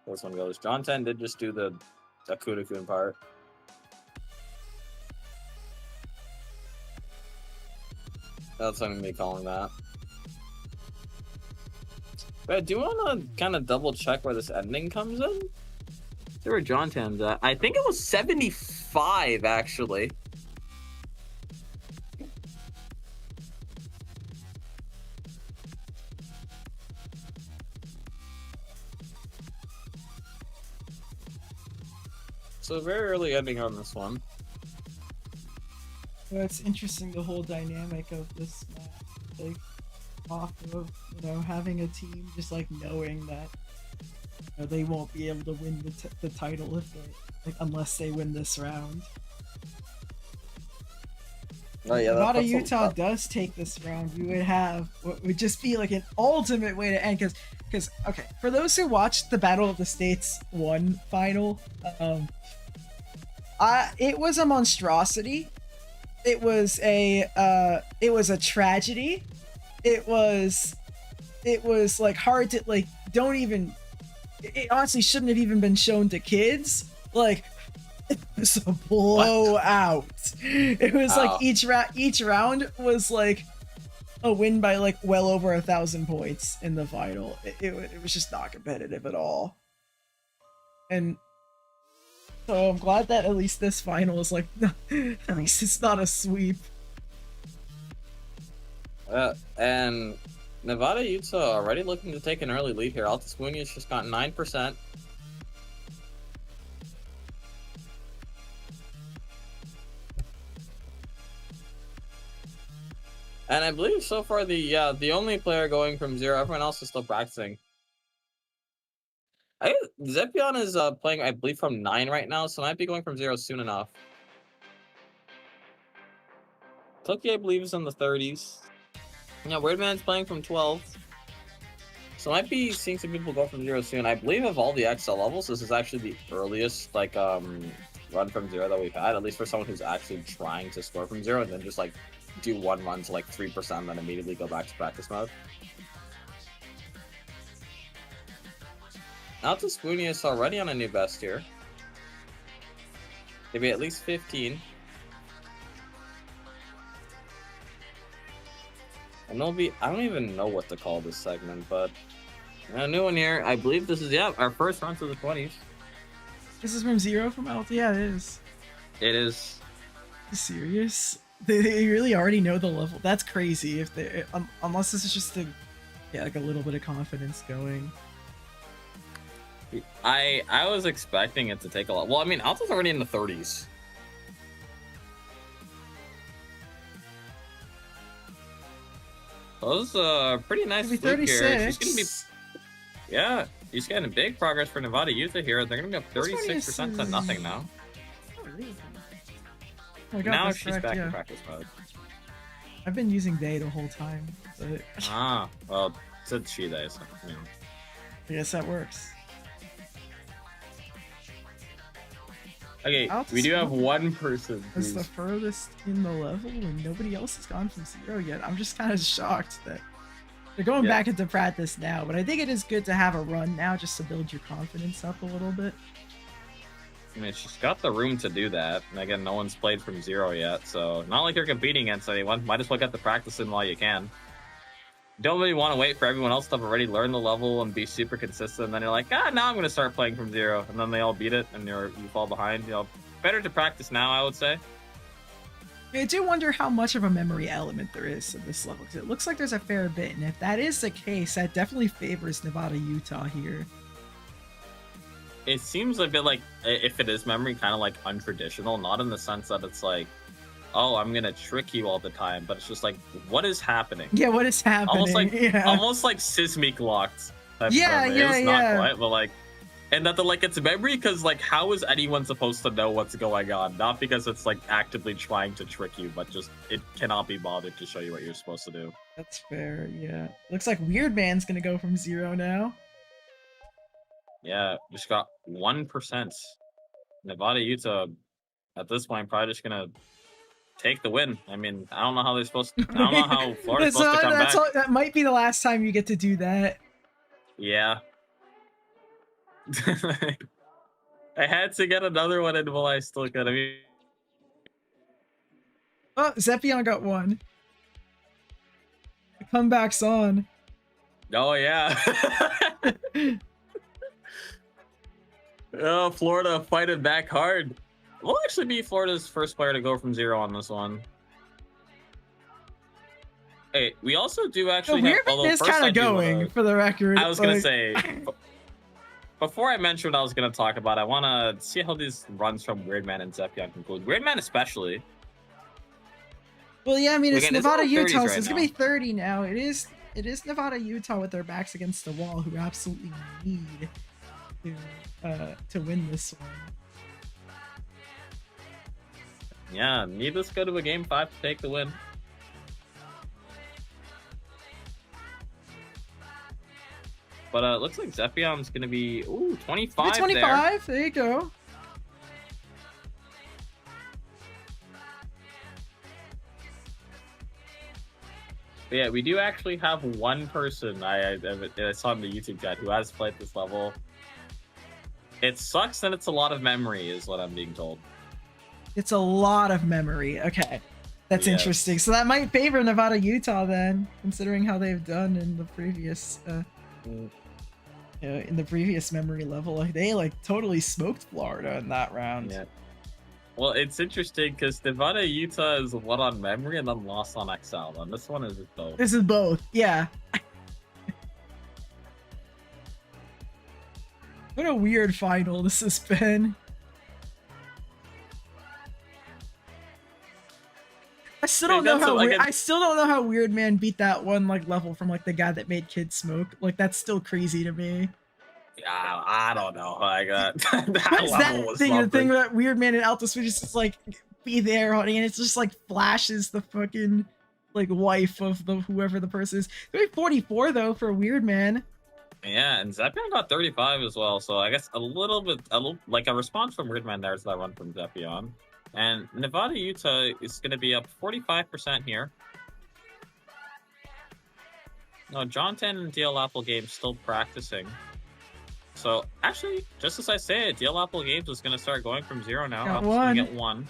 This one goes. John 10 did just do the Akudakun part. That's what I'm going to be calling that. But I do want to kind of double check where this ending comes in. See where John 10's at. I think it was 75, actually. So very early ending on this one. So it's interesting, the whole dynamic of this match, like off of, you know, having a team just like knowing that, you know, they won't be able to win the title if they, like, unless they win this round. Oh yeah, Nevada Utah does take this round, you would have what would just be like an ultimate way to end, because okay, for those who watched the Battle of the States 1 final, it was a monstrosity. It was a tragedy. It was like hard to, like, don't even, it honestly shouldn't have even been shown to kids. Like, it was a blowout. It was like each round was like a win by like well over 1,000 points in the final. It was just not competitive at all. And so I'm glad that at least this final is like, at least it's not a sweep. And Nevada, Utah already looking to take an early lead here. Altus Munoz just got 9%. And I believe so far the only player going from 0, everyone else is still practicing. Zepion is playing, I believe, from 9 right now, so might be going from 0 soon enough. Cookie, I believe, is in the 30s. Yeah, Weirdman's playing from 12. So might be seeing some people go from 0 soon. I believe of all the XL levels, this is actually the earliest like run from 0 that we've had, at least for someone who's actually trying to score from 0 and then just like do one run to like 3% and then immediately go back to practice mode. Altus Munoz already on a new best here. Maybe at least 15. And there'll be, I don't even know what to call this segment, but a new one here. I believe this is, yeah, our first run to the 20s. This is from 0 from LT? Yeah, it is. It is. Are you serious? They really already know the level. That's crazy. If they, unless this is just like a little bit of confidence going. I was expecting it to take a lot. Well, I mean, Alta's already in the 30s. That was a pretty nice fluke here. She's gonna be, yeah, he's getting big progress for Nevada Utah here. They're gonna be up 36% to nothing now. Now she's back in practice mode. I've been using Day the whole time. But... well, it's She Day, so yeah. I guess that works. Okay, we do have one person. It's the furthest in the level, and nobody else has gone from 0 yet. I'm just kind of shocked that they're going back into practice now, but I think it is good to have a run now just to build your confidence up a little bit. I mean, she's got the room to do that. And again, no one's played from 0 yet, so not like you're competing against anyone. Might as well get the practice in while you can. Don't really want to wait for everyone else to have already learned the level and be super consistent. And then you're like, now I'm going to start playing from 0. And then they all beat it and you fall behind. You know, better to practice now, I would say. I do wonder how much of a memory element there is in this level, because it looks like there's a fair bit. And if that is the case, that definitely favors Nevada Utah here. It seems a bit like, if it is memory, kind of like untraditional. Not in the sense that it's like, oh, I'm gonna trick you all the time, but it's just like, what is happening? Yeah, what is happening? Almost like Sismic locked. Yeah, not quite, but like, and that it's memory because like, how is anyone supposed to know what's going on? Not because it's like actively trying to trick you, but just it cannot be bothered to show you what you're supposed to do. That's fair. Yeah, looks like Weirdman's gonna go from 0 now. Yeah, just got 1%. Nevada Utah at this point probably just gonna take the win. I mean, I don't know how they're supposed to. I don't know how Florida's supposed to come back. That might be the last time you get to do that. Yeah. I had to get another one in while I still could. I mean, oh, Zepion got 1. The comeback's on. Oh yeah. Oh, Florida fighting back hard. We'll actually be Florida's first player to go from 0 on this one. Hey, we also do actually have... Weirdman is kind of going, for the record. I was going to say... Before I mention what I was going to talk about, I want to see how these runs from Weirdman and Zepion conclude. Weirdman especially. Well, yeah, I mean, it's Nevada Utah, right so it's going to be 30 now. It is Nevada Utah with their backs against the wall, who absolutely need to win this one. Yeah, need this go to a game 5 to take the win. But it looks like Zepion's gonna be 25. 25. There you go. But yeah, we do actually have one person I saw in the YouTube chat who has played this level. It sucks that it's a lot of memory, is what I'm being told. It's a lot of memory. Okay, that's interesting. So that might favor Nevada Utah then, considering how they've done in the previous memory level. Like, they totally smoked Florida in that round. Yeah. Well, it's interesting because Nevada Utah is one on memory and then lost on XL, and this one is both. This is both, yeah. What a weird final this has been. I still don't know how weird, I still don't know how Weird Man beat that one like level from like the guy that made Kids Smoke. Like that's still crazy to me. Yeah, I don't know. Like that What's level that was thing? The something. thing that Weird Man and Alto Switch is just like be there, honey, and it's just like flashes the fucking like wife of the whoever the person is. 44 though for Weird Man. Yeah, and Zepion got 35 as well, so I guess a little like a response from Weirdman there to that run from Zepion. And Nevada Utah is going to be up 45% here. No, John 10 and DL Apple Games still practicing. So actually, just as I say it, DL Apple Games is going to start going from 0 now. Got Apple's going to get 1.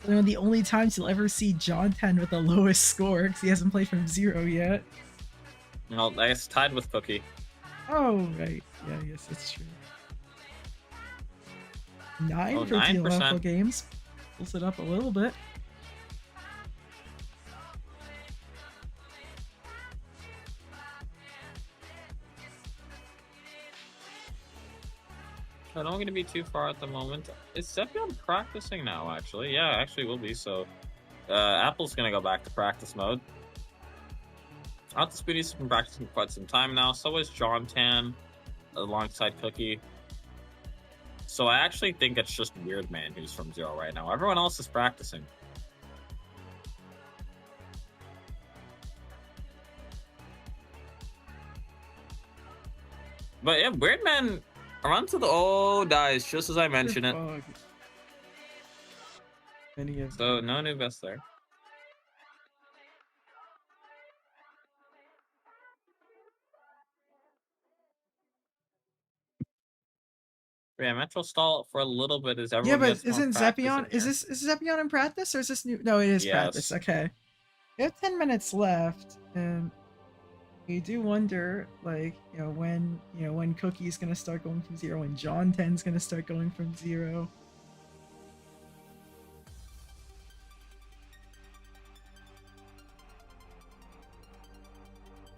One of the only times you'll ever see John 10 with the lowest score because he hasn't played from 0 yet. Well, I guess tied with Cookie. Oh, right. Yeah, yes, that's true. 9 for 9%. DL Apple Games. Pulls it up a little bit. I don't going to be too far at the moment. Is Zepion practicing now, actually? Yeah, actually will be, so... Apple's going to go back to practice mode. Spoony's been practicing for quite some time now, so is John Tan, alongside Cookie. So I actually think it's just Weird Man who's from 0 right now. Everyone else is practicing. But yeah, Weird Man... Run to the dies just as I mentioned it. So no new best there. Yeah, Metro stall for a little bit as everyone. Yeah, but isn't Zepion? Is Zepion in practice or is this new? No, it is practice. Okay, we have 10 minutes left, and we do wonder, like, when Cookie's gonna start going from 0, and John 10's gonna start going from 0.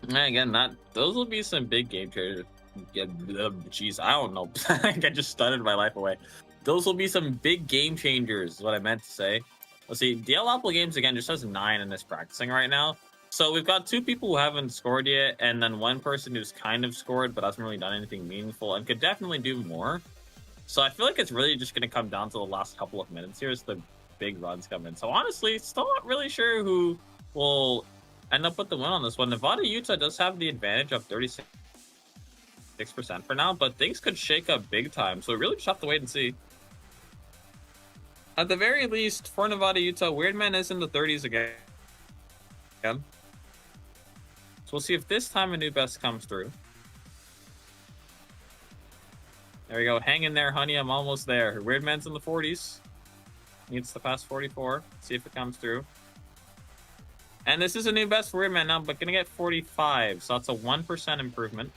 And again, those will be some big game changers. Jeez, I don't know. I just stuttered my life away. Those will be some big game changers, is what I meant to say. Let's see, DL Apple Games again just has 9 in this practicing right now. So we've got 2 people who haven't scored yet, and then 1 person who's kind of scored but hasn't really done anything meaningful and could definitely do more. So I feel like it's really just going to come down to the last couple of minutes here as the big runs come in. So honestly, still not really sure who will end up with the win on this one. Nevada Utah does have the advantage of 36% for now, but things could shake up big time. So we really just have to wait and see. At the very least, for Nevada Utah, Weird Man is in the 30s again. So we'll see if this time a new best comes through. There we go. Hang in there, honey. I'm almost there. Weird Man's in the 40s. Needs to pass 44. See if it comes through. And this is a new best for Weird Man now, but gonna get 45. So that's a 1% improvement.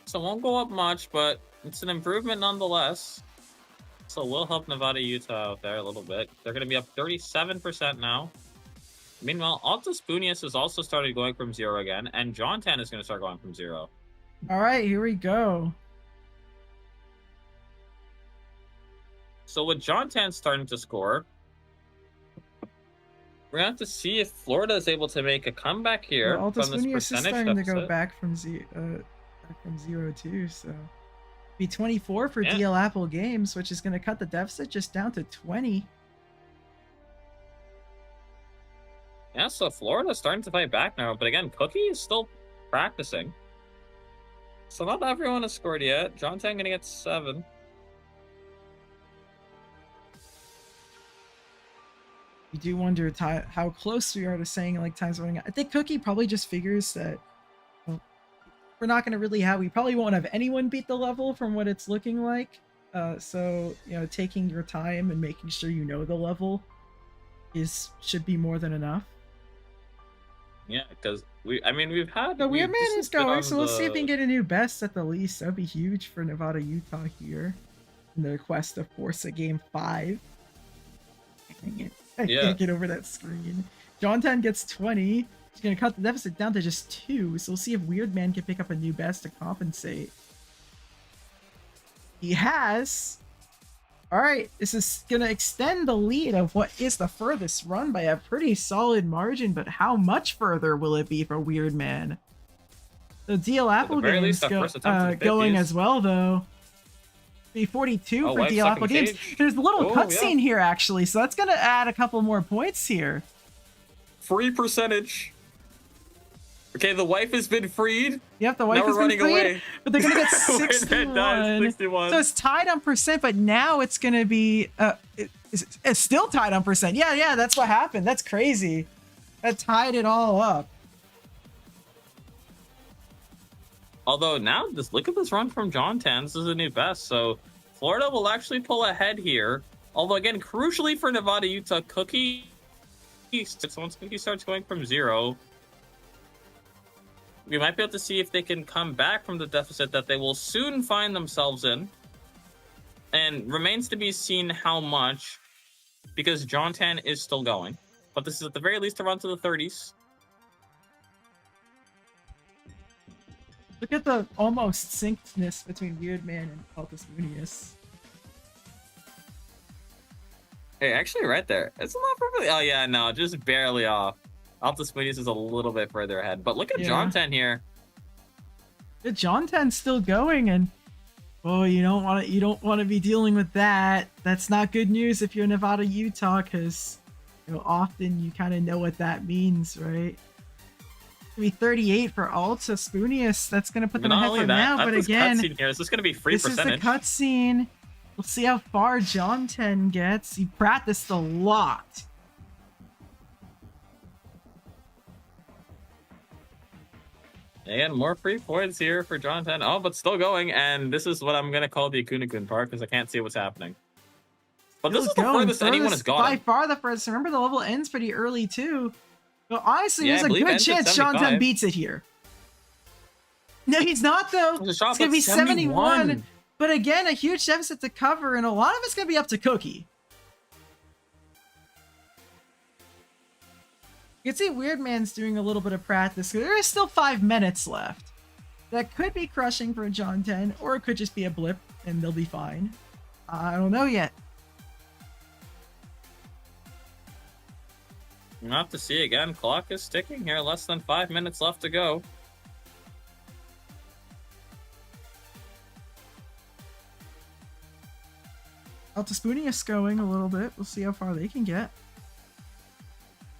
So it won't go up much, but it's an improvement nonetheless. So we'll help Nevada Utah out there a little bit. They're gonna be up 37% now. Meanwhile, Alta Spoonius has also started going from 0 again, and John Tan is going to start going from 0. All right, here we go. So with John Tan starting to score, we're going to have to see if Florida is able to make a comeback here. Well, Alta from this Spoonius is percentage starting deficit. to go back from 0 too, so be 24 for DL Apple Games, which is going to cut the deficit just down to 20. Yeah, so Florida's starting to fight back now, but again, Cookie is still practicing. So not everyone has scored yet. John Tan gonna get 7. You do wonder how close we are to saying like times running out. I think Cookie probably just figures that we're not going to really we probably won't have anyone beat the level from what it's looking like. So, taking your time and making sure you know the level should be more than enough. Yeah, because we've had The Weird this Man has is been going, on so let's see if we can the- get a new best at the least. That'd be huge for Nevada, Utah here. In the quest to force a game 5. Dang it. I Yeah. can't get over that screen. John 10 gets 20. He's gonna cut the deficit down to just 2, so we'll see if Weird Man can pick up a new best to compensate. He has. Alright, this is gonna extend the lead of what is the furthest run by a pretty solid margin, but how much further will it be for Weird Man? The DL Apple very game's least, that first attempt in the going 50s. as well, though. Be 42 Oh, for White's DL stuck Apple in games. cage. There's a little Oh, cutscene yeah. here, actually, so that's gonna add a couple more points here. Free percentage. Okay, the wife has been freed. Yep, the wife Now we're has been running freed, away. but they're gonna get Weird Man dies, 61. 61. So it's tied on percent, but now it's gonna be it's still tied on percent. Yeah, that's what happened. That's crazy. That tied it all up. Although now, just look at this run from John Tan. This is a new best. So Florida will actually pull ahead here. Although again, crucially for Nevada, Utah, Cookie. Once Cookie starts going from 0, we might be able to see if they can come back from the deficit that they will soon find themselves in. And remains to be seen how much, because John Tan is still going. But this is at the very least a run to the 30s. Look at the almost syncedness between Weird Man and Altus Munius. Hey, actually, right there. It's not perfectly. Oh yeah, no, just barely off. Altus Munius is a little bit further ahead, but look at Yeah. John Tan here. The John 10's still going, and you don't want to be dealing with that. That's not good news if you're Nevada, Utah, because often you kind of know what that means, right? It's gonna be 38 for Alta Spoonius. That's gonna put them Not ahead only for that, now, but this again, cutscene here, is this going to be free this percentage? is the cutscene. We'll see how far John 10 gets. He practiced a lot. Again, more free points here for John Tan. Oh, but still going, and this is what I'm going to call the Kunekun part, because I can't see what's happening. But this is the furthest anyone has By gone. far the furthest. Remember, the level ends pretty early, too. So honestly, Yeah, I there's a believe it good ends at chance John 10 75. beats it here. No, he's not, though. There's a shot It's going to at be 71. 71. But again, a huge deficit to cover, and a lot of it's going to be up to Cookie. You can see Weird Man's doing a little bit of practice. There is still 5 minutes left. That could be crushing for John 10, or it could just be a blip, and they'll be fine. I don't know yet. We'll have to see again. Clock is ticking here. Less than 5 minutes left to go. Altispoonius going a little bit. We'll see how far they can get.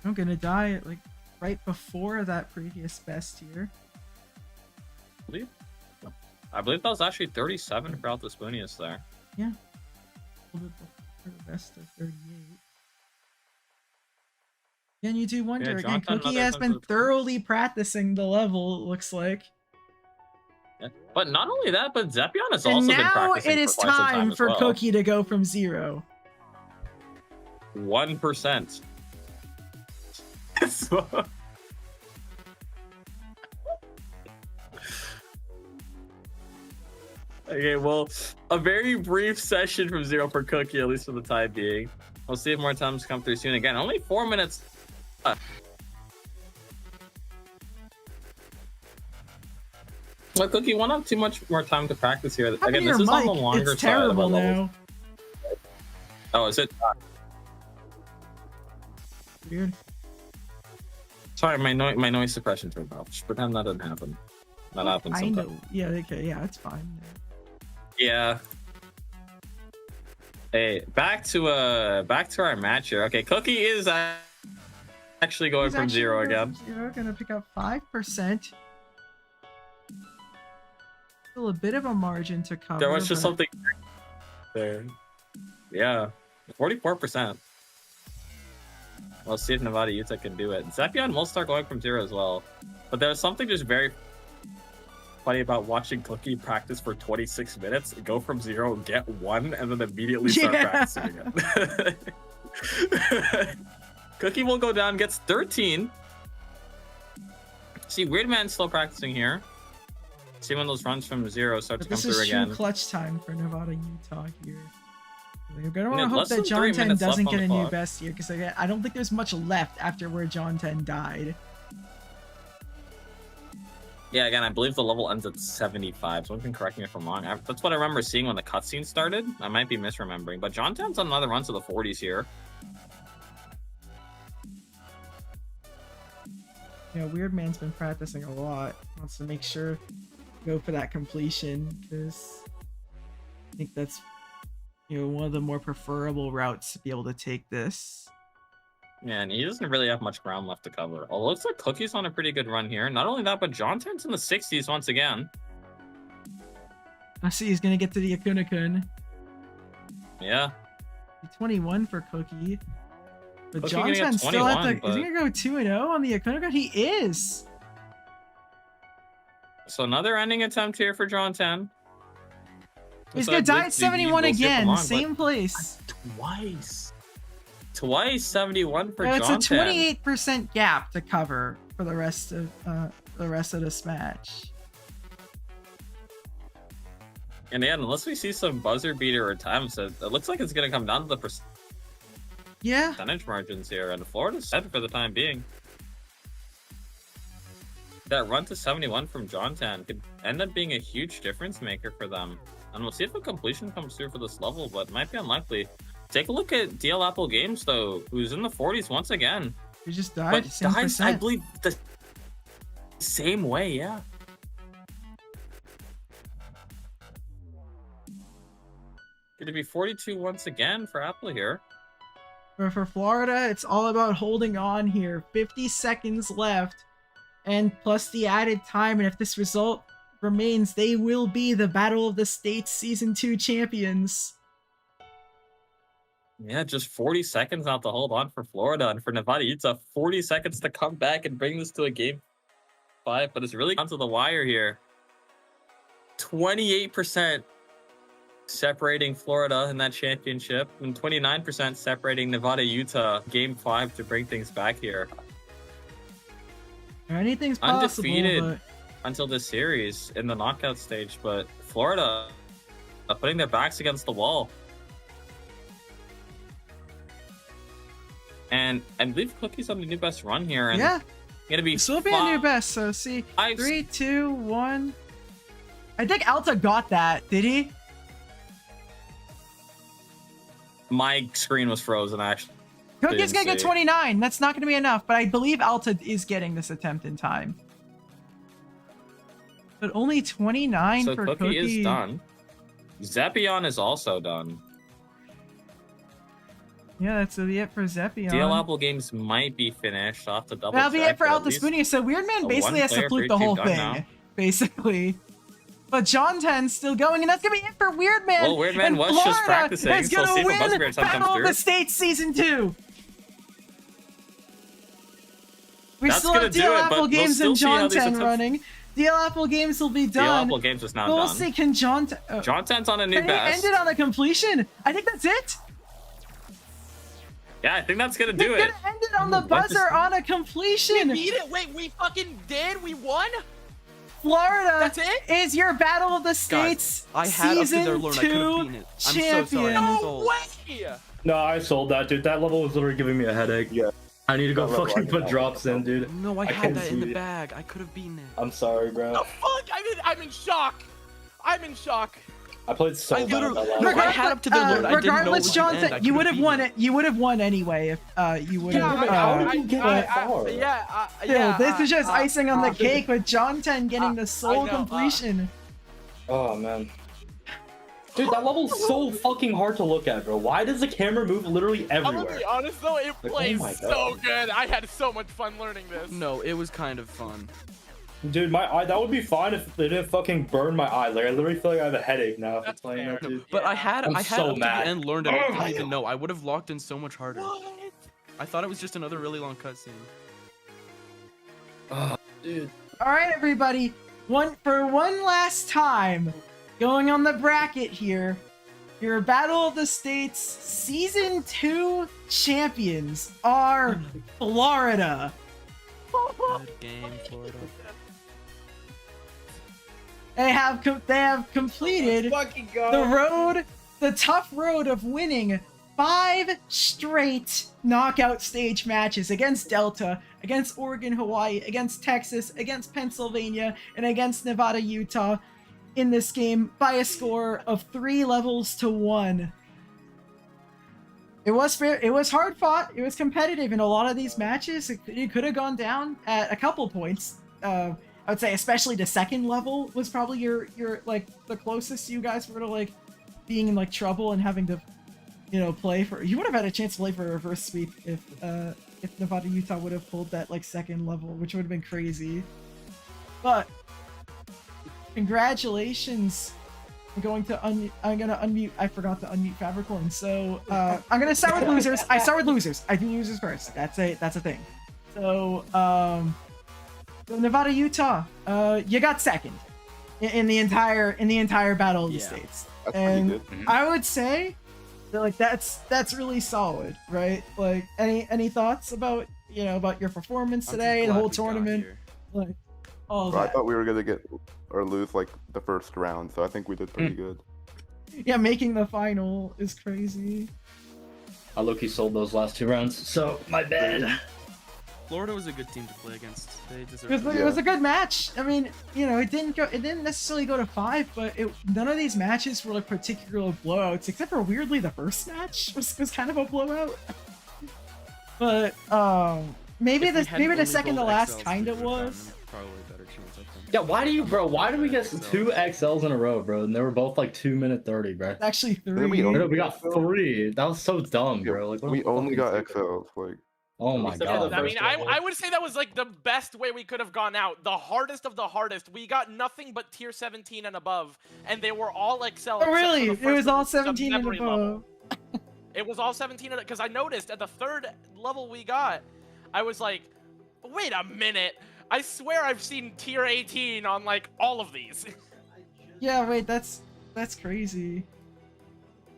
I'm gonna die at, like, right before that previous best here. I believe that was actually 37 for Altispoonius there. Yeah. A little bit before the best of 38. Again, you do wonder. Yeah, Again, Jonathan, Cookie another has time been to the thoroughly practicing the level, it looks like. Yeah. But not only that, but Zepion has And also been now practicing it is for quite some time as for well. Cookie to go from 0. 1%. Okay, well, a very brief session from 0 for Cookie, at least for the time being. We'll see if more times come through soon. Again, only 4 minutes left. Well, Cookie won't have too much more time to practice here. How Again, your this is on mic? the longer It's side of terrible the levels. now. Oh, is it? Weird. Sorry, my noise suppression turned off. Just pretend that didn't happen. That happens I know. sometimes. Yeah, okay, yeah, it's fine. Yeah. Hey, back to our match here. Okay, Cookie is actually going He's from actually 0 going again. from 0, gonna pick up 5%. Still a bit of a margin to cover. There was just but- something there. Yeah, 44%. We'll see if Nevada Utah can do it. Zepion will start going from 0 as well. But there's something just very funny about watching Cookie practice for 26 minutes, go from 0, get 1, and then immediately start practicing again. Cookie will go down, gets 13. See, Weirdman's still practicing here. See when those runs from 0 start to come This through is again. true clutch time for Nevada, Utah here. We're gonna Yeah, want to hope less that than John 3 10 minutes left doesn't on get the a new clock. best here, because I don't think there's much left after where John 10 died. Yeah, again, I believe the level ends at 75. Someone can correct me if I'm wrong. That's what I remember seeing when the cutscene started. I might be misremembering, but John 10's on another run to the 40s here. Yeah, Weird Man's been practicing a lot. Wants to make sure go for that completion, because I think that's, you know, one of the more preferable routes to be able to take this. Yeah, and he doesn't really have much ground left to cover. Although it looks like Cookie's on a pretty good run here. Not only that, but John 10's in the 60s once again. I see he's gonna get to the Akuna-kun. Yeah. 21 for Cookie. But Cookie John gonna get 10 still at the. 21, Is he gonna go 2-0 on the Akuna-kun? He is! So another ending attempt here for John 10. He's So gonna I die believe at 71 we'll see if I'm again. wrong, Same place. Twice 71 for It's John a 10. 28% gap to cover for the rest of this match. And yeah, unless we see some buzzer beater attempts, it looks like it's going to come down to the Yeah. percentage margins here, and Florida's set for the time being. That run to 71 from John 10 could end up being a huge difference maker for them. And we'll see if a completion comes through for this level, but it might be unlikely. Take a look at DL Apple Games, though, who's in the 40s once again. He just died. But Same dies, I percent. believe, the same way, yeah. Gonna be 42 once again for Apple here. But for Florida, it's all about holding on here. 50 seconds left, and plus the added time. And if this result remains, they will be the Battle of the States Season 2 champions. Yeah, just 40 seconds out to hold on for Florida, and for Nevada, it's 40 seconds to come back and bring this to a game 5. But it's really down to the wire here. 28% separating Florida in that championship, and 29% separating Nevada, Utah, game 5 to bring things back here. Anything's possible. Undefeated But until this series in the knockout stage, but Florida putting their backs against the wall. And I believe Cookie's on the new best run here, and yeah, gonna be this will be a new best. So see, 3, 2, 1. I think Alta got that. Did he? My screen was frozen, actually. Cookie's gonna Didn't get see. 29. That's not gonna be enough, but I believe Alta is getting this attempt in time. But only 29 So for Cookie is done. Zepion is also done. Yeah, that's it for Zepion. DL Apple Games might be finished off the double. That'll be check, it for but at Alta least Spoonie. So Weird Man a basically has to one-player flute the for whole Duke thing, now. basically. But John 10's still going, and that's gonna be it for Weird Man. Well, Weird Man and was just Florida practicing, is so gonna see if a win buzzer beater attempt comes Battle of the through. States Season 2. We That's still gonna have do DL it, but Apple we'll Games still and see how John these 10 attempts- running. DL Apple Games will be DL done. Apple Games is now We'll done. see, can John... John 10's on a new Can he best. end it on a completion? I think that's it. Yeah, I think that's gonna He's do gonna it. end it on the buzzer on a completion. We beat it. Wait, we fucking did. We won. Florida That's it? is your Battle of the States I had up to Season their learn. I could have 2 beaten it. I'm so sorry. champion. I'm No sold. way. No, I sold that, dude. That level was literally giving me a headache. Yeah. I need to go That level fucking I put can drops in, dude. No, I I had can't that in see the it. bag. I could have beaten it. I'm sorry, bro. The fuck? I'm in shock. I'm in shock. I played so I bad literally- that No, level. I had up to the Lord. I didn't know it regardless, was the John, end. I you would have could've won beaten it. You would have won anyway if you would have. Yeah, this is just icing on the cake with John 10 getting the sole know, completion. Oh, man. Dude, that level's so fucking hard to look at, bro. Why does the camera move literally I'm gonna everywhere? be honest though, it Like, oh plays my so God. good. I had so much fun learning this. No, it was kind of fun. Dude, my eye, that would be fine if they didn't fucking burn my eye. Like, I literally feel like I have a headache now after That's playing fair. that, dude. But I had I'm up so to mad. the end learned it. I didn't even know. I would have locked in so much harder. What? I thought it was just another really long cutscene. Oh, dude. All right, everybody. One last time, going on the bracket here. Your Battle of the States Season 2 champions are Florida. Good game, Florida. They have completed the tough road of winning 5 straight knockout stage matches against Delta, against Oregon, Hawaii, against Texas, against Pennsylvania, and against Nevada, Utah in this game by a score of 3 levels to 1. It was fair. It was hard fought. It was competitive in a lot of these matches. It could have gone down at a couple points. I would say especially the second level was probably your like the closest you guys were to like being in like trouble and having to, you know, play for. You would have had a chance to play for a reverse sweep if Nevada Utah would have pulled that like second level, which would have been crazy. But congratulations. I'm gonna unmute. I forgot to unmute Fabricorn. So I'm gonna start with losers. I start with losers. I do losers first. That's a thing. So Nevada, Utah, you got second in the entire Battle of the States, and I would say that like that's really solid, right? Like any thoughts about about your performance today, the whole tournament, like all of that. I thought we were gonna get or lose like the first round, so I think we did pretty good. Yeah, making the final is crazy. I low-key sold those last 2 rounds, so my bad. Florida was a good team to play against. They deserved It was a good match. I mean, it didn't necessarily go to 5, but none of these matches were like particular blowouts, except for weirdly the first match was kind of a blowout. But maybe the second to last kind of was. Probably a better chance, I think. Yeah, why do we get 2 XLs in a row, bro? And they were both like 2:30, bro. It's actually 3. We got 3. That was so dumb, bro. Like we only got XLs, like. Oh my god. I mean, I would say that was like the best way we could have gone out. The hardest of the hardest. We got nothing but tier 17 and above, and they were all XL. Oh really? It was all 17 and above. It was all 17 because I noticed at the 3rd level we got, I was like, wait a minute. I swear I've seen tier 18 on like all of these. Yeah, wait, that's crazy.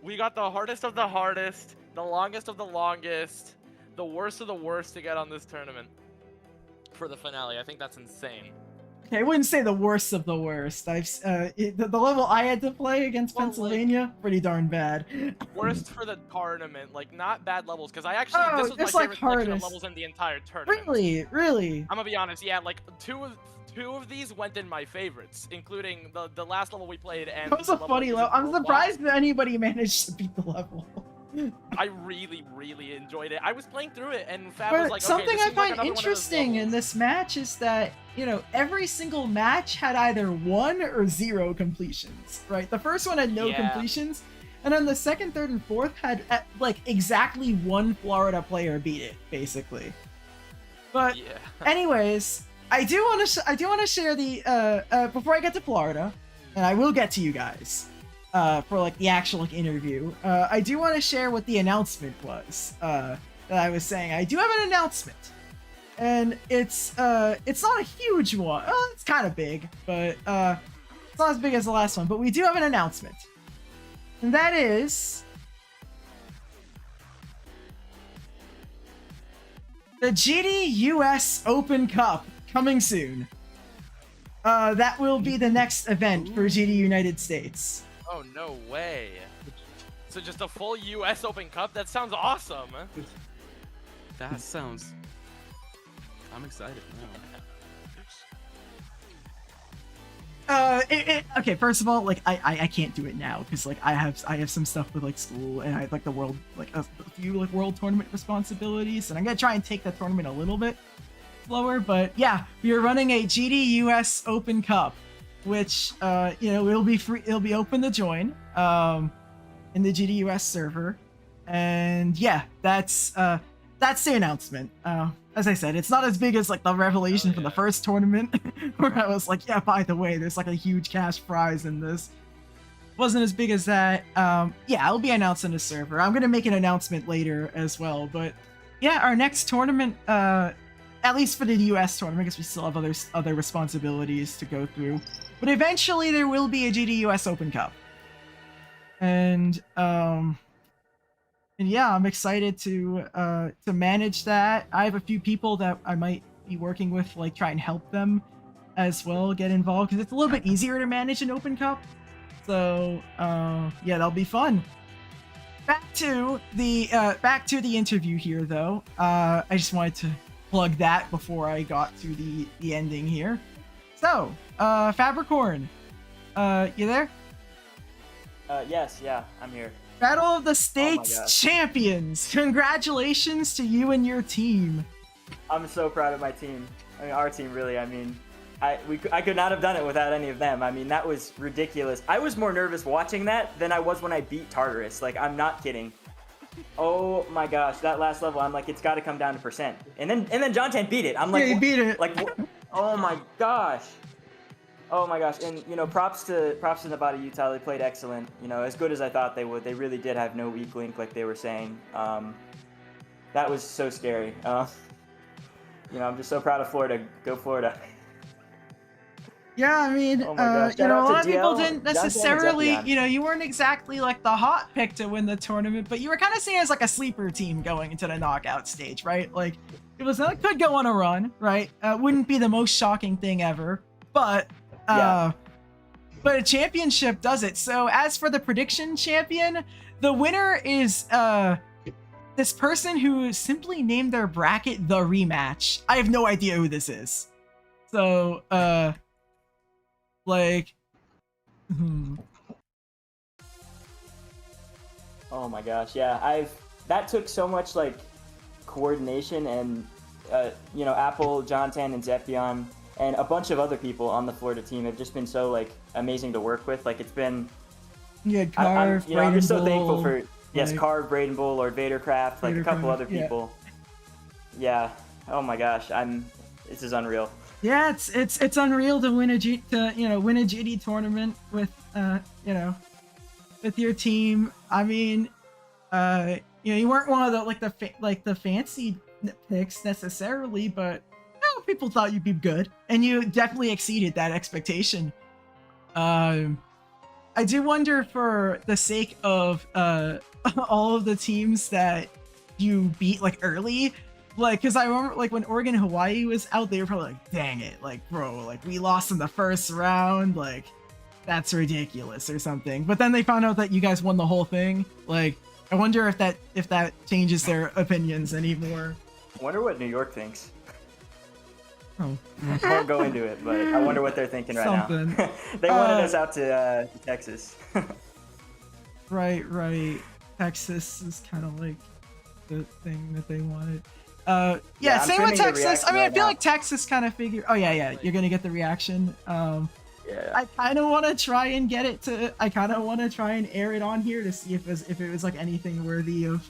We got the hardest of the hardest, the longest of the longest, the worst of the worst to get on this tournament for the finale. I think that's insane. Okay, I wouldn't say the worst of the worst. The level I had to play against Pennsylvania, pretty darn bad. Worst for the tournament, like not bad levels, because I actually this was my favorite selection of levels in the entire tournament. Really? I'm gonna be honest, yeah, like two of these went in my favorites, including the last level we played and. That was a funny level. I'm surprised that anybody managed to beat the level. I really enjoyed it. I was playing through it, and Fab was like, something okay, I find interesting in this match is that, every single match had either 1 or 0 completions, right? The first one had no completions, and then the second, third, and fourth had like exactly 1 Florida player beat it, basically. But anyways, I do want to share the before I get to Florida, and I will get to you guys. For like the actual interview, I do want to share what the announcement was that I was saying. I do have an announcement, and it's not a huge one. It's kind of big, but it's not as big as the last one. But we do have an announcement, and that is the GDUS Open Cup coming soon. That will be the next event for GD United States. Oh, no way. So just a full US Open Cup? That sounds awesome. That sounds... I'm excited now. Okay, first of all, like, I can't do it now, because, like, I have some stuff with, like, school, and I have, like, the world, like, a few, like, world tournament responsibilities, and I'm gonna try and take the tournament a little bit slower, but, yeah, we are running a GDUS Open Cup, which it'll be free, it'll be open to join in the GDUS server, and yeah, that's the announcement. As I said, it's not as big as like the revelation from the first tournament where I was like, yeah, by the way, there's like a huge cash prize in this. Wasn't as big as that. Yeah, it'll be announced in the server. I'm gonna make an announcement later as well, but yeah, our next tournament, at least for the US tournament, because we still have other responsibilities to go through. But eventually there will be a GDUS Open Cup. And yeah, I'm excited to manage that. I have a few people that I might be working with, like try and help them as well get involved because it's a little bit easier to manage an Open Cup. So yeah, that'll be fun. Back to the interview here, though. I just wanted to plug that before I got to the ending here. So, Fabricorn, you there? Yes, yeah, I'm here. Battle of the States champions! Congratulations to you and your team. I'm so proud of my team. I mean, our team, really. I mean, I could not have done it without any of them. I mean, that was ridiculous. I was more nervous watching that than I was when I beat Tartarus. Like, I'm not kidding. Oh my gosh, that last level, I'm like, it's got to come down to percent. And then John Tan beat it. I'm like, yeah, he beat it. Like, oh my gosh. Oh my gosh, and you know, props to Nevada, Utah. They played excellent. You know, as good as I thought they would. They really did have no weak link, like they were saying. That was so scary. You know, I'm just so proud of Florida. Go Florida. Yeah, I mean, Oh my gosh. you know, a Shout out lot to of people DL. didn't John Tan necessarily, and Zeppion. you know, you weren't exactly like the hot pick to win the tournament, but you were kind of seen as like a sleeper team going into the knockout stage, right? Like, it could go on a run, right? Wouldn't be the most shocking thing ever, but a championship does it. So as for the prediction champion, the winner is this person who simply named their bracket the rematch. I have no idea who this is. So like Oh my gosh, yeah. That took so much like coordination and you know, Apple, John Tan, and Zeppion, and a bunch of other people on the Florida team have just been so like amazing to work with. Like, it's been Carve, I'm just so Braden thankful Bull, for like, Carve, Braden Bull, Lord Vadercraft, like a couple other people. Yeah. Oh my gosh, this is unreal. Yeah, it's unreal to win a GD tournament with you know, with your team. I mean, you know, you weren't one of the fancy picks necessarily, but you know, people thought you'd be good, and you definitely exceeded that expectation. I do wonder, for the sake of all of the teams that you beat like early, like, because I remember like when Oregon Hawaii was out, they were probably like, dang it, like, bro, like, we lost in the first round, like, that's ridiculous or something. But then they found out that you guys won the whole thing. Like, I wonder if that changes their opinions anymore. I wonder what New York thinks. Oh. I won't go into it, but I wonder what they're thinking right now. They wanted us out to Texas. Right. Texas is kind of like the thing that they wanted. Yeah, same with Texas. I mean, I feel like Texas kind of figured. Oh yeah, you're gonna get the reaction. Yeah. I kind of want to try and get it to. I kind of want to try and air it on here to see if it was like anything worthy of.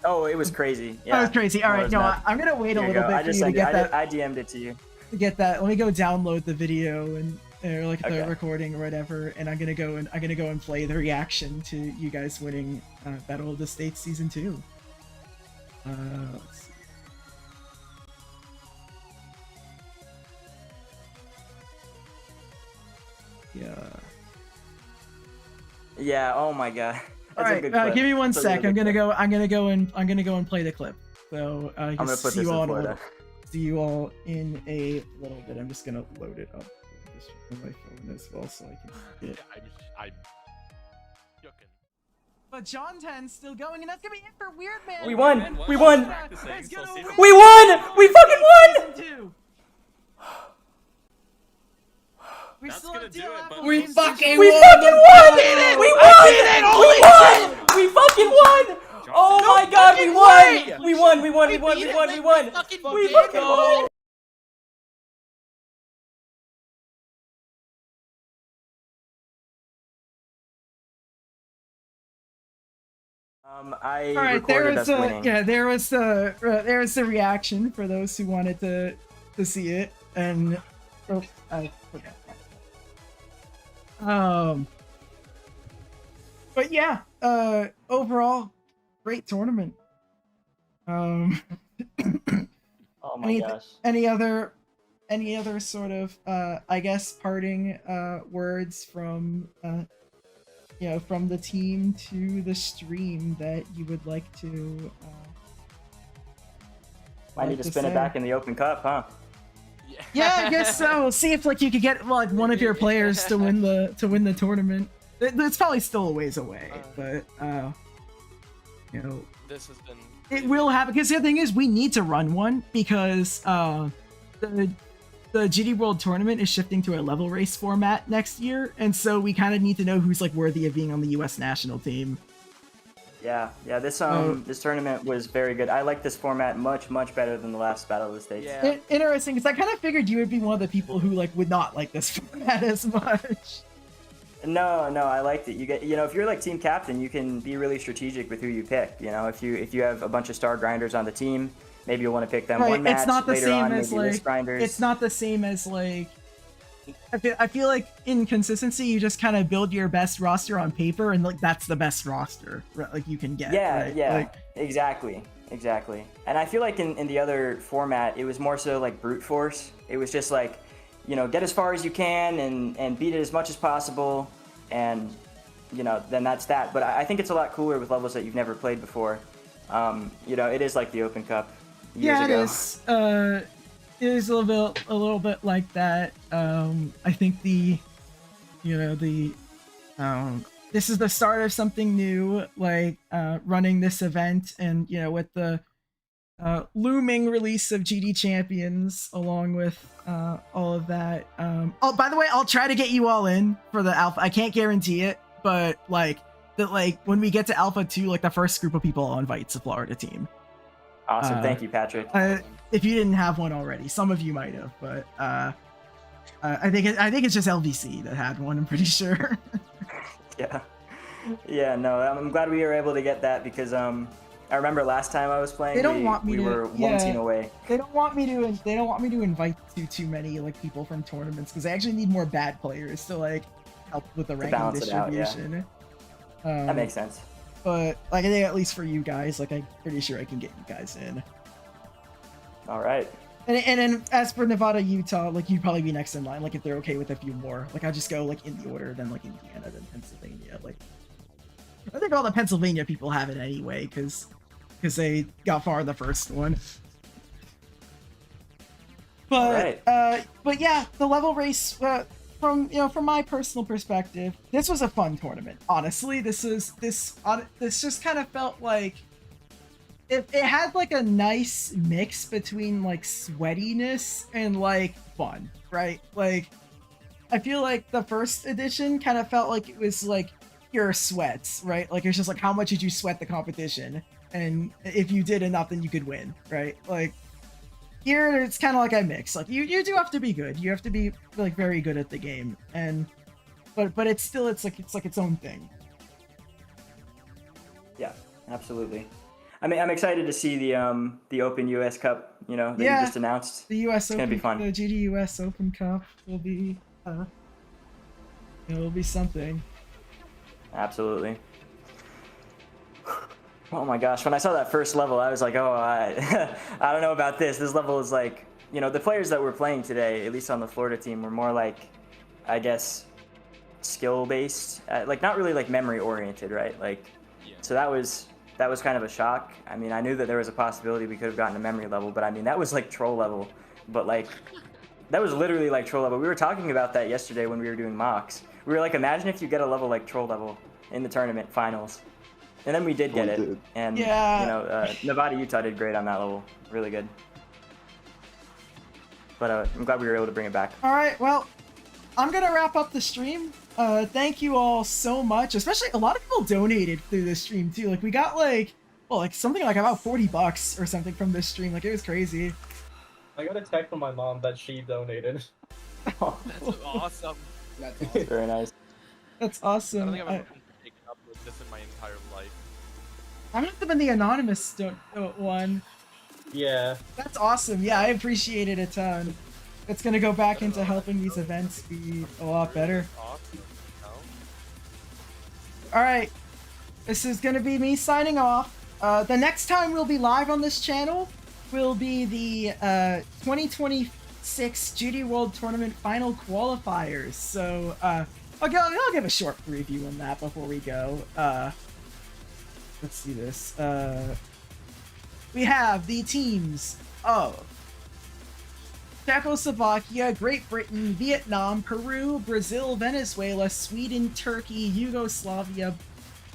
Oh, it was crazy. Yeah. Oh, it was crazy. All right, no, I'm gonna wait a little bit for you to get that. I DM'd it to you. To get that, let me go download the video and or like the recording or whatever, and I'm gonna go and play the reaction to you guys winning Battle of the States Season 2. Let's see. Yeah. Oh my god. All right. Give me one sec. I'm gonna go and play the clip. So I'm gonna put this in Florida. See you all in a little bit. I'm just gonna load it up just on my phone as well, so I can see it. I'm But John 10's still going, and that's gonna be it for Weird Man. We won! We won! Let's go. We won! We fucking won! We That's still gonna have do DL it, Apple but- Games. We fucking won! We won! We fucking won! Oh my god, we won! We won! We fucking won! I recorded us winning. There was the reaction for those who wanted to see it, and I forgot. But yeah, overall, great tournament. Oh my gosh. Any other sort of I guess parting words from from the team to the stream that you would like to I need to spin it back in the Open Cup, huh? Yeah, Yeah, I guess so. See if like you could get like one of your players to win the tournament. It's probably still a ways away, but you know, This has been. it will happen. Because the thing is, we need to run one because the GD World Tournament is shifting to a level race format next year, and so we kind of need to know who's like worthy of being on the U.S. national team. Yeah. This this tournament was very good. I like this format much better than the last Battle of the States. Yeah. Interesting, because I kind of figured you would be one of the people who like would not like this format as much. No, I liked it. You get, if you're like team captain, you can be really strategic with who you pick. If you have a bunch of star grinders on the team, maybe you'll want to pick them one match. It's not the later same on, as maybe like list grinders. it's not the same as like. I feel like in consistency, you just kind of build your best roster on paper, and like that's the best roster like you can get. Yeah, right? yeah, Like, exactly. And I feel like in the other format, it was more so like brute force. It was just like, get as far as you can and beat it as much as possible, and then that's that. But I think it's a lot cooler with levels that you've never played before. It is like the Open Cup years ago. It is. It is a little bit like that. I think this is the start of something new, like running this event, and with the looming release of GD Champions, along with all of that. Oh, by the way, I'll try to get you all in for the Alpha. I can't guarantee it, but when we get to Alpha 2, like the first group of people I'll invite to Florida team. Awesome, thank you, Patrick. If you didn't have one already, some of you might have, but I think it's just LVC that had one. I'm pretty sure. Yeah. No, I'm glad we were able to get that because I remember last time I was playing, we were one team away. They don't want me to invite too many like people from tournaments because I actually need more bad players to like help with the ranking distribution. That makes sense. But like I think at least for you guys, like I'm pretty sure I can get you guys in. All right. And then as for Nevada, Utah, like you'd probably be next in line. Like if they're okay with a few more, like I'll just go like in the order, then like Indiana, then Pennsylvania. Like I think all the Pennsylvania people have it anyway, because they got far in the first one. But but yeah, the level race from my personal perspective, this was a fun tournament. Honestly, this just kind of felt like it had like a nice mix between like sweatiness and like fun, right? Like I feel like the first edition kind of felt like it was like pure sweats, right? Like it's just like how much did you sweat the competition, and if you did enough, then you could win, right? Like here it's kind of like a mix. Like you do have to be good. You have to be like very good at the game, and but it's still it's like its own thing. Yeah, absolutely. I mean, I'm excited to see the Open US Cup, that you just announced. The US Open, gonna be fun. The GD US Open Cup will be, it'll be something. Absolutely. Oh my gosh, when I saw that first level, I was like, oh, I don't know about this. This level is like, the players that were playing today, at least on the Florida team, were more like, I guess, skill-based, like not really like memory-oriented, right? Like, so that was kind of a shock. I mean, I knew that there was a possibility we could have gotten a memory level, but I mean, that was like troll level. But like, that was literally like troll level. We were talking about that yesterday when we were doing mocks. We were like, imagine if you get a level like troll level in the tournament finals. And then we did get it. And, Nevada, Utah did great on that level. Really good. But I'm glad we were able to bring it back. All right, well, I'm going to wrap up the stream. Thank you all so much. Especially a lot of people donated through this stream too. Like we got something like about $40 or something from this stream. Like it was crazy. I got a text from my mom that she donated. That's awesome. That's awesome. Very nice. That's awesome. I don't think I've ever been taken up with this in my entire life. I'm gonna have to been the anonymous one. Yeah. That's awesome. Yeah, I appreciate it a ton. It's gonna go back into helping these events be a lot better. Alright, this is gonna be me signing off. The next time we'll be live on this channel will be the 2026 GD World Tournament Final Qualifiers. So I'll give a short preview on that before we go. Let's do this. We have the teams of Czechoslovakia, Great Britain, Vietnam, Peru, Brazil, Venezuela, Sweden, Turkey, Yugoslavia,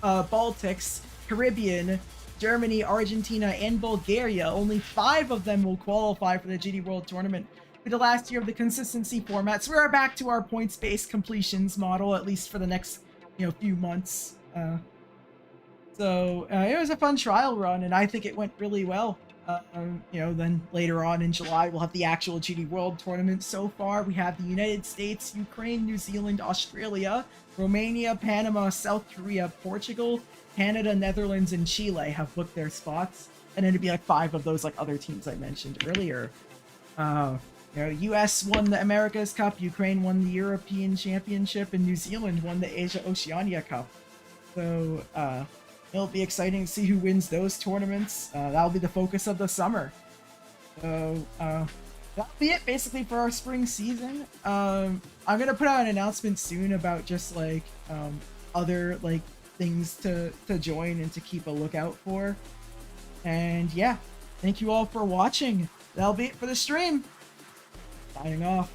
Baltics, Caribbean, Germany, Argentina, and Bulgaria. Only 5 of them will qualify for the GD World Tournament for the last year of the consistency format. So we're back to our points-based completions model, at least for the next, few months. So it was a fun trial run, and I think it went really well. Then later on in July, we'll have the actual GD World Tournament. So far, we have the United States, Ukraine, New Zealand, Australia, Romania, Panama, South Korea, Portugal, Canada, Netherlands, and Chile have booked their spots. And it'd be like 5 of those other teams I mentioned earlier. US won the America's Cup, Ukraine won the European Championship, and New Zealand won the Asia Oceania Cup. So, it'll be exciting to see who wins those tournaments. That'll be the focus of the summer. So, that'll be it basically for our spring season. I'm gonna put out an announcement soon about just other things to join and to keep a lookout for. And yeah, thank you all for watching. That'll be it for the stream. Signing off.